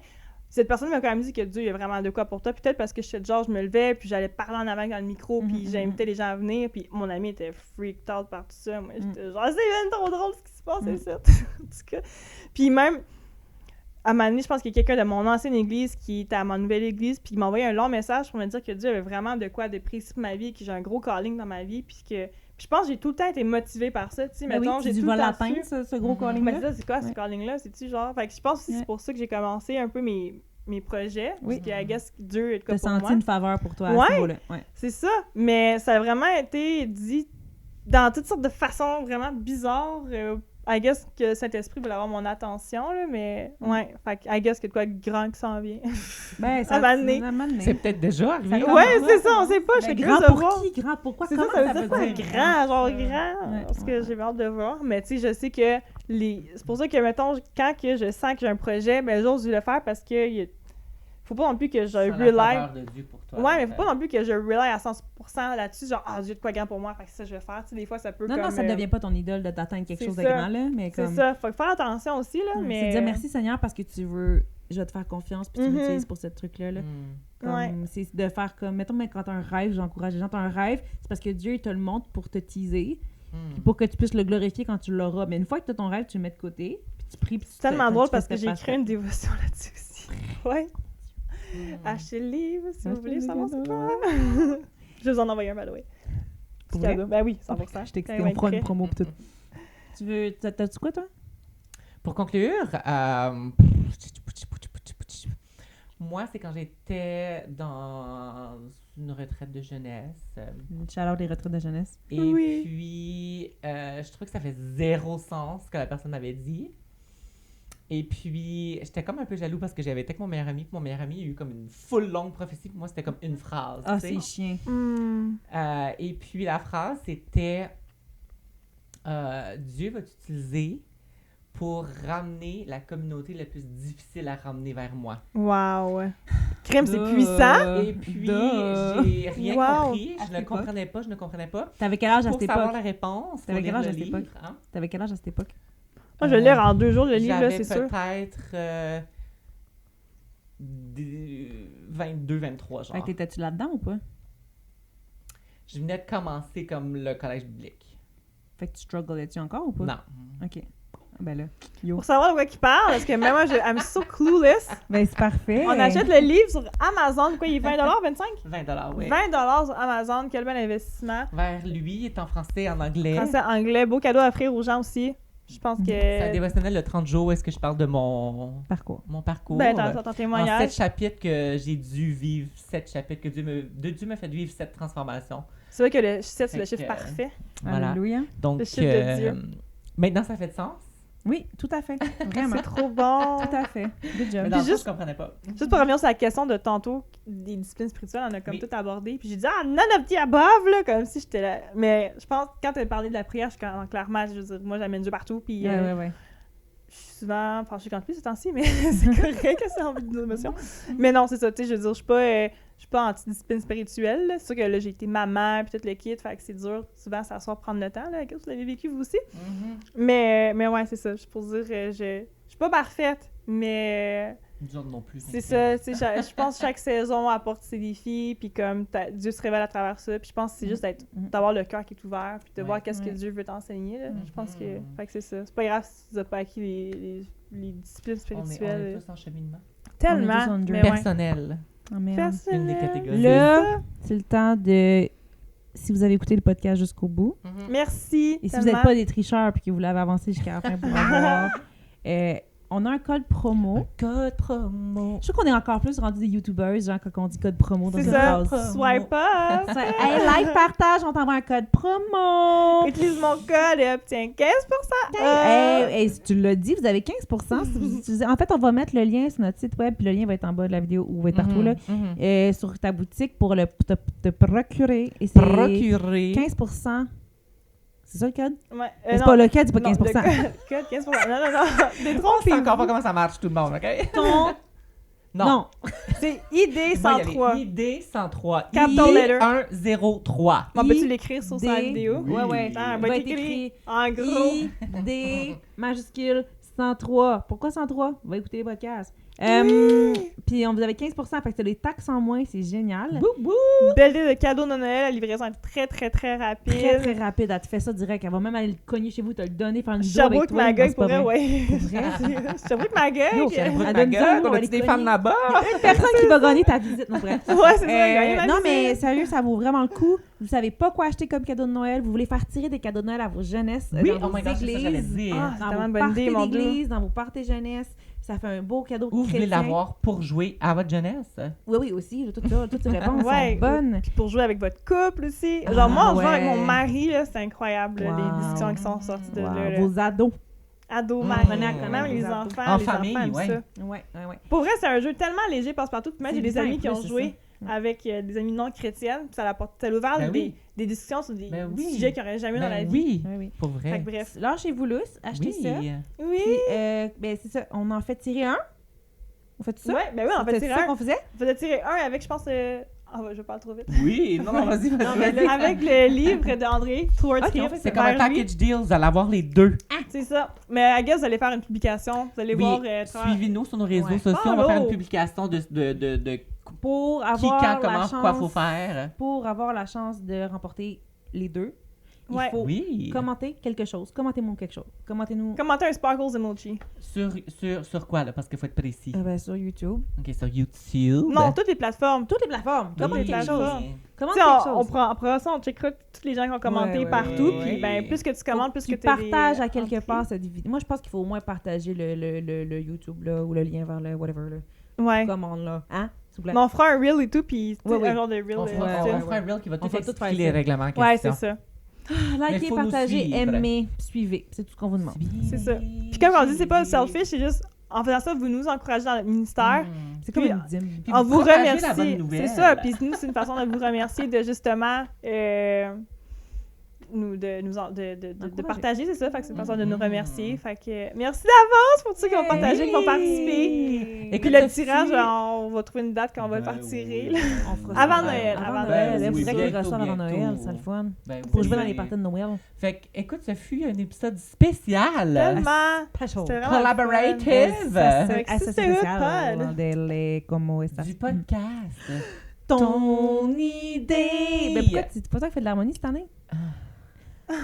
Cette personne m'a quand même dit que Dieu il a vraiment de quoi pour toi. Peut-être parce que j'étais genre, je me levais, puis j'allais parler en avant dans le micro, puis j'invitais les gens à venir, puis mon ami était freaked out par tout ça. Moi, j'étais genre, c'est même trop drôle ce qui se passe, c'est ça. En tout cas. Puis même, à un moment donné, je pense qu'il y a quelqu'un de mon ancienne église qui était à ma nouvelle église, puis il m'a envoyé un long message pour me dire que Dieu avait vraiment de quoi de précis pour ma vie, que j'ai un gros calling dans ma vie, puis je pense que j'ai tout le temps été motivée par ça, tu sais, Mais mettons, oui, j'ai tu tout le vas temps l'atteindre, su. ce gros calling Mais là. c'est quoi ce Ouais. calling-là? C'est-tu genre... Fait que je pense que c'est Ouais. pour ça que j'ai commencé un peu mes projets, Oui. parce que, I guess, Dieu est de quoi T'as pour senti moi. une faveur pour toi à Ouais. ce niveau-là. Ouais. C'est ça, mais ça a vraiment été dit dans toutes sortes de façons vraiment bizarres. I guess que Saint-Esprit voulait avoir mon attention, là, mais ouais, fait que I guess que de quoi de grand qui s'en vient. Ben, À un moment donné. à un moment donné. C'est peut-être déjà arrivé. Ça Ouais, commence. c'est ça, on sait pas, je Ben, suis grand curieuse de pour voir. qui? Grand pourquoi? C'est Comment ça veut dire quoi, grand, genre Ouais. grand, Ouais, parce que ouais. j'ai hâte de voir, mais tu sais, je sais que c'est pour ça que, mettons, quand que je sens que j'ai un projet, ben j'ose le faire parce que faut pas non plus que je Sans la rely. faveur de Dieu pour toi. Ouais, mais faut pas non plus que je rely à 100% là-dessus, genre, Dieu de quoi grand pour moi, fait que ça je vais faire, tu sais, des fois ça peut Non, comme... non, ça ne devient pas ton idole de t'atteindre quelque c'est chose de ça. grand, là, mais C'est comme... ça, faut faire attention aussi, là, mais... C'est de dire merci Seigneur parce que tu veux... Je vais te faire confiance puis tu Mhm. m'utilises pour ce truc-là, là. Comme, Ouais. c'est de faire comme... Mettons, mais quand t'as un rêve, j'encourage les gens, t'as un rêve, c'est parce que Dieu, il te le montre pour te teaser, puis pour que tu puisses le glorifier quand tu l'auras. Mais une fois que t'as ton rêve, tu le mets de côté, puis tu pries. C'est tellement drôle parce que j'ai écrit une dévotion là-dessus aussi. Ouais. Achetez le livre si vous voulez savoir c'est quoi. Je vais vous en envoyer un, by the way. Pour Petit vrai? cadeau. Ben oui, 100%. Je t'ai Quand excité, il va on être prend une prêt. promo pis tout. Tu veux... T'as-tu quoi, toi? Pour conclure, moi, c'est quand j'étais dans une retraite de jeunesse. Une chaleur des retraites de jeunesse. Et Oui. puis, je trouvais que ça fait zéro sens ce que la personne avait dit. Et puis, j'étais comme un peu jaloux parce que j'avais été avec mon meilleur ami. Puis mon meilleur ami a eu comme une full longue prophétie. Puis moi, c'était comme une phrase. Ah, tu sais. c'est chiant. Et puis, la phrase, c'était Dieu va t'utiliser pour ramener la communauté la plus difficile à ramener vers moi. Wow. Crème, c'est Duh. puissant. Et puis, Duh. j'ai rien Wow. compris. À Je ne cette comprenais pas. T'avais quel âge à Pour cette savoir époque? la réponse, T'avais faut quel lire âge le à cette livre, époque? hein. T'avais quel âge à cette époque? Moi, je vais le lire en 2 jours, le livre, là, J'avais c'est sûr. peut-être 22, 23, genre. Fait que t'étais-tu là-dedans ou pas? Je venais de commencer comme le collège biblique. Fait que tu strugglais-tu encore ou pas? Non. OK. Ben là, yo. Pour savoir de quoi il parle, parce que même moi, I'm so clueless. Ben c'est parfait. On achète le livre sur Amazon. Quoi, il est 20 25 $20, oui. 20 sur Amazon. Quel bel investissement. Vers lui, il est en français, en anglais. Français, anglais. Beau cadeau à offrir aux gens aussi. Je pense que. C'est un dévotionnel de 30 jours. Est-ce que je parle de mon Parcours. parcours? Ben, ton En témoignage. 7 chapitres que j'ai dû vivre, 7 chapitres que Dieu m'a fait vivre 7 transformations. C'est vrai que le 7, c'est le Fait chiffre que- parfait. Voilà. Alléluia. Donc, Le chiffre de Dieu. maintenant, ça fait de sens. Oui, tout à fait. Vraiment. C'est trop bon. Tout à fait. Good job. Mais dans le fond, juste- je comprenais pas. Juste pour revenir sur la question de tantôt, des disciplines spirituelles, on a comme Oui. tout abordé. Puis j'ai dit, none of the above, là, comme si j'étais là. Mais je pense, quand tu as parlé de la prière, je suis clairement, je veux dire, moi, j'amène Dieu partout. Puis Ouais. je suis souvent fâchée contre lui ces temps-ci, mais c'est correct que c'est envie de l'émotion. Mais non, c'est ça, tu sais, je veux dire, je suis pas anti-discipline spirituelle. là. C'est sûr que là, j'ai été maman, puis tout le kit, fait que c'est dur souvent s'asseoir, prendre le temps, là, que vous l'avez vécu vous aussi. Mais ouais, c'est ça, juste pour dire, je suis pas parfaite, mais Nous autres non plus. c'est ça, tu sais, je pense que chaque saison apporte ses défis, puis comme Dieu se révèle à travers ça, puis je pense que c'est juste d'avoir le cœur qui est ouvert, puis de voir qu'est-ce que Dieu veut t'enseigner, là. Je pense que, fait que c'est ça. C'est pas grave si tu n'as pas acquis les disciplines On est spirituelles. tous en cheminement. Tellement, On est tous on mais journey. ouais. Personnel. Amen. Personnel. Une des catégories. Là, c'est le temps de... Si vous avez écouté le podcast jusqu'au bout, Merci. et si vous tellement. n'êtes pas des tricheurs puis que vous l'avez avancé jusqu'à la fin pour avoir, on a un code promo. Code promo. Je trouve qu'on est encore plus rendu des YouTubers, genre quand on dit code promo dans C'est une ça, phrase. swipe up. Hey, like, partage, on t'envoie un code promo. Utilise mon code et obtiens 15%. Hey, tu l'as dit, vous avez 15% si vous utilisez. En fait, on va mettre le lien sur notre site web, puis le lien va être en bas de la vidéo ou va être partout là, sur ta boutique pour te procurer. Et c'est Procurer. 15%. C'est ça le code? Ouais, C'est non. pas le code, c'est pas Non, 15%. le code 15%. Non. On sait Détrompez-vous. encore pas comment ça marche, tout le monde, OK? Ton... Non. C'est ID Moi, il y 103. avait ID 103. Capital letter. 103. Bon, peux-tu l'écrire sur sa ID. vidéo? Oui. Ouais. Ah, Il va va être être écrit écrit en gros. ID majuscule 103. Pourquoi 103? Va écouter les podcasts. Puis on vous avait 15%, fait que t'as les taxes en moins, c'est génial. Belle idée de cadeau de Noël. La livraison est très, très, très rapide. Très, très rapide. Elle te fait ça direct. Elle va même aller le cogner chez vous, te le donner, faire une vidéo avec Sherbrooke, toi. Non, Magog, c'est pas pour vrai, vrai. ouais. Pour vrai? Sherbrooke, Magog. Yo, Ouais, Sherbrooke. Elle donne ça, on on va a les des cogner. femmes là-bas? Une personne qui va gagner ta visite, mon frère. c'est ça. gagner ma Non, visite. mais sérieux, ça vaut vraiment le coup. Vous savez pas quoi acheter comme cadeau de Noël. Vous voulez faire tirer des cadeaux de Noël à vos jeunesses Oui, dans oh vos my gosh, c'est ça que j'allais églises, dire. Ah, c'est dans tellement vos une bonne idée, parties mon Dieu. d'église, dans vos parties jeunesse. Ça fait un beau cadeau Ou vous voulez chrétien. l'avoir pour jouer à votre jeunesse? Oui, aussi. Toutes ces réponses Ouais. sont bonnes. Puis pour jouer avec votre couple aussi. Ah, Genre, moi, on joue ouais. avec mon mari, là, c'est incroyable, là, Wow. les discussions qui sont sorties de Wow. là. là. Vos ados. Ados, Mmh. mari, Prenez à connaître même les vos ados. enfants, En les famille, enfants aiment ouais. ça. Ouais. Pour vrai, c'est un jeu tellement léger, passe-partout. Puis même, j'ai C'est des amis simple, qui ont c'est joué ça. avec des amis non chrétiennes. Puis ça a ouvert Ben des, oui. des discussions sur des Ben oui. sujets qu'ils n'auraient jamais eu dans la Ben vie. oui, Oui. pour Fait vrai. que bref. Lâchez-vous lousse, achetez Oui. ça. Oui. Puis, ben, c'est ça. On en fait tirer un. On fait ça? Ouais, ben oui, on fait C'était tirer ça un. qu'on faisait? On faisait tirer un avec, je pense, je parle trop vite. Oui, non, vas-y, Non, mais vas-y. avec le livre d'André, Towards Ok, Him, c'est comme un vers lui. package deal, vous allez avoir les deux. C'est ça. Mais I guess, vous allez faire une publication. Vous allez Oui, voir. suivez-nous sur nos réseaux Ouais. sociaux, on va faire une Follow. publication de Pour qui, avoir quand, la comment, chance... quoi faut faire. Pour avoir la chance de remporter les deux. il faut Oui. commenter quelque chose. Commentez-nous quelque chose. Commentez-nous Commentez un Sparkles emoji. Sur quoi, là? Parce qu'il faut être précis. sur YouTube. OK, sur YouTube. Non, toutes les plateformes. Toutes les plateformes. Oui. Commentez quelque chose. Commente Tu sais, quelque on chose. prend ça, on checkera tous les gens qui ont commenté Ouais, partout. ouais, Puis, ouais. ben, plus que tu commandes, plus que tu tu partages à quelque part cette vidéo. Moi, je pense qu'il faut au moins partager le YouTube là, ou le lien vers le whatever. Là. Ouais. Commande là. Hein? S'il vous plaît. Mais on fera un reel et tout, puis tu sais, Ouais, un genre de reel. On de fera, style. on fera un reel qui va On tout va tout expliquer faire les ça. règlements en Ouais, question. c'est ça. Likez, faut nous partagez, suivre. aimez, suivez. C'est tout ce qu'on vous demande. C'est ça. Puis comme on dit, c'est pas selfish, c'est juste, en faisant ça, vous nous encouragez dans notre ministère. C'est comme Puis, une dîme. Puis On vous propagez la remercie. bonne nouvelle. C'est ça. Puis nous, c'est une façon de vous remercier de justement de partager, c'est ça. Fait que c'est une façon de nous remercier. Fait que merci d'avance pour tous ceux qui ont partagé, qui ont participé. Et puis le tirage, on va trouver une date quand on va le faire tirer. Là. On fera ça. Avant Noël, avant Noël. Noël. Il Oui, faudrait qu'ils bientôt, reçoivent avant bientôt. Noël. C'est le fun. Ben, Pour jouer oui. dans les parties de Noël. Fait que, écoute, ce fut un épisode spécial. Tellement. Special. C'était vraiment Collaborative. Fait que Eso si es c'était especial. good pod. Dele como estas. Du podcast. Ton idée. Mais pourquoi c'est pas toi qui fais de l'harmonie cette année? Ah.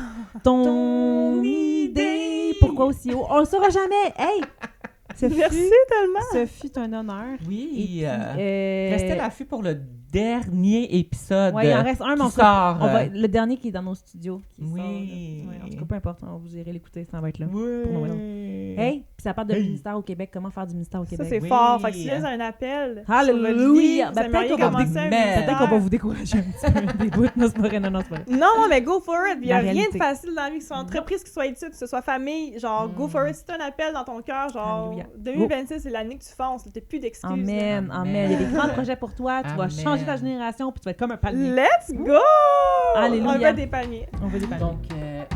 Ton idée. Pourquoi aussi haut? On le saura jamais. Hey! Merci tellement. Ce fut un honneur. Oui. Et puis, Restez à l'affût pour le dernier épisode. Ouais, il en reste un, mais qui on fera- sort. le dernier qui est dans nos studios. Qui Oui. sort, là. Ouais, en tout cas, peu importe. Vous irez l'écouter, ça va être là. Oui. Pour Noël. Hey! Puis ça parle de ministère au Québec. Comment faire du ministère au Ça, Québec? c'est Oui. fort. Fait que si là, un appel. Alléluia. sur votre vie, Ben, vous peut-être aimeriez qu'on va commencer un vous- ministère. Peut-être qu'on va vous décourager un petit peu des bouts. Non, c'est pas vrai. Non, c'est pas vrai. Non, mais go for it. Il n'y a La rien réalité. de facile dans la vie, que ce soit entreprise, que ce soit études, que ce soit famille. Genre, go for it. Si t'as un appel dans ton cœur, genre, Alléluia. 2026, c'est l'année que tu fonces. T'as plus d'excuses. Amen, là. amen. Il y a des grands projets pour toi. Tu vas Amen. changer ta génération, puis tu vas être comme un palmier. Let's go! Alléluia. On veut des paniers. On veut des palmiers. Donc,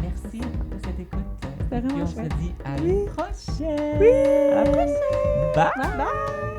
merci pour cette écoute. C'était vraiment Puis on chouette. se dit à la prochaine. Oui! À la prochaine. Bye. Bye!